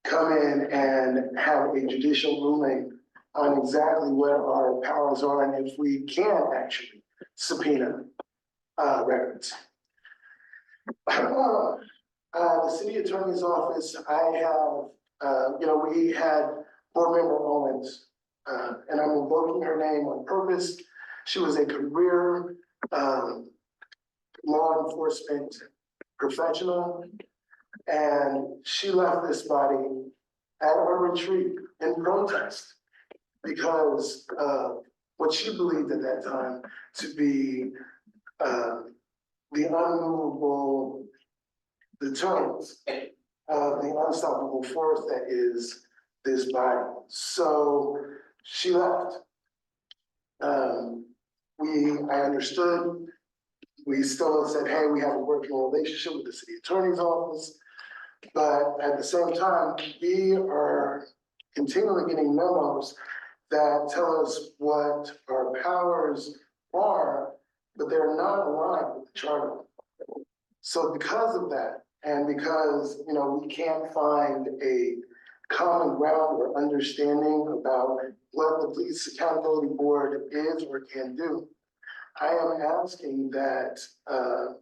come in and have a judicial ruling on exactly what our powers are and if we can actually subpoena records. The city attorney's office, I have, you know, we had board member Owens, and I'm invoking her name on purpose. She was a career law enforcement professional, and she left this body at our retreat in protest because of what she believed at that time to be the unmovable deterrence of the unstoppable force that is this body. So she left. I understood. We still said, hey, we have a working relationship with the city attorney's office. But at the same time, we are continually getting memos that tell us what our powers are, but they're not aligned with the charter. So because of that, and because, you know, we can't find a common ground or understanding about what the Police Accountability Board is or can do, I am asking that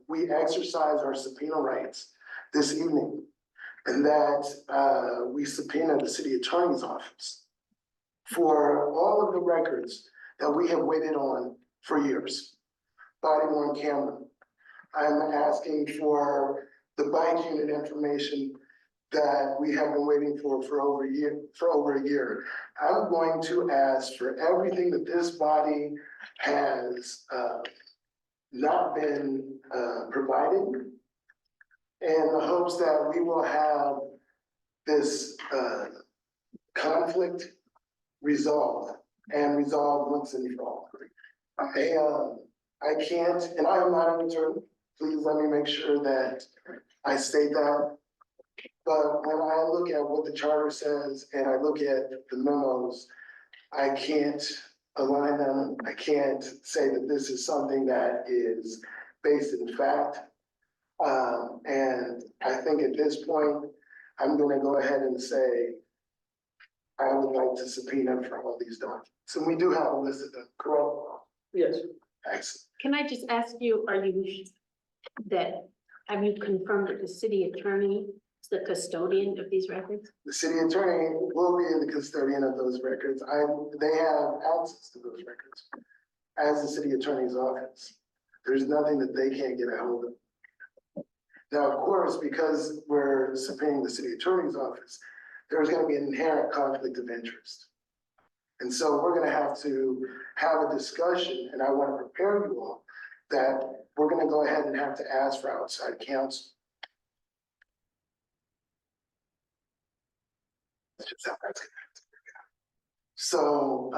we exercise our subpoena rights this evening and that we subpoena the city attorney's office for all of the records that we have waited on for years. Body worn camera. I'm asking for the bike unit information that we have been waiting for over a year. I'm going to ask for everything that this body has not been provided, in the hopes that we will have this conflict resolved once and for all. I can't, and I am not an attorney. Please let me make sure that I state that. But when I look at what the charter says and I look at the memos, I can't align them. I can't say that this is something that is based in fact. And I think at this point, I'm gonna go ahead and say, I would like to subpoena for all these documents. And we do have a list of them, correct? Yes. Excellent. Can I just ask you, have you confirmed that the city attorney is the custodian of these records? The city attorney will be the custodian of those records. They have access to those records as the city attorney's office. There's nothing that they can't get a hold of. Now, of course, because we're subpoenaing the city attorney's office, there's going to be an inherent conflict of interest. And so we're going to have a discussion, and I want to prepare you all that we're going to go ahead and have to ask for outside counsel. That's just how that's going to have to work out. So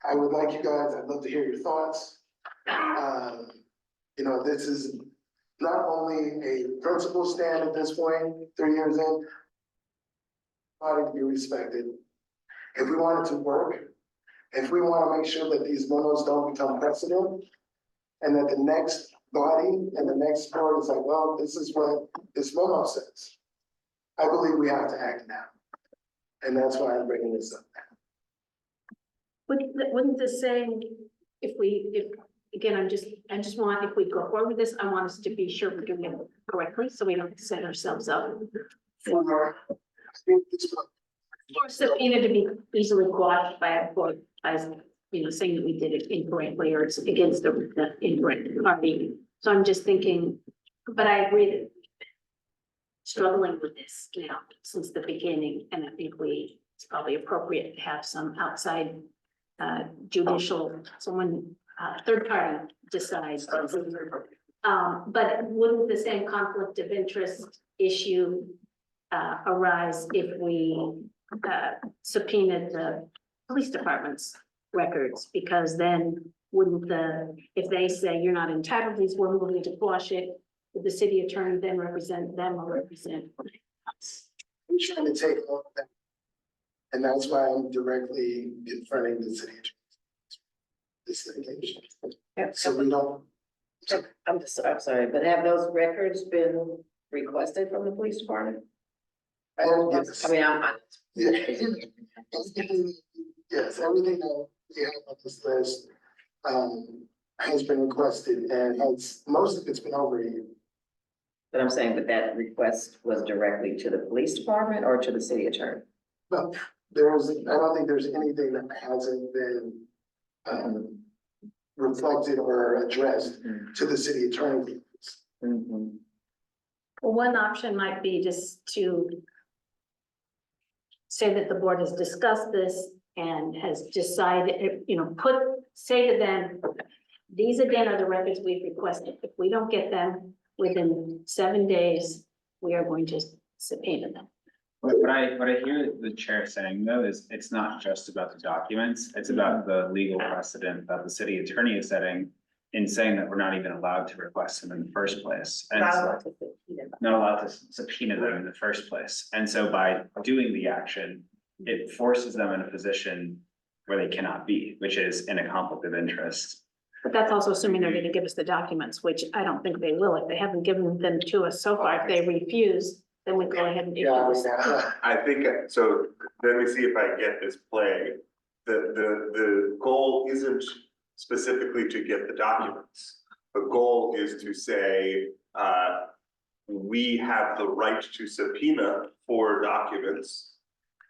I would like you guys, I'd love to hear your thoughts. This is not only a principal stand at this point, 3 years in, body to be respected. If we want it to work, if we want to make sure that these memos don't become precedent, and that the next body and the next board is like, well, this is what this memo says. I believe we have to act now. And that's why I'm bringing this up now. Wouldn't the saying, if we go forward with this, I want us to be sure we're doing it correctly, so we don't set ourselves up for subpoena to be easily quashed by a court as, saying that we did it incorrectly or it's against the incorrect party. So I'm just thinking, but I agree that struggling with this now since the beginning, and I think it's probably appropriate to have some outside judicial, third party decides. But wouldn't the same conflict of interest issue arise if we subpoenaed the police department's records? Because then if they say you're not entitled to these, we're moving to quash it, would the city attorney then represent them or represent us? I'm trying to take all of that. And that's why I'm directly confronting the city attorney. This litigation. So we don't. I'm sorry, but have those records been requested from the police department? Yes. I mean, Yes, everything that we have on this list has been requested, and most of it's been over a year. But I'm saying that request was directly to the police department or to the city attorney? Well, I don't think there's anything that hasn't been reflected or addressed to the city attorney. Mm-hmm. Well, one option might be just to say that the board has discussed this and has decided, say to them, these again are the records we've requested. If we don't get them within 7 days, we are going to subpoena them. What I hear the chair saying though is it's not just about the documents, it's about the legal precedent that the city attorney is setting in saying that we're not even allowed to request them in the first place. And not allowed to subpoena them in the first place. And so by doing the action, it forces them in a position where they cannot be, which is in a conflict of interest. But that's also assuming they're going to give us the documents, which I don't think they will. If they haven't given them to us so far, if they refuse, then we go ahead and issue this. I think, so let me see if I get this play. The goal isn't specifically to get the documents. The goal is to say, we have the right to subpoena for documents.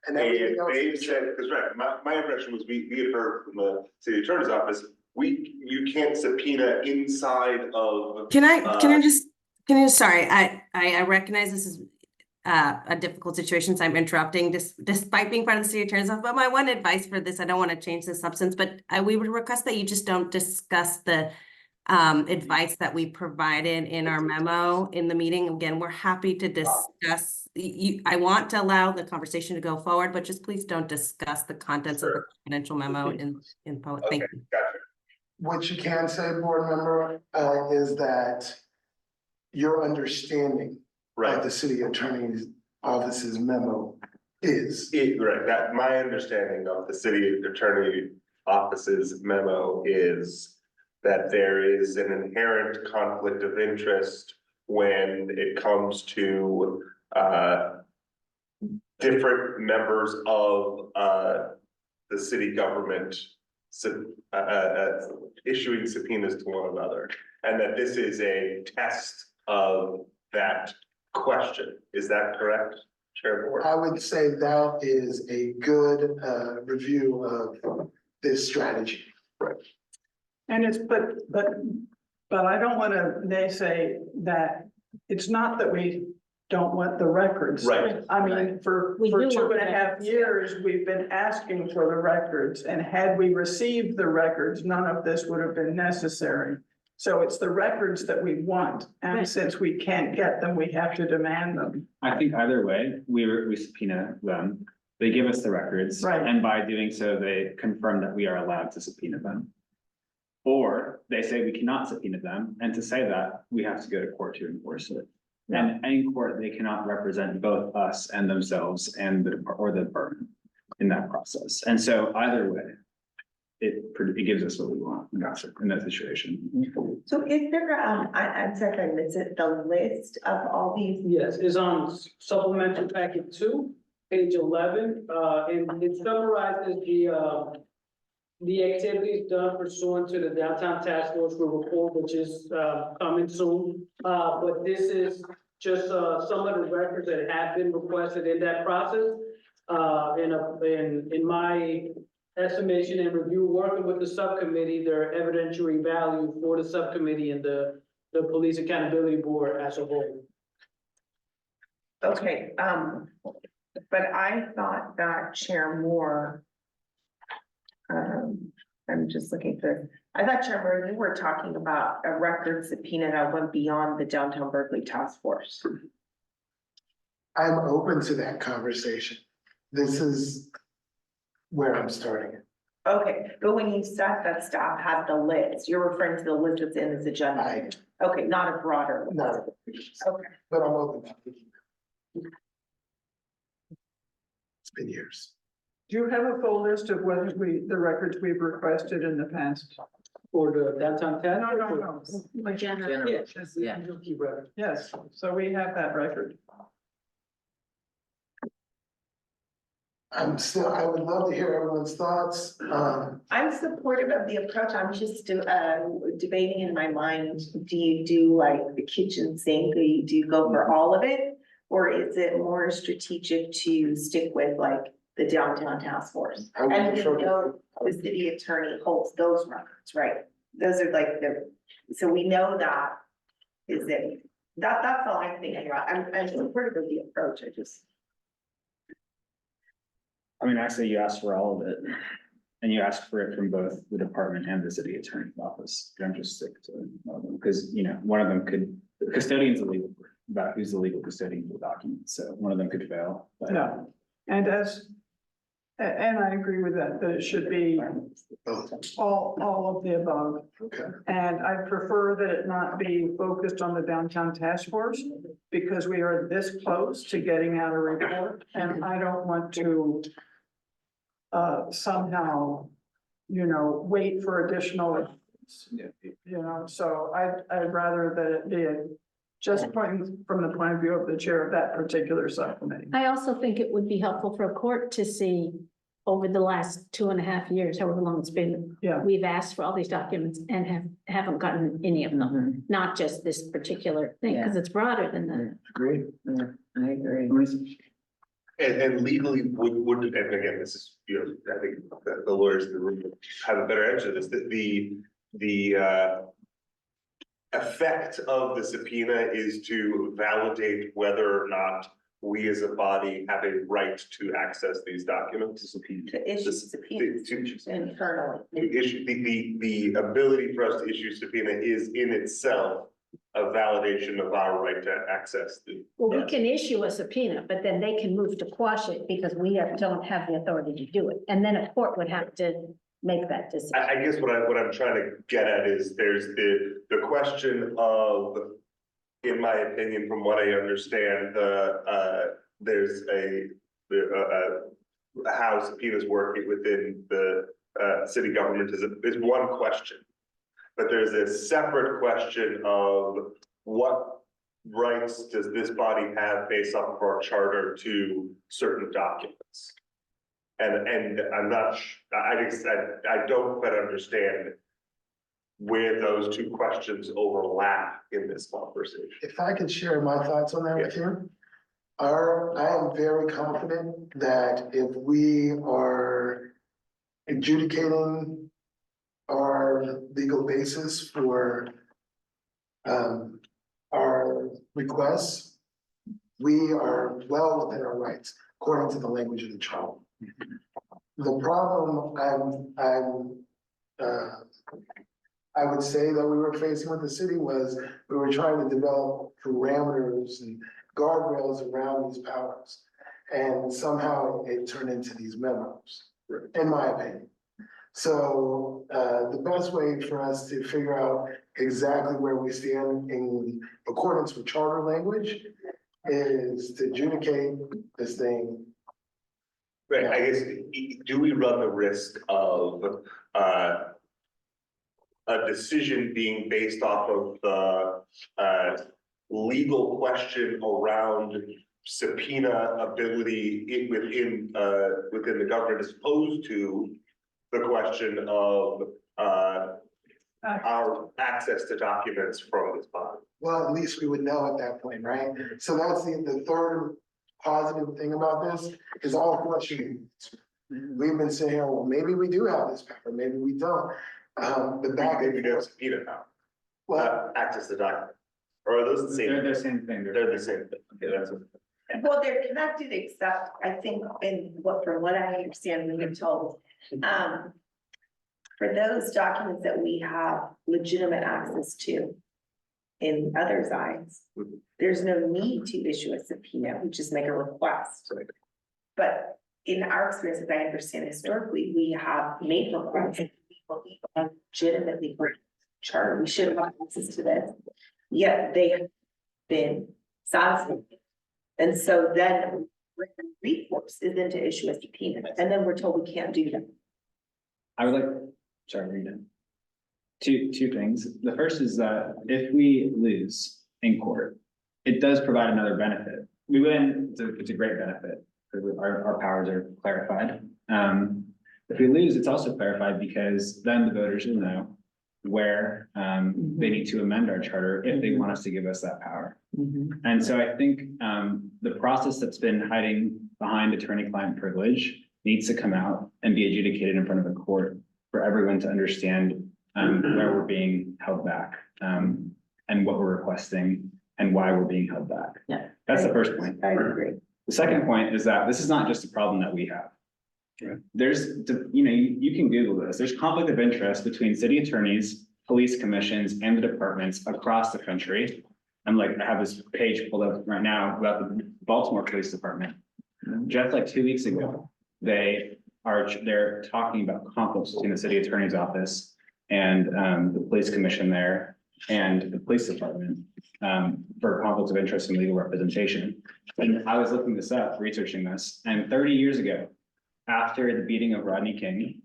And And everything else they is- said, because right, my impression was we had heard from the city attorney's office, you can't subpoena inside of. Can I just, sorry, I recognize this is a difficult situation, so I'm interrupting despite being part of the city attorney's office. But my one advice for this, I don't want to change the substance, but we would request that you just don't discuss the advice that we provided in our memo in the meeting. Again, we're happy to discuss. I want to allow the conversation to go forward, but just please don't discuss the contents of the confidential memo in public. Thank you. Gotcha. What you can say, board member, is that your understanding of the city attorney's office's memo is. Right, that my understanding of the city attorney office's memo is that there is an inherent conflict of interest when it comes to different members of the city government issuing subpoenas to one another, and that this is a test of that question. Is that correct, Chair Board? I would say that is a good review of this strategy. Right. And it's, but I don't wanna naysay that, it's not that we don't want the records. Right. I mean, for We do want 2.5 records. years, we've been asking for the records, and had we received the records, none of this would have been necessary. So it's the records that we want, and Right. since we can't get them, we have to demand them. I think either way, we subpoena them, they give us the records. Right. And by doing so, they confirm that we are allowed to subpoena them. Or they say we cannot subpoena them, and to say that, we have to go to court to enforce it. And in court, they cannot represent both us and themselves and the department in that process. And so either way, it gives us what we want in that situation. So is there, I'm sorry if I missed it, the list of all these? Yes, it's on supplemental packet 2, page 11, and it summarizes the activities done pursuant to the downtown task force report, which is coming soon. But this is just some of the records that have been requested in that process. In my estimation and review, working with the subcommittee, their evidentiary value for the subcommittee and the Police Accountability Board as a whole. Okay, but I thought that Chair Moore. I'm just looking for, I thought Chair Moore, you were talking about a record subpoena that went beyond the downtown Berkeley task force. I'm open to that conversation. This is where I'm starting. Okay, but when you said that staff had the list, you're referring to the list that's in this agenda? Okay, not a broader. list. No, Okay. but I'm open to it. It's been years. Do you have a full list of what the records we've requested in the past? For the downtown task? No. Or general. Yes, Yeah. you'll keep record. Yes, so we have that record. I would love to hear everyone's thoughts. I'm supportive of the approach. I'm just debating in my mind, do you do like the kitchen sink? Do you go for all of it? Or is it more strategic to stick with like the downtown task force? I would And we prefer- know the city attorney holds those records, right? Those are like so we know that is it. That's all I'm thinking about. I'm supportive of the approach. I mean, actually, you asked for all of it, and you asked for it from both the department and the city attorney's office. Don't just stick to one of them, because, one of them could, the custodian's illegal, about who's the legal custodian of the document, so one of them could fail. But No, and I agree with that it should be all of the above. Okay. And I prefer that it not be focused on the downtown task force, because we are this close to getting out a report, and I don't want to somehow, wait for additional, so I'd rather that it be just pointing from the point of view of the chair of that particular subcommittee. I also think it would be helpful for a court to see over the last 2.5 years, however long it's been, Yeah. we've asked for all these documents and haven't gotten any of them, not just this particular thing, because it's broader than that. Agreed. I agree. And legally would, and again, this is, you know, I think the lawyers in the room have a better answer to this, that the effect of the subpoena is to validate whether or not we as a body have a right to access these documents. To issue subpoenas internally. To issue, the ability for us to issue subpoena is in itself a validation of our right to access the. Well, we can issue a subpoena, but then they can move to quash it because we don't have the authority to do it. And then a court would have to make that decision. I guess what I'm trying to get at is there's the question of, in my opinion, from what I understand, there's how subpoenas work within the city government is one question. But there's a separate question of what rights does this body have based off of our charter to certain documents? And I'm not, I don't quite understand where those two questions overlap in this conversation. If I could share my thoughts on that with you. I am very confident that if we are adjudicating our legal basis for our requests, we are well within our rights according to the language of the charter. The problem I would say that we were facing with the city was we were trying to develop parameters and guardrails around these powers. And somehow it turned into these memos, in my opinion. So the best way for us to figure out exactly where we stand in accordance with charter language is to adjudicate this thing. Right, I guess, do we run the risk of a decision being based off of the legal question around subpoena ability within the government as opposed to the question of our access to documents from this body? Well, at least we would know at that point, right? So that's the third positive thing about this is all questioning. We've been saying, well, maybe we do have this power, maybe we don't. The back. Maybe we do have subpoena power. Well, access to documents. Or are those the same? They're the same thing. They're the same thing. Okay, that's. Well, they're connected, except I think from what I understand, we get told, for those documents that we have legitimate access to in others' eyes, there's no need to issue a subpoena, we just make a request. But in our experience, as I understand historically, we have made requests and people legitimately break charter, we should have access to this, yet they have been satisfied. And so then recourse is then to issue a subpoena, and then we're told we can't do that. I would like, sorry, Rita. Two things. The first is that if we lose in court, it does provide another benefit. We win, it's a great benefit, because our powers are clarified. If we lose, it's also clarified because then the voters will know where they need to amend our charter if they want us to give us that power. And so I think the process that's been hiding behind attorney-client privilege needs to come out and be adjudicated in front of a court for everyone to understand where we're being held back and what we're requesting and why we're being held back. Yeah. That's the first point. I agree. The second point is that this is not just a problem that we have. There's, you can Google this. There's conflict of interest between city attorneys, police commissions, and the departments across the country. I'm like, I have this page pulled up right now about the Baltimore Police Department. Just like 2 weeks ago, they're talking about conflicts between the city attorney's office and the police commission there and the police department for conflicts of interest and legal representation. And I was looking this up, researching this, and 30 years ago, after the beating of Rodney King,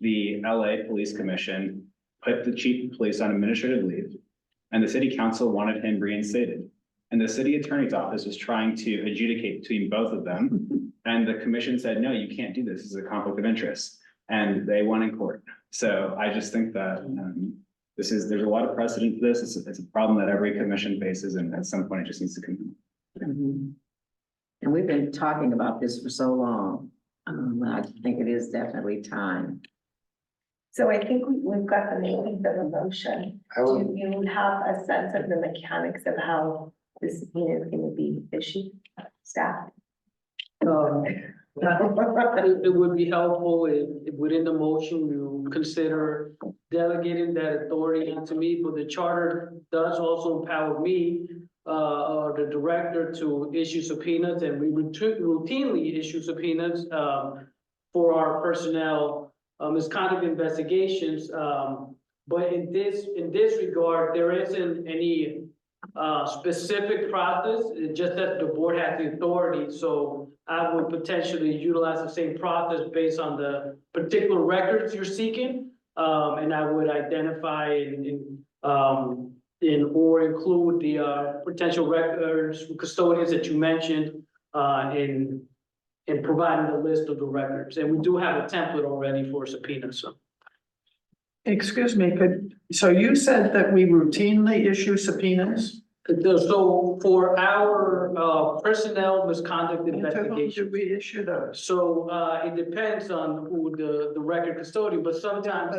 the LA Police Commission put the chief of police on administrative leave, and the city council wanted him reinstated. And the city attorney's office was trying to adjudicate between both of them. And the commission said, no, you can't do this. This is a conflict of interest. And they won in court. So I just think that there's a lot of precedent for this. It's a problem that every commission faces, and at some point it just needs to come. Mhm. And we've been talking about this for so long. I think it is definitely time. So I think we've got the makings of a motion. I Do would, you have a sense of the mechanics of how this subpoena is gonna be issued, staff? It would be helpful if within the motion, you consider delegating that authority onto me, but the charter does also empower me, or the director to issue subpoenas, and we routinely issue subpoenas, for our personnel, misconduct investigations, but in this regard, there isn't any specific process, it's just that the board has the authority, so I would potentially utilize the same process based on the particular records you're seeking. And I would identify or include the potential records, custodians that you mentioned, in providing the list of the records. And we do have a template already for subpoenas, so. Excuse me, so you said that we routinely issue subpoenas? So for our personnel misconduct And to whom investigation. do we issue those? So it depends on who the record custodian, but sometimes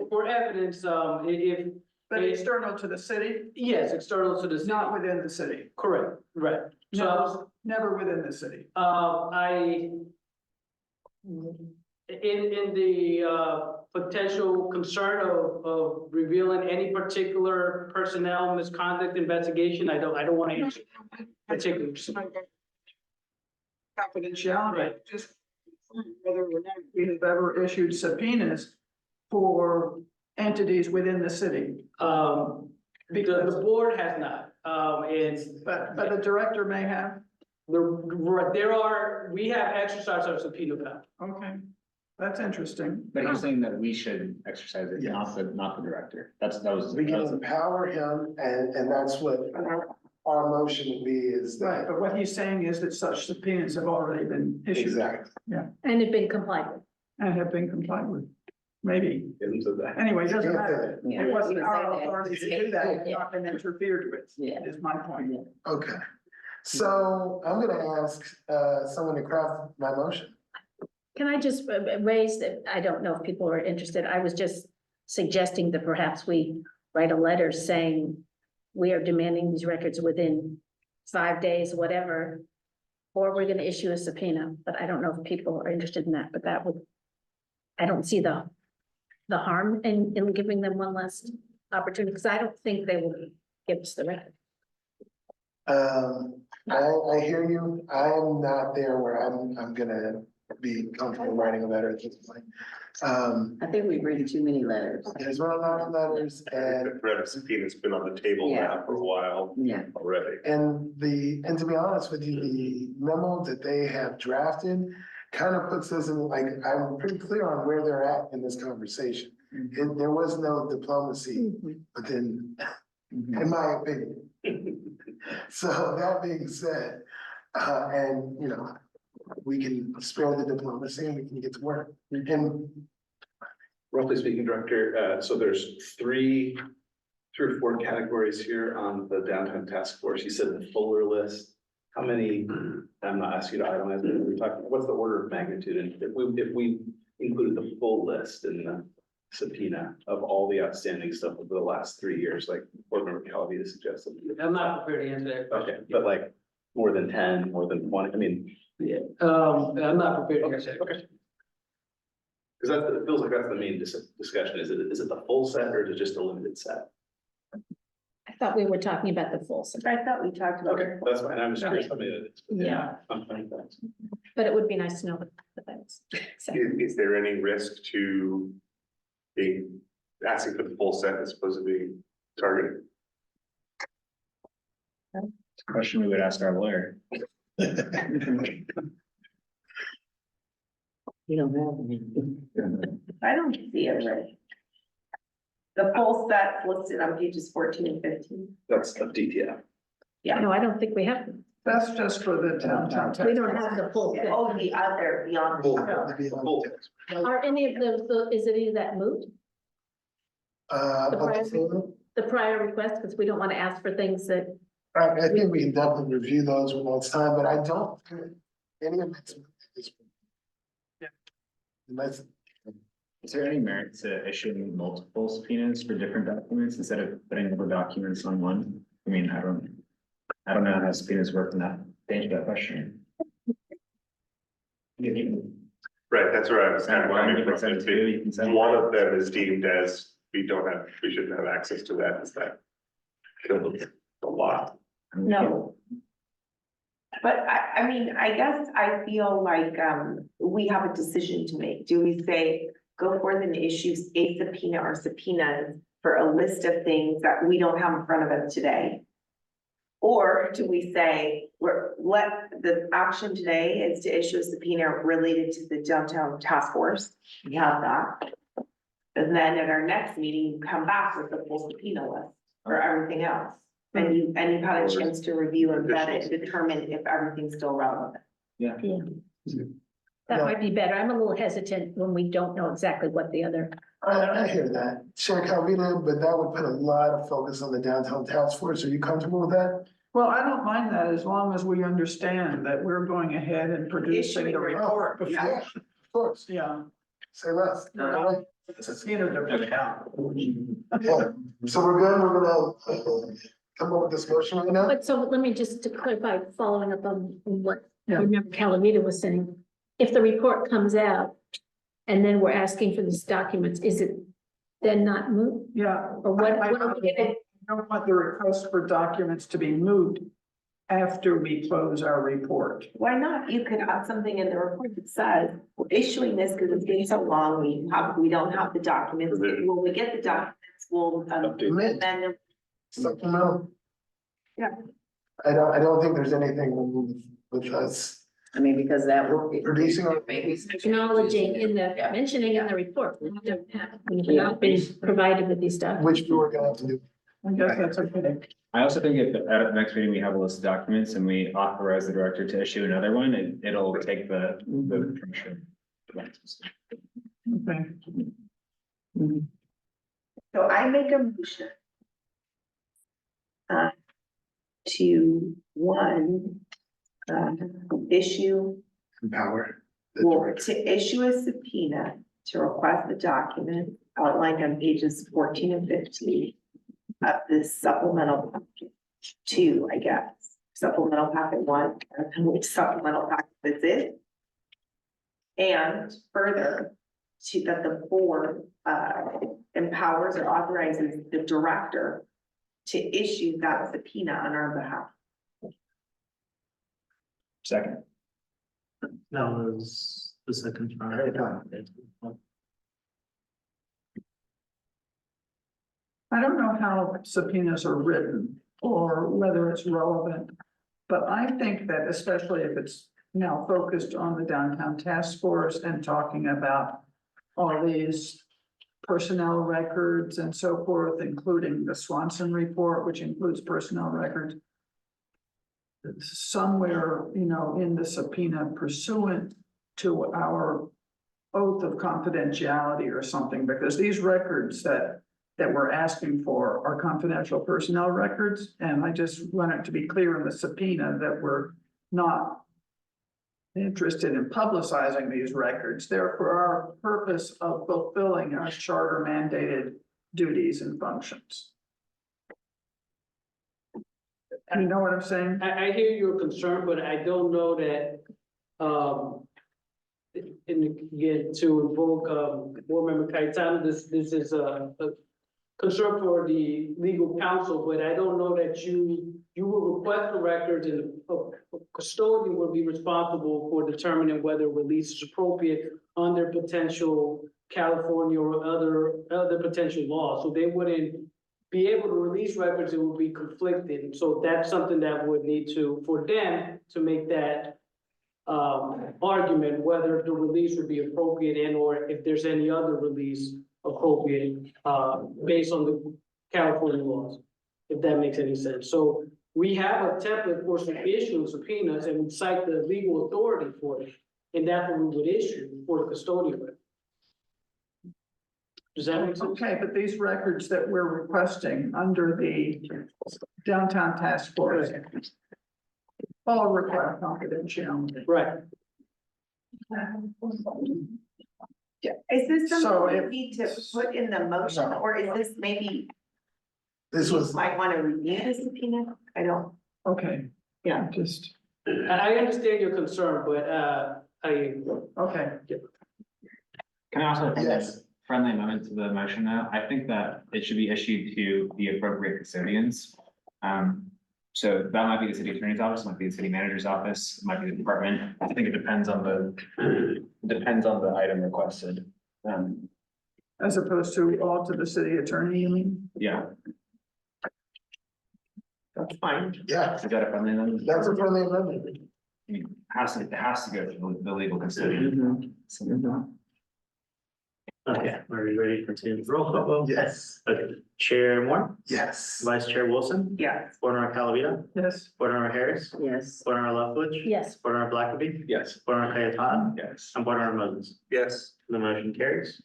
for evidence, if. But external to the city, Yes, external to the city. not within the city, Correct, right. So I was, never within the city. in the potential concern of revealing any particular personnel misconduct investigation, I don't want to answer particulars. Confidentiality, Right. just whether or not we have ever issued subpoenas for entities within the city. Because the board has not, and But the director may have. we have exercised our subpoena power. Okay, that's interesting. But he's saying that we should exercise it, not the director. That was. we can empower him, and that's what our motion would be is Right, that. but what he's saying is that such subpoenas have already been issued. Exactly. And have been complied with. And have been complied with, maybe. That. Anyway, it doesn't matter. Yeah. It wasn't You our say that. authority to do that, it's Yeah. not been interfered with, Yeah. is my point. Okay, so I'm gonna ask someone to craft my motion. Can I just raise that, I don't know if people are interested, I was just suggesting that perhaps we write a letter saying we are demanding these records within 5 days, whatever, or we're gonna issue a subpoena, but I don't know if people are interested in that, but that would, I don't see the harm in giving them one last opportunity, because I don't think they will give us the record. I hear you. I am not there where I'm gonna be comfortable writing a letter at this point. I think we've written too many letters. There's been a lot of letters and, The threat of subpoena's been on the table Yeah. now for a while Yeah. already. and to be honest with you, the memo that they have drafted kind of puts us in, like, I'm pretty clear on where they're at in this conversation. And there was no diplomacy, but then, in my opinion. So that being said, and, you know, we can spare the diplomacy and we can get to work. And Roughly speaking, Director, so there's three or four categories here on the downtown task force. You said the fuller list. How many, I'm not asking you to itemize, but we're talking, what's the order of magnitude? And if we included the full list in the subpoena of all the outstanding stuff over the last 3 years, like board member Calvi to suggest something. I'm not prepared to answer that question. Okay, but like more than 10, more than 20, I mean, Yeah, I'm not prepared to answer that question. because it feels like that's the main discussion. Is it the full set or is it just a limited set? I thought we were talking about the full set, I thought we talked about. Okay, that's fine. I'm just curious how many that is. Yeah. I'm fine with that. but it would be nice to know what that is. So, Is there any risk to being, asking for the full set as opposed to being targeted? It's a question we would ask our lawyer. You don't have any. I don't see it right. The full set listed on pages 14 and 15. That's of DTF. No, I don't think we have, That's just for the downtown. we don't have the full thing. Oh, the other, beyond. Are any of those, is any of that moot, the prior request, because we don't want to ask for things that, I think we can definitely review those when it's time, but I don't, think any of it's. That's, Is there any merit to issuing multiple subpoenas for different documents instead of putting all the documents on one? I mean, I don't know how subpoenas work in that, to answer that question. Right, that's where I was kind of coming You can send two, you can from. send- One of them is deemed as, we shouldn't have access to that, is that killed a lot. No. But I mean, I guess I feel like, we have a decision to make. Do we say, go forth and issue a subpoena or subpoenas for a list of things that we don't have in front of us today? Or do we say, the action today is to issue a subpoena related to the downtown task force? We have that. And then at our next meeting, you come back with the full subpoena list for everything else. And you've had a chance to review and vet it, and determine if everything's still relevant. Yeah. that might be better. I'm a little hesitant when we don't know exactly what the other. I hear that, Chair Calvino, but that would put a lot of focus on the downtown task force. Are you comfortable with that? Well, I don't mind that as long as we understand that we're going ahead and producing the report. Yeah, of course, Yeah. say less. It's a standard of account. Yeah, so we're good, we're gonna come up with this motion right now? But so let me just to clarify, following up on what Yeah. Member Calamita was saying. If the report comes out and then we're asking for these documents, is it then not moot? Yeah. Or what are we gonna? I don't want the request for documents to be moved after we close our report. Why not? You could have something in the report that says, we're issuing this because it's been so long, we don't have the documents. When we get the documents, we'll amend them. Supplemental. Yeah. I don't think there's anything with us I mean, because that will be. producing. Maybe. Acknowledging in the, mentioning in the report, we have not been provided with these documents. Which we're gonna have to do. I guess that's okay. I also think if at the next meeting, we have a list of documents and we authorize the director to issue another one, it'll take the pressure. Okay. So I make a motion. To issue Empower. or to issue a subpoena to request the document outlined on pages 14 and 15 of this supplemental package 2, I guess, supplemental packet 1, and which supplemental packet this is. And further, to that the board empowers or authorizes the director to issue that subpoena on our behalf. Second. That was the second part. I don't know how subpoenas are written or whether it's relevant. But I think that especially if it's now focused on the downtown task force and talking about all these personnel records and so forth, including the Swanson report, which includes personnel records. Somewhere, in the subpoena pursuant to our oath of confidentiality or something, because these records that we're asking for are confidential personnel records. And I just want it to be clear in the subpoena that we're not interested in publicizing these records. They're for our purpose of fulfilling our charter mandated duties and functions. You know what I'm saying? I hear your concern, but I don't know that, and again, to invoke, board member Cayetano, this is a concern for the legal counsel, but I don't know that you will request the records and a custodian will be responsible for determining whether release is appropriate under potential California or other potential laws. So they wouldn't be able to release records, it would be conflicted. So that's something that would need for them to make that argument, whether the release would be appropriate and or if there's any other release appropriate based on the California laws, if that makes any sense. So we have a template for some issuing subpoenas and we cite the legal authority for it. And that's what we would issue for the custodial. Does that make sense? Okay, but these records that we're requesting under the downtown task force all require confidentiality. Right. Is this So something if- we need to put in the motion, or is this maybe? This you was, Might wanna review the subpoena, I don't, Okay, yeah. just, I understand your concern, but, okay. Can I also? Yes. Friendly amendment to the motion now? I think that it should be issued to the appropriate custodians. So that might be the city attorney's office, might be the city manager's office, might be the department. I think it depends on the item requested. As opposed to all to the city attorney, you mean? Yeah, That's fine. yeah, is that a friendly amendment? that's a friendly amendment. I mean, it has to go through the legal custodian. Okay, are we ready to continue? Roll call vote? Yes, Okay, Chair Moore, yes. Vice Chair Wilson, Yeah, Board Member Calavita, Yes, Board Member Harris, Yes. Board Member Leftwich. Yes. Board Member Blackerby, Yes. Board Member Cayetano, Yes. and Board Member Moses. Yes. The motion carries.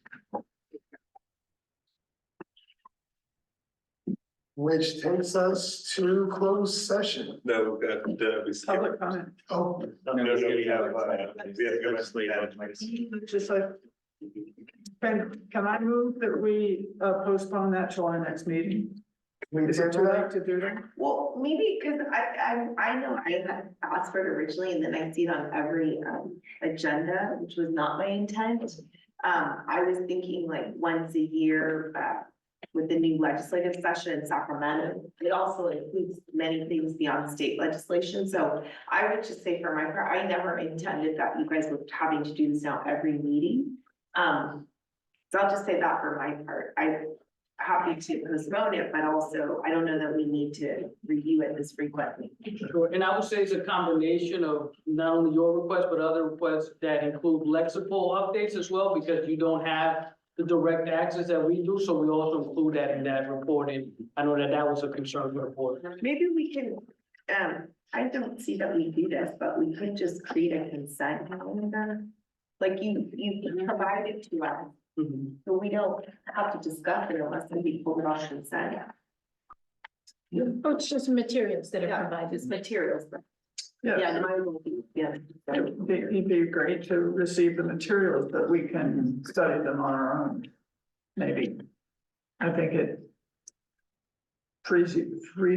Which takes us to closed session. No, we skipped. public comment. Oh, No, we have to go back. Just like, can I move that we postpone that till our next meeting? we Is it did too late that. to do that? well, maybe, cause I know I had asked for it originally, and then I see it on every, agenda, which was not my intent. I was thinking like once a year, with the new legislative session in Sacramento. It also includes many things beyond state legislation, so I would just say for my part, I never intended that you guys were having to do this now every meeting. So I'll just say that for my part, I'm happy to postpone it, but also I don't know that we need to review it this frequently. Sure, and I would say it's a combination of not only your request, but other requests that include Lexipol updates as well, because you don't have the direct access that we do, so we also include that in that reporting. I know that that was a concern with the board. Maybe we can, I don't see that we do this, but we could just create a consent calendar. Like you provide it to us, so we don't have to discuss it unless we pull it off consent. Oh, it's just materials that are Yeah, provided. it's materials, but Yeah, yeah, mine will be, yeah. it'd be great to receive the materials that we can study them on our own. Maybe. I think it frees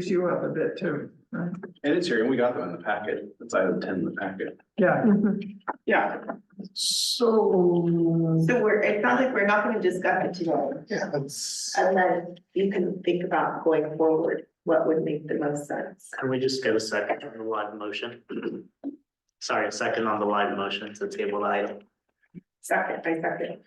you up a bit too, right? And it's here, and we got them in the packet. It's item 10 in the packet. Yeah, yeah. So, So it sounds like we're not gonna discuss it today, yeah, that's, and then you can think about going forward, what would make the most sense. Can we just get a second on the live motion? Sorry, a second on the live motion to table the item. Second, I second.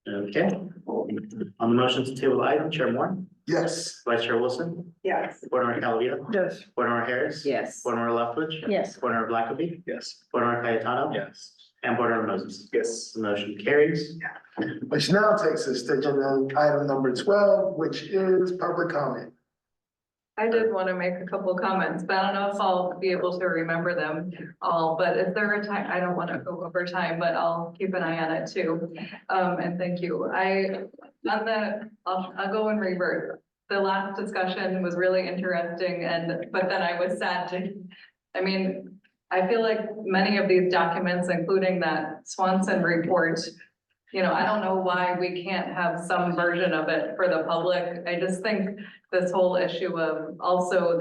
Okay. On the motion to table the item, Chair Moore, yes. Vice Chair Wilson, Yes. Board Member Calavita, Yes, Board Member Harris. Yes. Board Member Leftwich. Yes. Board Member Blackerby, Yes. Board Member Cayetano. Yes. And Board Member Moses. Yes. The motion carries. Which now takes us to agenda item number 12, which is public comment. I did want to make a couple comments, but I don't know if I'll be able to remember them all, but is there a time, I don't want to go over time, but I'll keep an eye on it too. And thank you. I'll go in reverse. The last discussion was really interesting but then I was sad to, I feel like many of these documents, including that Swanson report, I don't know why we can't have some version of it for the public. I just think this whole issue of also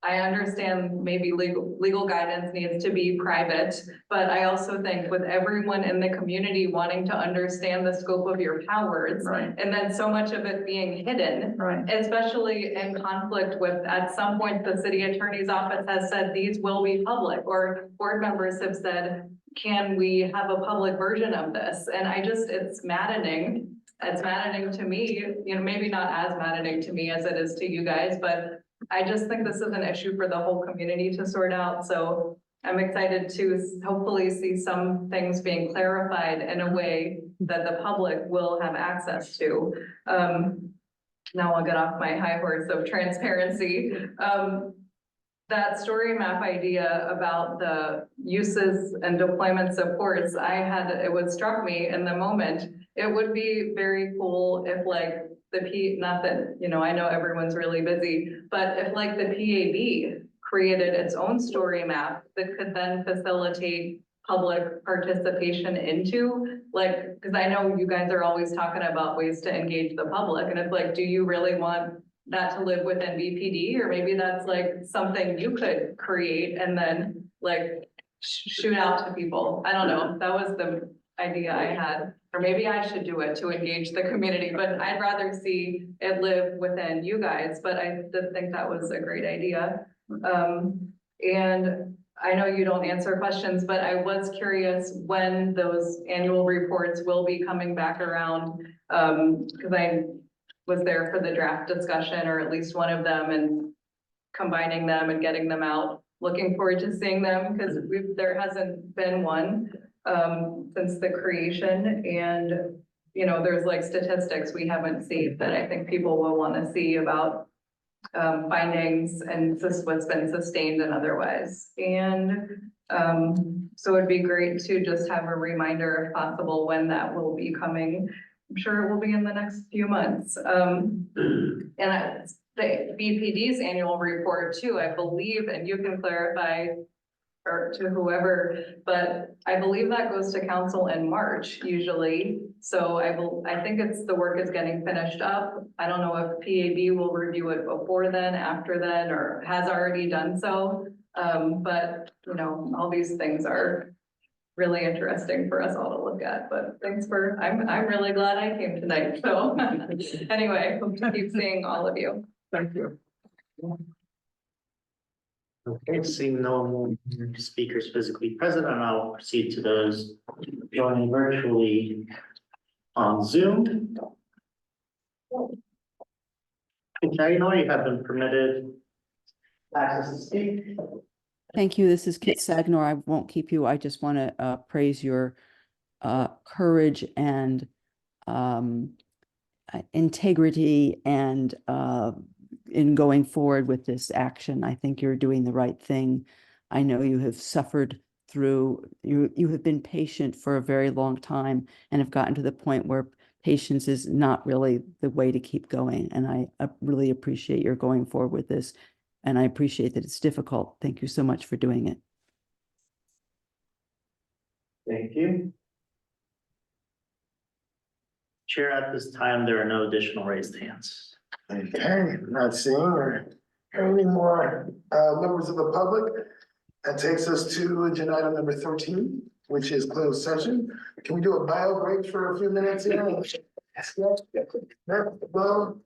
I understand maybe legal guidance needs to be private, but I also think with everyone in the community wanting to understand the scope of your powers, right, and then so much of it being hidden, right. especially in conflict with, at some point, the city attorney's office has said these will be public, or board members have said, can we have a public version of this? And it's maddening. It's maddening to me, maybe not as maddening to me as it is to you guys, but I just think this is an issue for the whole community to sort out. So I'm excited to hopefully see some things being clarified in a way that the public will have access to. now I'll get off my high horse of transparency. That story map idea about the uses and deployment supports, it would struck me in the moment. It would be very cool if like not that, I know everyone's really busy, but if like the PAB created its own story map that could then facilitate public participation into, like, because I know you guys are always talking about ways to engage the public, and it's like, do you really want that to live within BPD, or maybe that's like something you could create and then like shoot out to people. I don't know. That was the idea I had, or maybe I should do it to engage the community, but I'd rather see it live within you guys, but I did think that was a great idea. And I know you don't answer questions, but I was curious when those annual reports will be coming back around. Because I was there for the draft discussion, or at least one of them, and combining them and getting them out. Looking forward to seeing them, because there hasn't been one since the creation, and there's like statistics we haven't seen that I think people will want to see about findings and what's been sustained and otherwise. And so it'd be great to just have a reminder if possible when that will be coming. I'm sure it will be in the next few months. And the BPD's annual report too, I believe, and you can clarify or to whoever, but I believe that goes to council in March usually. So I think the work is getting finished up. I don't know if PAB will review it before then, after then, or has already done so. But all these things are really interesting for us all to look at, but I'm really glad I came tonight. So anyway, hope to keep seeing all of you. Thank you. Okay, seeing no more speakers physically present, and I'll proceed to those joining virtually on Zoom. Now you know you have been permitted access to speak. Thank you. This is Kit Sagnor. I won't keep you. I just want to praise your courage and integrity and in going forward with this action. I think you're doing the right thing. I know you have suffered through, you have been patient for a very long time and have gotten to the point where patience is not really the way to keep going. And I really appreciate your going forward with this. And I appreciate that it's difficult. Thank you so much for doing it. Thank you. Chair, at this time, there are no additional raised hands. Okay, not seeing or hearing any more members of the public. That takes us to agenda item number 13, which is closed session. Can we do a bio break for a few minutes here? Well,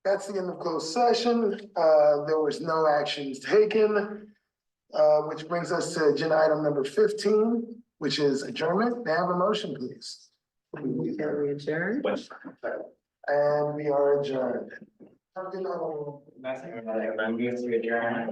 That's the end of closed session. There was no actions taken. Which brings us to agenda item number 15, which is adjournment. May I have a motion, please? Shall we adjourn? And we are adjourned. Have a good night, everyone. I'm going to adjourn.